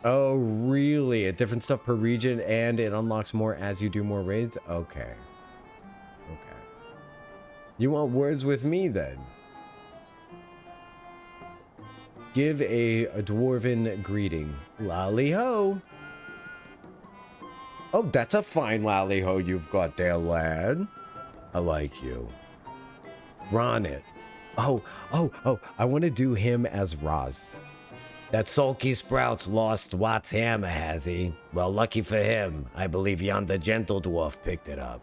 Oh, really? A different stuff per region, and it unlocks more as you do more raids? Okay. Okay. You want words with me, then? Give a dwarven greeting. Lally ho. Oh, that's a fine lally ho you've got there, lad. I like you. Ronnet. Oh, I want to do him as Roz. That sulky sprout's lost Watt's hammer, has he? Well, lucky for him. I believe yonder gentle dwarf picked it up.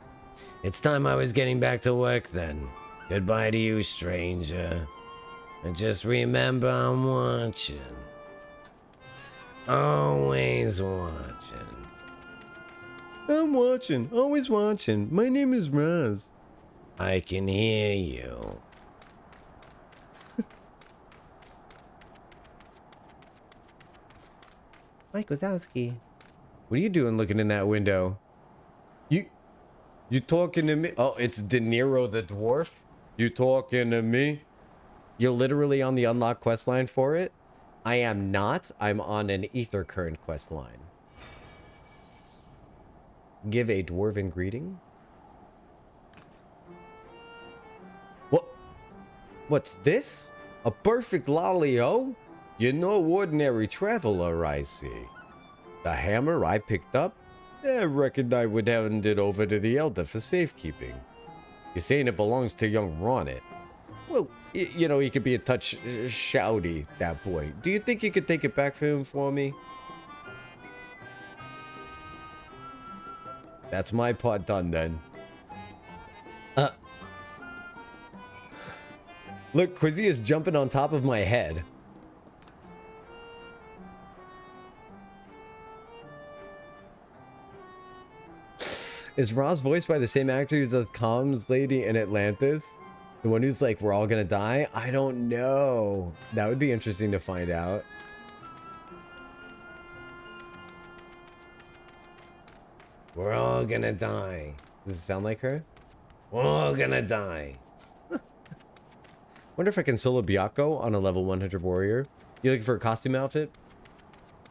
It's time I was getting back to work then. Goodbye to you, stranger. And just remember I'm watching. Always watching. I'm watching. Always watching. My name is Roz. I can hear you. Mike Wazowski. What are you doing looking in that window? You talking to me? Oh, it's De Niro the dwarf? You talking to me? You're literally on the unlock quest line for it? I am not. I'm on an ether current quest line. Give a dwarven greeting. What? What's this? A perfect lolly-o? You're no ordinary traveler, I see. The hammer I picked up? I reckoned I would hand it over to the elder for safekeeping. You're saying it belongs to young Ronnet. Well, You know, he could be a touch shouty at that point. Do you think you could take it back for him for me? That's my part done then. Look, Quizzy is jumping on top of my head. Is Ross voiced by the same actor who does Comms Lady in Atlantis? The one who's like, we're all gonna die? I don't know. That would be interesting to find out. We're all gonna die. Does it sound like her? We're all gonna die. Wonder if I can solo Byakko on a level 100 warrior. You looking for a costume outfit?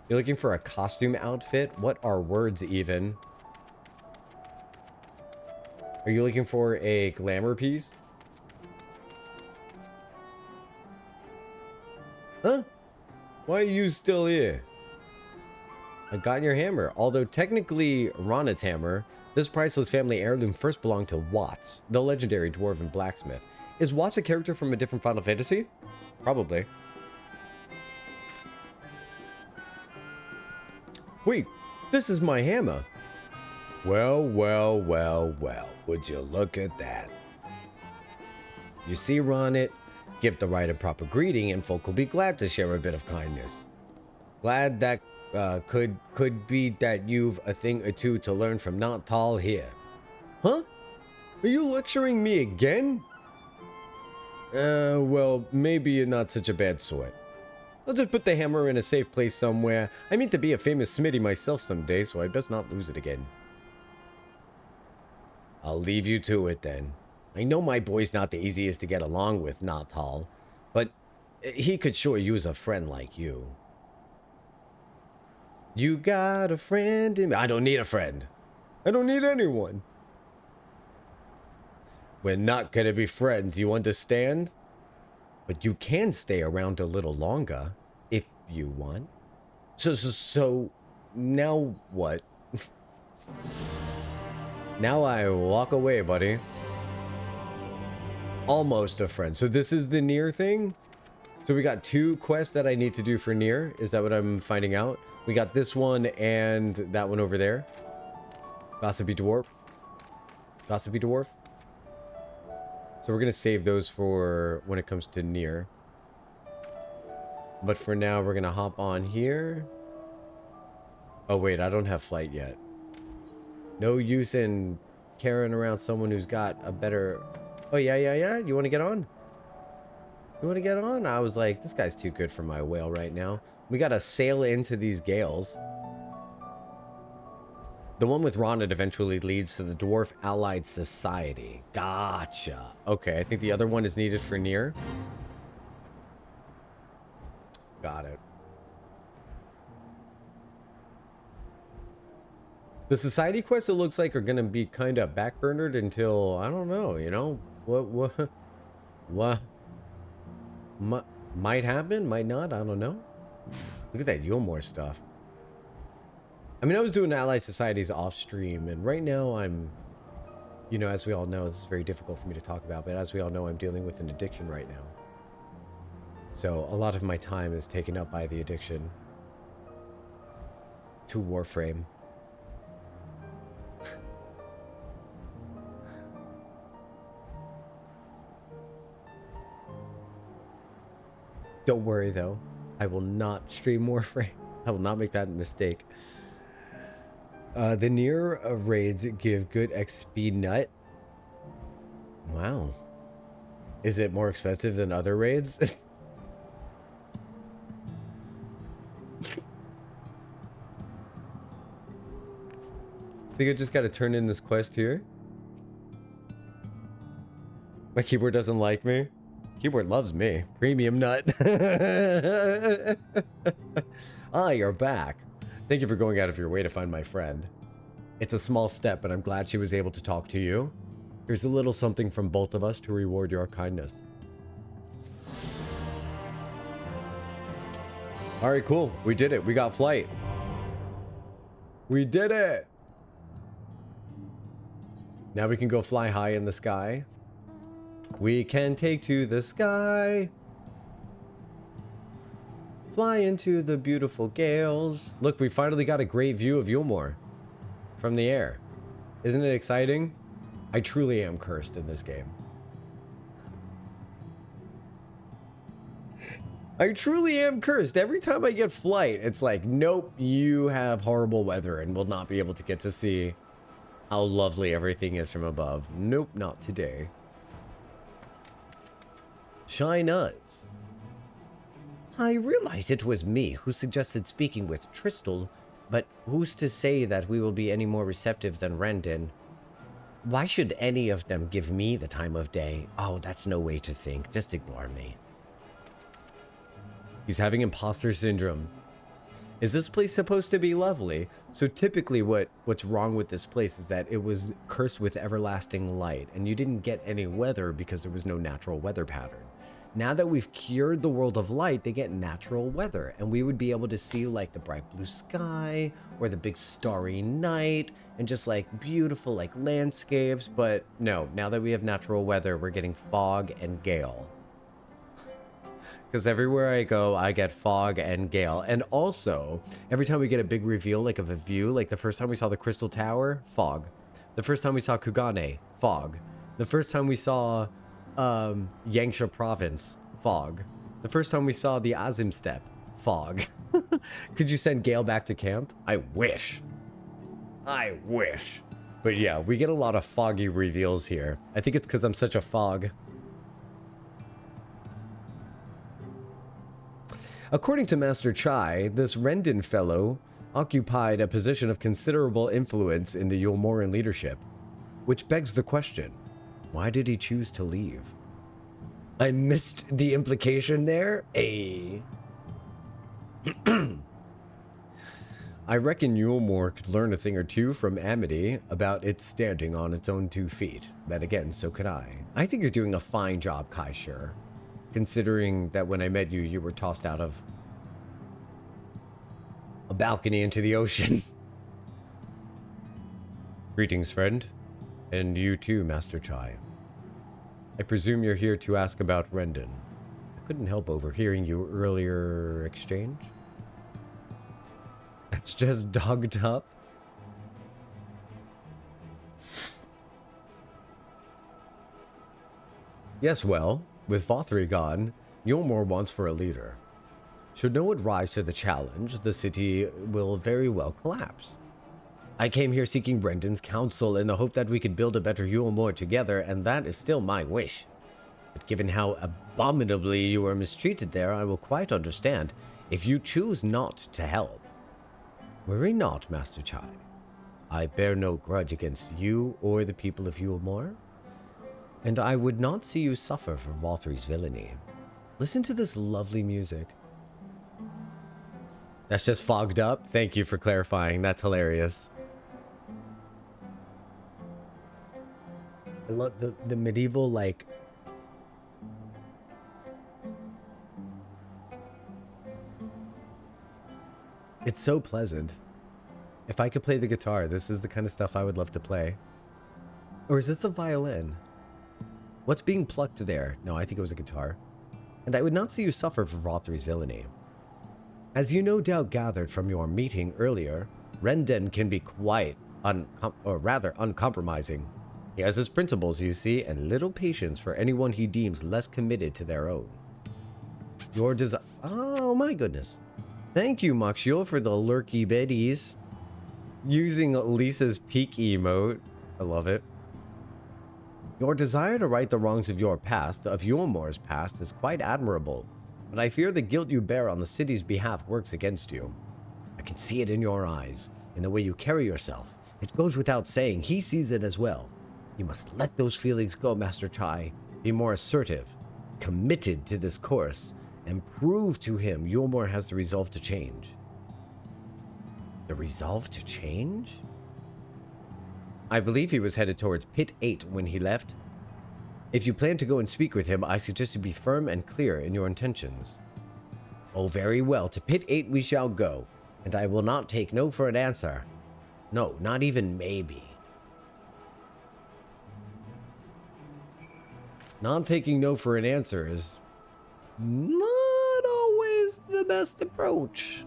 You're looking for a costume outfit? What are words even? Are you looking for a glamour piece? Huh? Why are you still here? I got your hammer. Although technically Ronet's hammer, this priceless family heirloom first belonged to Watts, the legendary dwarven blacksmith. Is Watts a character from a different Final Fantasy? Probably. Wait, this is my hammer. Well, well, well, well, would you look at that? You see, Ronet, give the right and proper greeting and folk will be glad to share a bit of kindness. Glad that could be that you've a thing or two to learn from Jocktal here. Huh? Are you lecturing me again? Well, maybe you're not such a bad sort. I'll just put the hammer in a safe place somewhere. I mean to be a famous smithy myself someday, so I best not lose it again. I'll leave you to it then. I know my boy's not the easiest to get along with, Jocktal, but he could sure use a friend like you. You got a friend in me. I don't need a friend. I don't need anyone. We're not gonna be friends, you understand? But you can stay around a little longer, if you want. So now what? Now I walk away, buddy. Almost a friend. So this is the Nier thing? So we got 2 quests that I need to do for Nier. Is that what I'm finding out? We got this one and that one over there. Gossipy Dwarf. Gossipy Dwarf. So we're going to save those for when it comes to Nier. But for now, we're going to hop on here. Oh, wait, I don't have flight yet. No use in carrying around someone who's got a better... Oh, yeah. You want to get on? You want to get on? I was like, this guy's too good for my whale right now. We got to sail into these gales. The one with Ronet eventually leads to the Dwarf Allied Society. Gotcha. Okay, I think the other one is needed for Nier. Got it. The Society quests, it looks like, are going to be kind of backburnered until, I don't know, you know? What might happen, might not, I don't know. Look at that Yulmore stuff. I mean, I was doing Allied Societies off stream, and right now I'm, you know, as we all know, this is very difficult for me to talk about, but as we all know, I'm dealing with an addiction right now. So a lot of my time is taken up by the addiction to Warframe. Don't worry, though. I will not stream Warframe. I will not make that mistake. The Nier raids give good XP nut. Wow. Is it more expensive than other raids? I think I just got to turn in this quest here. My keyboard doesn't like me. Keyboard loves me. Premium nut. Ah, you're back. Thank you for going out of your way to find my friend. It's a small step, but I'm glad she was able to talk to you. Here's a little something from both of us to reward your kindness. All right, cool. We did it. We got flight. We did it. Now we can go fly high in the sky. We can take to the sky. Fly into the beautiful gales. Look, we finally got a great view of Yulmore from the air. Isn't it exciting? I truly am cursed in this game. I truly am cursed. Every time I get flight, it's like, nope, you have horrible weather and will not be able to get to see how lovely everything is from above. Nope, not today. Shy Nuts. I realize it was me who suggested speaking with Tristal, but who's to say that we will be any more receptive than Rendon? Why should any of them give me the time of day? Oh, that's no way to think. Just ignore me. He's having imposter syndrome. Is this place supposed to be lovely? So typically what's wrong with this place is that it was cursed with everlasting light, and you didn't get any weather because there was no natural weather pattern. Now that we've cured the world of light, they get natural weather, and we would be able to see like the bright blue sky or the big starry night and just like beautiful like landscapes. But no, now that we have natural weather, we're getting fog and gale. Because everywhere I go, I get fog and gale. And also, every time we get a big reveal, like of a view, like the first time we saw the Crystal Tower, fog. The first time we saw Kugane, fog. The first time we saw Yangsha Province, fog. The first time we saw the Azim Steppe, fog. Could you send Gale back to camp? I wish. I wish. But yeah, we get a lot of foggy reveals here. I think it's because I'm such a fog. According to Master Chai, this Rendon fellow occupied a position of considerable influence in the Yulmoran leadership, which begs the question, why did he choose to leave? I missed the implication there. I reckon Yulmore could learn a thing or two from Amity about its standing on its own 2 feet. Then again, so could I. I think you're doing a fine job, Kai Shur. Considering that when I met you, you were tossed out of a balcony into the ocean. Greetings, friend. And you too, Master Chai. I presume you're here to ask about Rendon. I couldn't help overhearing your earlier exchange. That's just dogged up. Yes, well, with Vothri gone, Yulmore wants for a leader. Should no one rise to the challenge, the city will very well collapse. I came here seeking Brendan's counsel in the hope that we could build a better Yulmore together, and that is still my wish. But given how abominably you were mistreated there, I will quite understand if you choose not to help. Worry not, Master Chai. I bear no grudge against you or the people of Yulmore, and I would not see you suffer for Vothri's villainy. Listen to this lovely music. That's just fogged up? Thank you for clarifying. That's hilarious. I love the medieval, like... It's so pleasant. If I could play the guitar, this is the kind of stuff I would love to play. Or is this the violin? What's being plucked there? No, I think it was a guitar. And I would not see you suffer for Vothri's villainy. As you no doubt gathered from your meeting earlier, Rendon can be quite uncompromising. He has his principles, you see, and little patience for anyone he deems less committed to their own. Your desire... Oh my goodness. Thank you, Moxiel, for the lurky biddies. Using Lisa's peak emote. I love it. Your desire to right the wrongs of your past, of Yulmore's past, is quite admirable, but I fear the guilt you bear on the city's behalf works against you. I can see it in your eyes, in the way you carry yourself. It goes without saying, he sees it as well. You must let those feelings go, Master Chai. Be more assertive, committed to this course, and prove to him Yulmore has the resolve to change. The resolve to change? I believe he was headed towards Pit 8 when he left. If you plan to go and speak with him, I suggest you be firm and clear in your intentions. Oh, very well. To Pit 8 we shall go, and I will not take no for an answer. No, not even maybe. Not taking no for an answer is not always the best approach.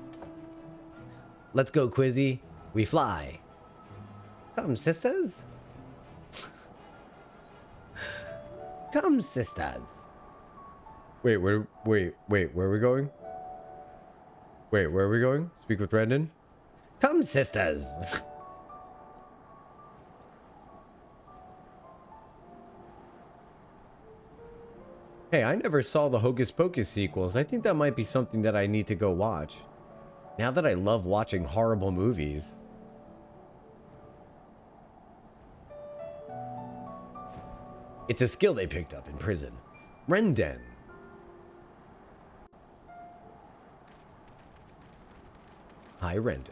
Let's go, Quizzy. We fly. Come, sisters. Come, sisters. Wait, where are we going? Wait, where are we going? Speak with Brendan. Come, sisters. Hey, I never saw the Hocus Pocus sequels. I think that might be something that I need to go watch. Now that I love watching horrible movies. It's a skill they picked up in prison. Rendon. Hi, Rendon.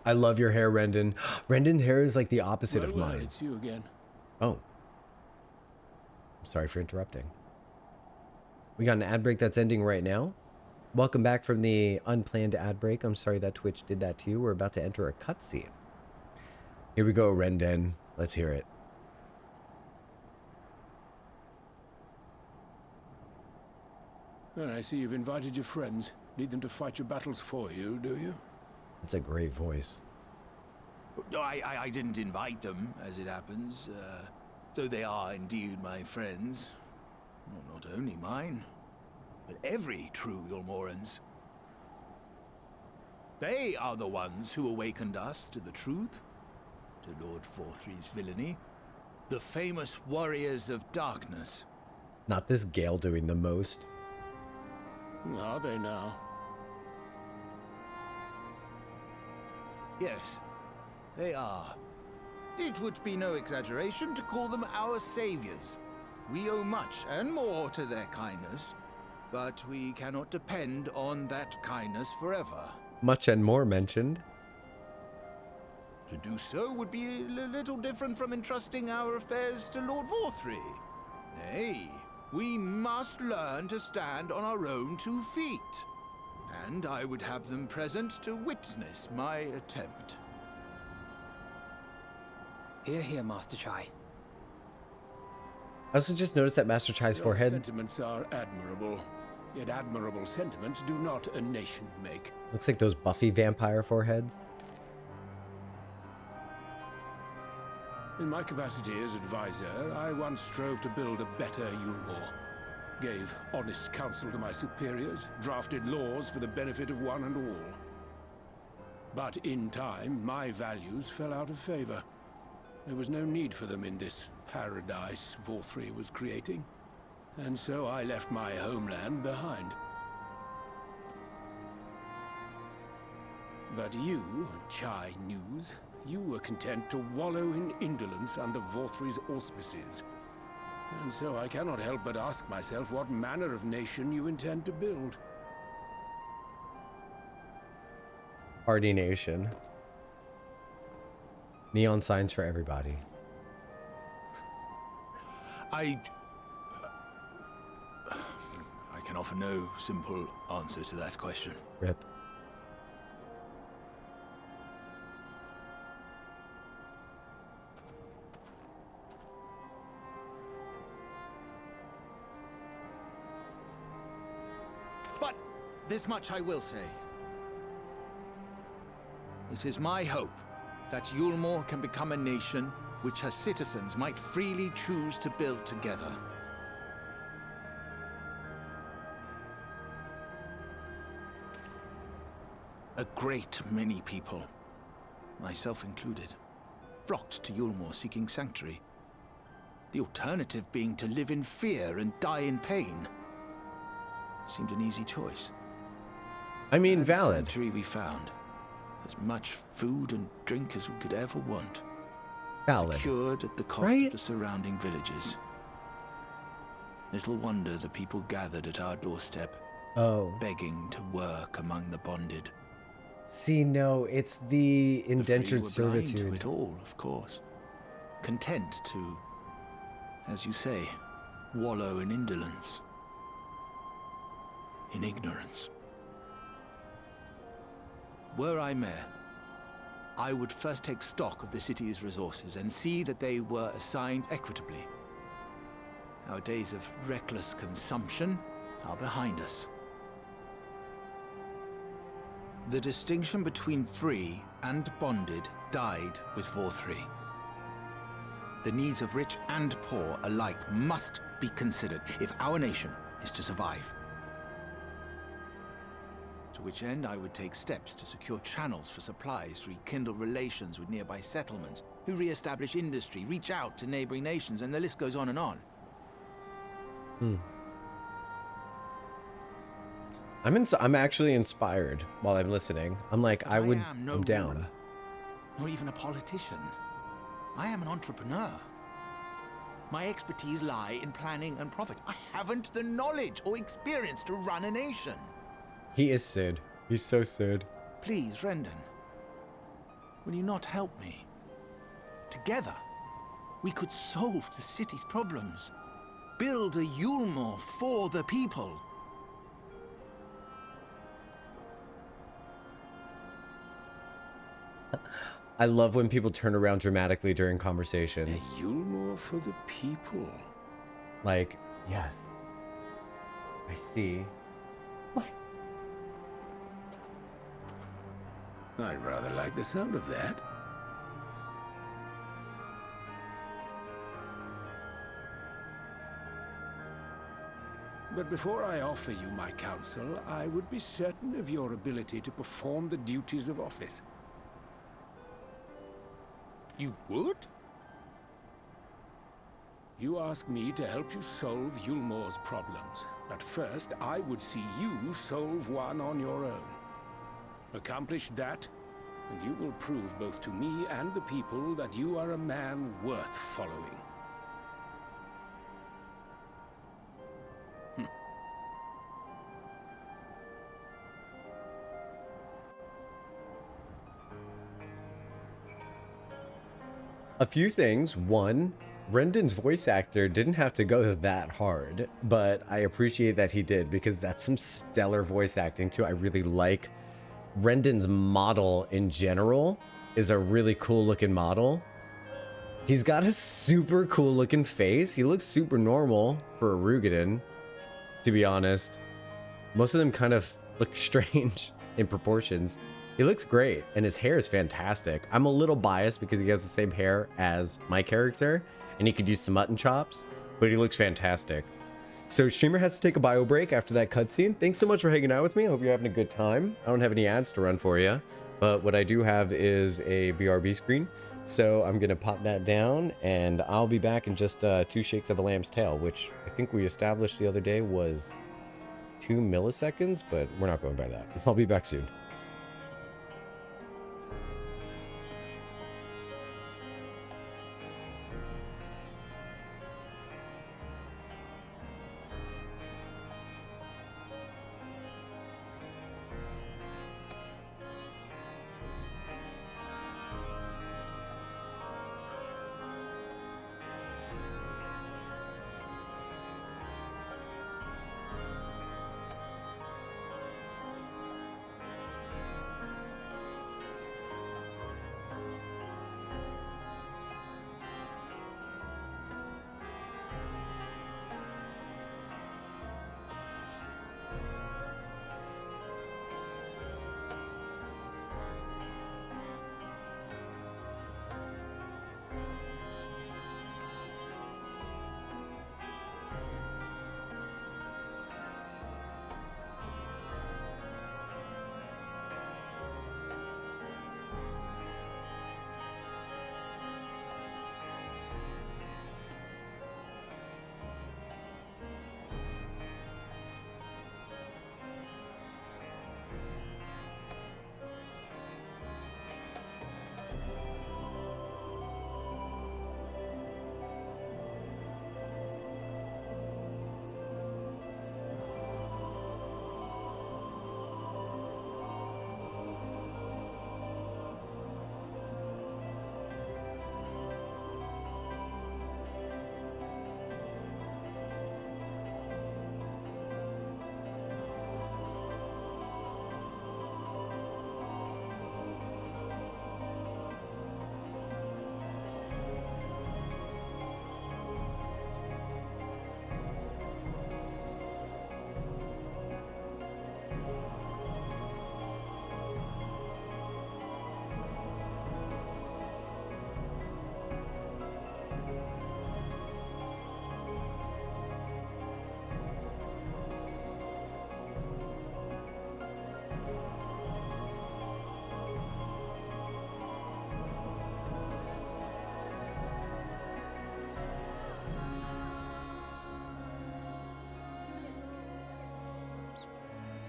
I love your hair, Rendon. Rendon's hair is like the opposite of mine. It's you again. Oh. I'm sorry for interrupting. We got an ad break that's ending right now. Welcome back from the unplanned ad break. I'm sorry that Twitch did that to you. We're about to enter a cutscene. Here we go, Rendon. Let's hear it. Well, I see you've invited your friends. Need them to fight your battles for you, do you? That's a great voice. No, I didn't invite them, as it happens. Though they are indeed my friends. Well, not only mine, but every true Yulmoran's. They are the ones who awakened us to the truth, to Lord Forthry's villainy, the famous warriors of darkness. Not this Gale doing the most. Are they now? Yes, they are. It would be no exaggeration to call them our saviors. We owe much and more to their kindness, but we cannot depend on that kindness forever. Much and more mentioned. To do so would be a little different from entrusting our affairs to Lord Forthry. Nay, we must learn to stand on our own 2 feet. And I would have them present to witness my attempt. Hear, hear, Master Chai. I also just noticed that Master Chai's Your forehead sentiments are admirable. Yet admirable sentiments do not a nation make. looks like those Buffy vampire foreheads. In my capacity as advisor, I once strove to build a better Yulmore. Gave honest counsel to my superiors, drafted laws for the benefit of one and all. But in time, my values fell out of favor. There was no need for them in this paradise Forthry was creating. And so I left my homeland behind. But you, Chai News, you were content to wallow in indolence under Forthry's auspices. And so I cannot help but ask myself what manner of nation you intend to build. Party nation. Neon signs for everybody. I can offer no simple answer to that question. Rip. But this much I will say. It is my hope that Yulmore can become a nation which her citizens might freely choose to build together. A great many people, myself included, flocked to Yulmore seeking sanctuary. The alternative being to live in fear and die in pain. It seemed an easy choice. I mean, And valid. The sanctuary we found. As much food and drink as we could ever want. Valid. Secured at the cost Right? of the surrounding villages. Little wonder the people gathered at our doorstep, Oh. begging to work among the bonded. See, no, it's the The free indentured were blind to servitude. it all, of course. Content to, as you say, wallow in indolence. In ignorance. Were I mayor, I would first take stock of the city's resources and see that they were assigned equitably. Our days of reckless consumption are behind us. The distinction between free and bonded died with Vor 3. The needs of rich and poor alike must be considered if our nation is to survive. To which end I would take steps to secure channels for supplies, rekindle relations with nearby settlements, who re-establish industry, reach out to neighboring nations, and the list goes on and on. I'm actually inspired while I'm listening. I'm like, But I'm am no down. ruler, nor even a politician. I am an entrepreneur. My expertise lie in planning and profit. I haven't the knowledge or experience to run a nation. He is Sid. He's so Sid. Please, Rendon, will you not help me? Together, we could solve the city's problems. Build a Yulmore for the people. I love when people turn around dramatically during conversations. A Yulmore for the people. Like, yes. I see. I rather like the sound of that. But before I offer you my counsel, I would be certain of your ability to perform the duties of office. You would? You ask me to help you solve Yulmore's problems, but first I would see you solve one on your own. Accomplish that, and you will prove both to me and the people that you are a man worth following. A few things. One, Rendon's voice actor didn't have to go that hard, but I appreciate that he did because that's some stellar voice acting too. I really like Rendon's model in general is a really cool looking model. He's got a super cool looking face. He looks super normal for a Rugadin, to be honest. Most of them kind of look strange in proportions. He looks great, and his hair is fantastic. I'm a little biased because he has the same hair as my character, and he could use some mutton chops, but he looks fantastic. So streamer has to take a bio break after that cutscene. Thanks so much for hanging out with me. I hope you're having a good time. I don't have any ads to run for you, but what I do have is a BRB screen. So I'm going to pop that down, and I'll be back in just 2 shakes of a lamb's tail, which I think we established the other day was 2 milliseconds, but we're not going by that. I'll be back soon.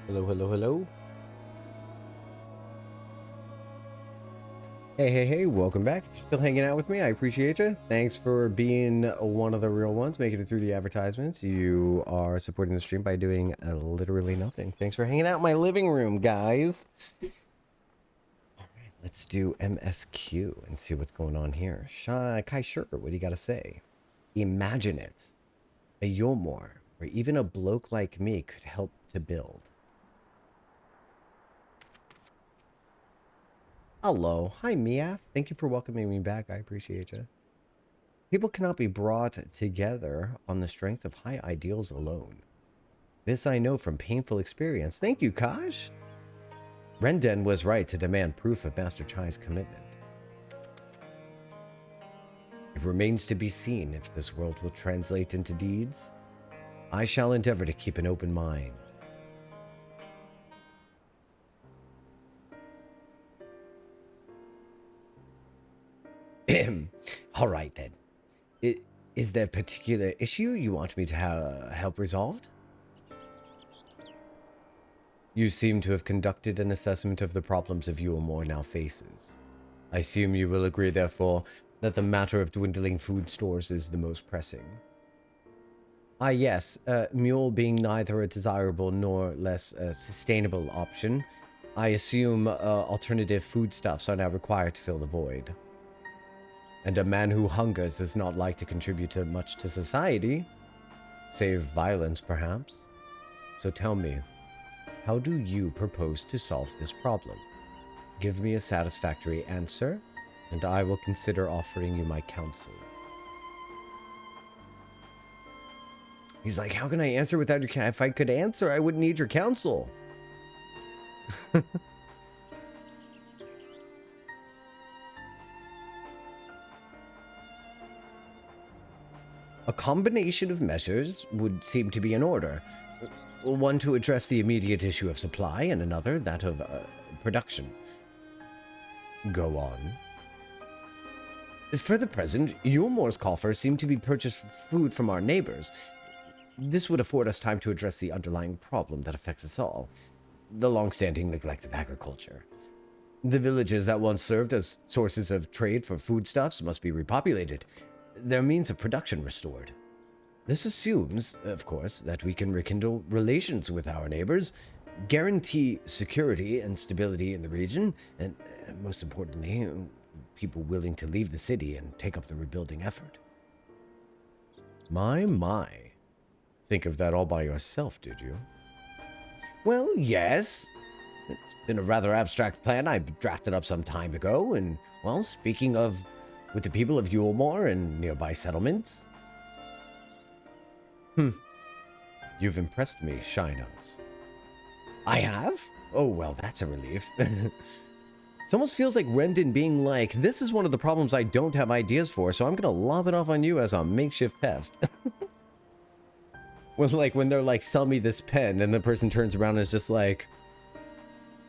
Hello, hello, hello. Hey, hey, hey, welcome back. If you're still hanging out with me, I appreciate you. Thanks for being one of the real ones, making it through the advertisements. You are supporting the stream by doing literally nothing. Thanks for hanging out in my living room, guys. All right, let's do MSQ and see what's going on here. Kai Sure, what do you got to say? Imagine it. A Yulmore, or even a bloke like me could help to build. Hello. Hi, Mia. Thank you for welcoming me back. I appreciate you. People cannot be brought together on the strength of high ideals alone. This I know from painful experience. Thank you, Kaj. Renden was right to demand proof of Master Chai's commitment. It remains to be seen if this world will translate into deeds. I shall endeavor to keep an open mind. All right, then. Is there a particular issue you want me to help resolved? You seem to have conducted an assessment of the problems of Yulmore now faces. I assume you will agree, therefore, that the matter of dwindling food stores is the most pressing. Ah, yes. Mule being neither a desirable nor less sustainable option, I assume alternative foodstuffs are now required to fill the void. And a man who hungers does not like to contribute much to society, save violence, perhaps. So tell me, how do you propose to solve this problem? Give me a satisfactory answer, and I will consider offering you my counsel. He's like, how can I answer without your counsel? If I could answer, I wouldn't need your counsel. A combination of measures would seem to be in order. One to address the immediate issue of supply, and another that of production. Go on. For the present, Yulmore's coffers seem to be purchased food from our neighbors. This would afford us time to address the underlying problem that affects us all, the long-standing neglect of agriculture. The villages that once served as sources of trade for foodstuffs must be repopulated, their means of production restored. This assumes, of course, that we can rekindle relations with our neighbors, guarantee security and stability in the region, and most importantly, people willing to leave the city and take up the rebuilding effort. My. Think of that all by yourself, did you? Well, yes. It's been a rather abstract plan I drafted up some time ago, and, well, speaking of with the people of Yulmore and nearby settlements. You've impressed me, Shy-Nose. I have? Oh, well, that's a relief. It almost feels like Renden being like, this is one of the problems I don't have ideas for, so I'm gonna lob it off on you as a makeshift test. when they're like, sell me this pen, and the person turns around and is just like,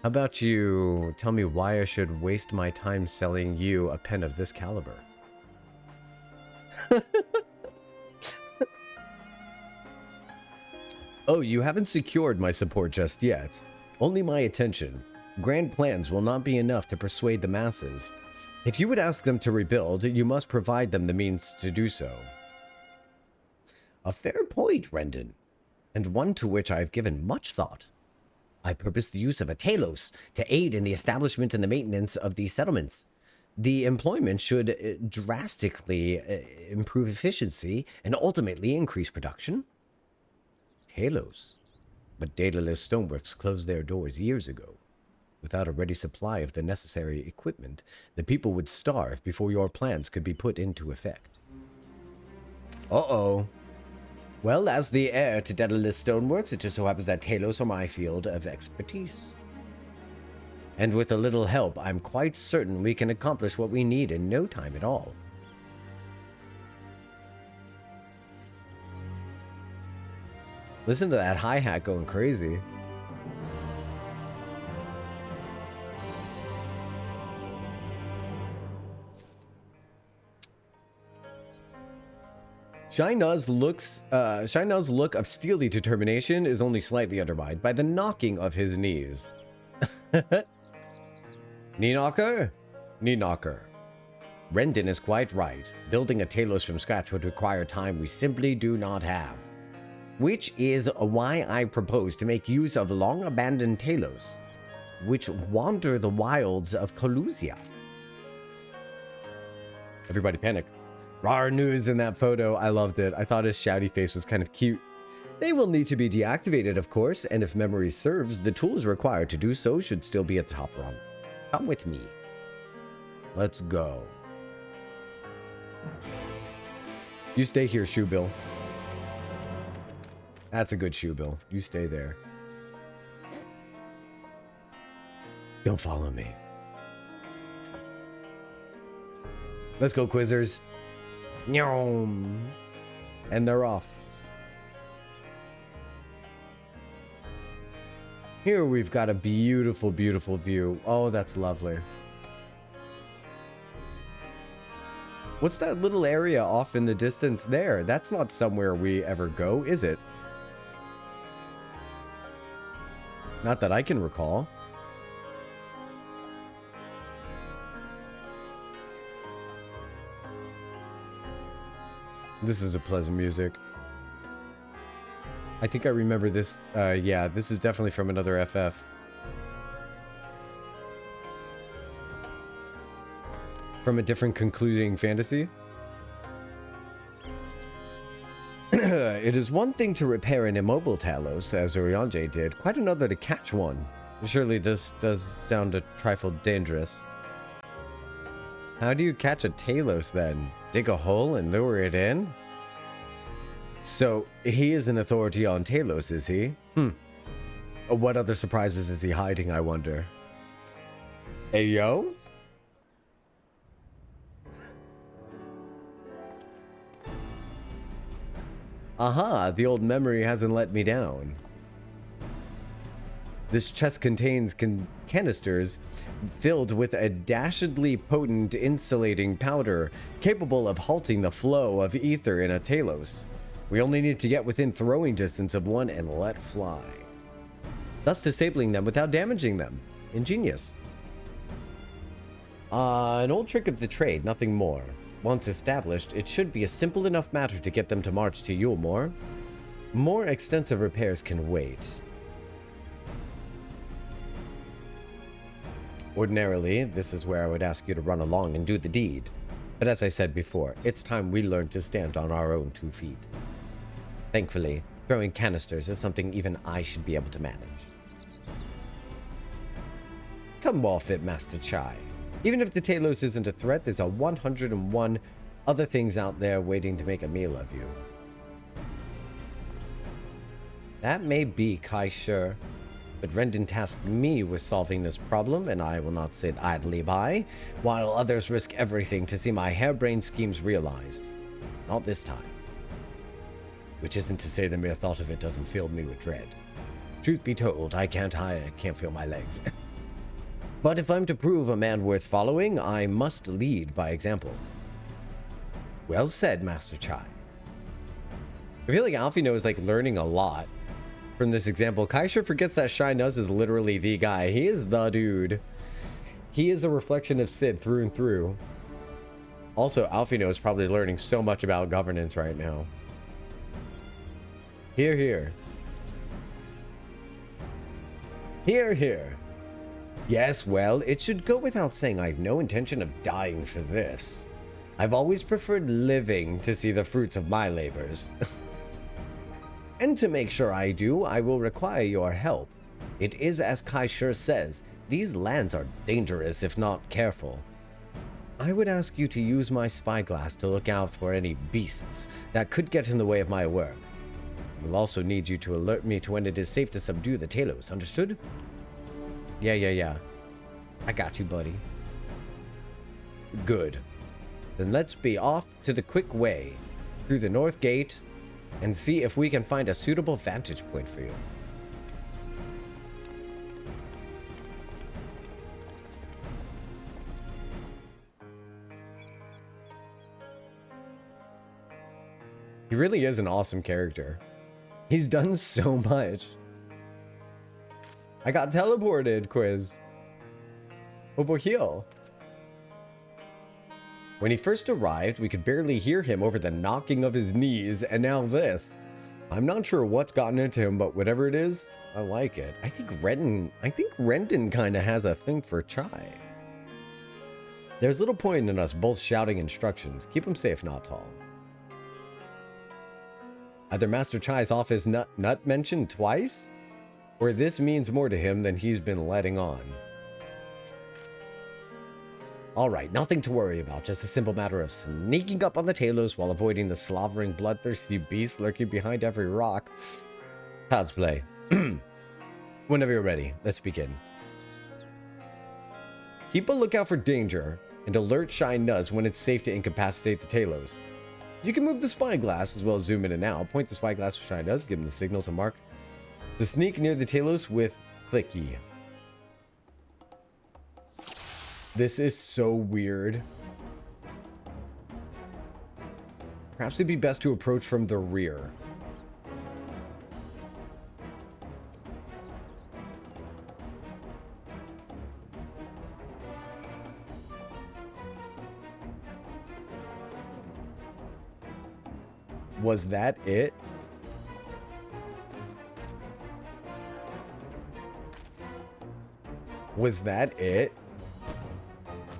how about you tell me why I should waste my time selling you a pen of this caliber? Oh, you haven't secured my support just yet. Only my attention. Grand plans will not be enough to persuade the masses. If you would ask them to rebuild, you must provide them the means to do so. A fair point, Renden, and one to which I have given much thought. I purpose the use of a Talos to aid in the establishment and the maintenance of these settlements. The employment should drastically improve efficiency and ultimately increase production. Talos? But Daedalus Stoneworks closed their doors years ago. Without a ready supply of the necessary equipment, the people would starve before your plans could be put into effect. Uh-oh. Well, as the heir to Daedalus Stoneworks, it just so happens that Talos are my field of expertise. And with a little help, I'm quite certain we can accomplish what we need in no time at all. Listen to that hi-hat going crazy. Shainaz's look of steely determination is only slightly undermined by the knocking of his knees. Knee knocker? Knee knocker. Rendon is quite right. Building a Talos from scratch would require time we simply do not have. Which is why I propose to make use of long-abandoned Talos, which wander the wilds of Kholusia. Everybody panic. Rar news in that photo. I loved it. I thought his shouty face was kind of cute. They will need to be deactivated, of course, and if memory serves, the tools required to do so should still be at the top rung. Come with me. Let's go. You stay here, Shoebill. That's a good Shoebill. You stay there. Don't follow me. Let's go, Quizzers. Nyom. And they're off. Here we've got a beautiful, beautiful view. Oh, that's lovely. What's that little area off in the distance there? That's not somewhere we ever go, is it? Not that I can recall. This is a pleasant music. I think I remember this. Yeah, this is definitely from another FF. From a different concluding fantasy. It is one thing to repair an immobile Talos, as Urianger did, quite another to catch one. Surely this does sound a trifle dangerous. How do you catch a Talos then? Dig a hole and lure it in? So, he is an authority on Talos, is he? What other surprises is he hiding, I wonder? Hey, yo? Aha, the old memory hasn't let me down. This chest contains canisters filled with a dastardly potent insulating powder capable of halting the flow of ether in a Talos. We only need to get within throwing distance of one and let fly, thus disabling them without damaging them. Ingenious. An old trick of the trade, nothing more. Once established, it should be a simple enough matter to get them to march to Yulmore. More extensive repairs can wait. Ordinarily, this is where I would ask you to run along and do the deed. But as I said before, it's time we learn to stand on our own 2 feet. Thankfully, throwing canisters is something even I should be able to manage. Come off it, Master Chai. Even if the Talos isn't a threat, there's a 101 other things out there waiting to make a meal of you. That may be, Kai Sure, but Rendon tasked me with solving this problem, and I will not sit idly by, while others risk everything to see my harebrained schemes realized. Not this time. Which isn't to say the mere thought of it doesn't fill me with dread. Truth be told, I can't feel my legs. But if I'm to prove a man worth following, I must lead by example. Well said, Master Chai. I feel like Alfino is like learning a lot from this example. Kai sure forgets that Shainaz is literally the guy. He is the dude. He is a reflection of Sid through and through. Also, Alfino is probably learning so much about governance right now. Hear, hear. Hear, hear. Yes, well, it should go without saying I've no intention of dying for this. I've always preferred living to see the fruits of my labors. And to make sure I do, I will require your help. It is as Kai Sure says, these lands are dangerous if not careful. I would ask you to use my spyglass to look out for any beasts that could get in the way of my work. I will also need you to alert me to when it is safe to subdue the Talos, understood? Yeah. I got you, buddy. Good. Then let's be off to the quick way, through the north gate, and see if we can find a suitable vantage point for you. He really is an awesome character. He's done so much. I got teleported, quiz. Over here. When he first arrived, we could barely hear him over the knocking of his knees, and now this. I'm not sure what's gotten into him, but whatever it is, I like it. I think Renton kind of has a thing for Chai. There's little point in us both shouting instructions. Keep him safe, not tall. Either Master Chai's office nut mentioned twice, or this means more to him than he's been letting on. Alright, nothing to worry about, just a simple matter of sneaking up on the Talos while avoiding the slavering, bloodthirsty beasts lurking behind every rock. Child's play. Whenever you're ready, let's begin. Keep a lookout for danger, and alert Shine Nuz when it's safe to incapacitate the Talos. You can move the spyglass as well as zoom in and out. Point the spyglass for Shine Nuz, give him the signal to mark to sneak near the Talos with clicky. This is so weird. Perhaps it'd be best to approach from the rear. Was that it? Was that it?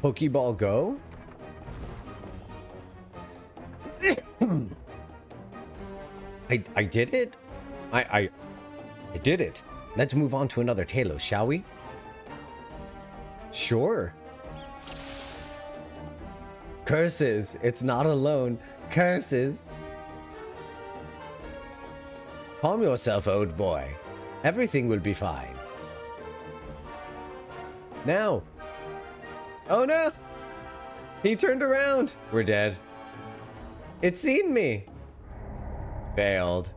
Pokeball go? I did it? I did it. Let's move on to another Talos, shall we? Sure. Curses. It's not alone. Curses. Calm yourself, old boy. Everything will be fine. Now. Oh no! He turned around. We're dead. It's seen me. Failed.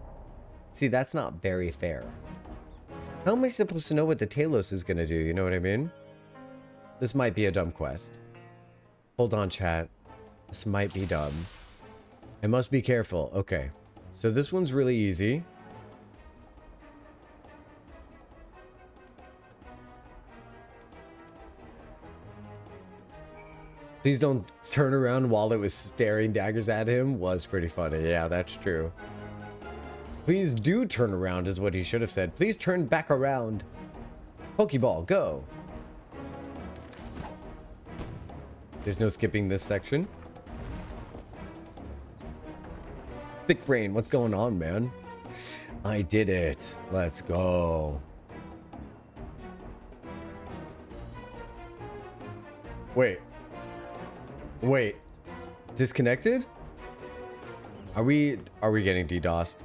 See, that's not very fair. How am I supposed to know what the Talos is gonna do? You know what I mean? This might be a dumb quest. Hold on, chat. This might be dumb. I must be careful. Okay. So this one's really easy. Please don't turn around while it was staring daggers at him was pretty funny. Yeah, that's true. Please do turn around is what he should have said. Please turn back around. Pokeball, go. There's no skipping this section. Thick brain, what's going on, man? I did it. Let's go. Wait, disconnected? Are we getting DDoS'd?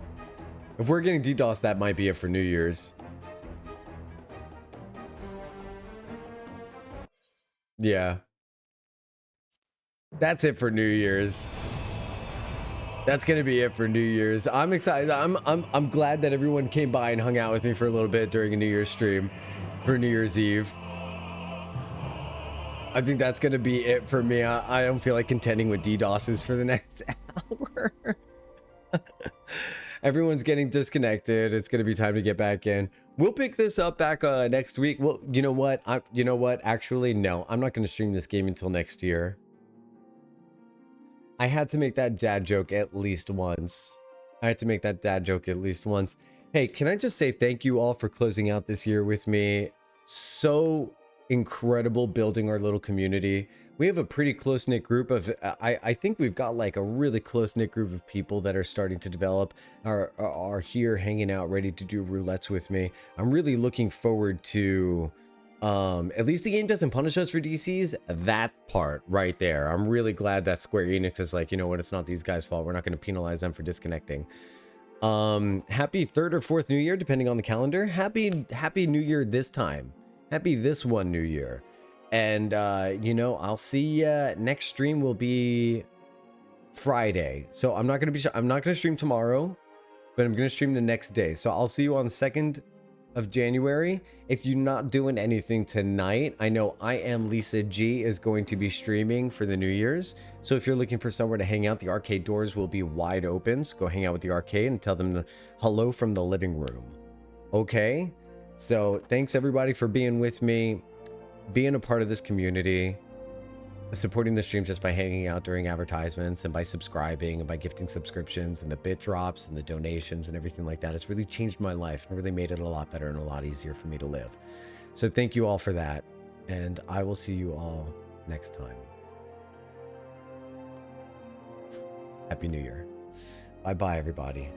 If we're getting DDoS'd, that might be it for New Year's. Yeah. That's it for New Year's. That's gonna be it for New Year's. I'm excited. I'm glad that everyone came by and hung out with me for a little bit during a New Year's stream for New Year's Eve. I think that's going to be it for me. I don't feel like contending with DDoSes for the next hour. Everyone's getting disconnected. It's going to be time to get back in. We'll pick this up back next week. Well, you know what? Actually, no. I'm not going to stream this game until next year. I had to make that dad joke at least once. Hey, can I just say thank you all for closing out this year with me? So incredible building our little community. We have a pretty close-knit group of I think we've got like a really close-knit group of people that are starting to develop, are here hanging out ready to do roulettes with me. I'm really looking forward to at least the game doesn't punish us for DCs. That part right there, I'm really glad that Square Enix is like, you know what, it's not these guys' fault, we're not going to penalize them for disconnecting. Happy 3rd or 4th New Year depending on the calendar. Happy New Year this time. Happy this one New Year. And you know, I'll see you next stream will be Friday. So I'm not going to stream tomorrow, but I'm going to stream the next day. So I'll see you on 2nd of January. If you're not doing anything tonight, I know I Am Lisa G is going to be streaming for the New Year's. So if you're looking for somewhere to hang out, the arcade doors will be wide open. So go hang out with the arcade and tell them hello from the living room. Okay? So thanks everybody for being with me, being a part of this community, supporting the stream just by hanging out during advertisements and by subscribing and by gifting subscriptions and the bit drops and the donations and everything like that. It's really changed my life and really made it a lot better and a lot easier for me to live. So thank you all for that. And I will see you all next time. Happy New Year. Bye-bye, everybody.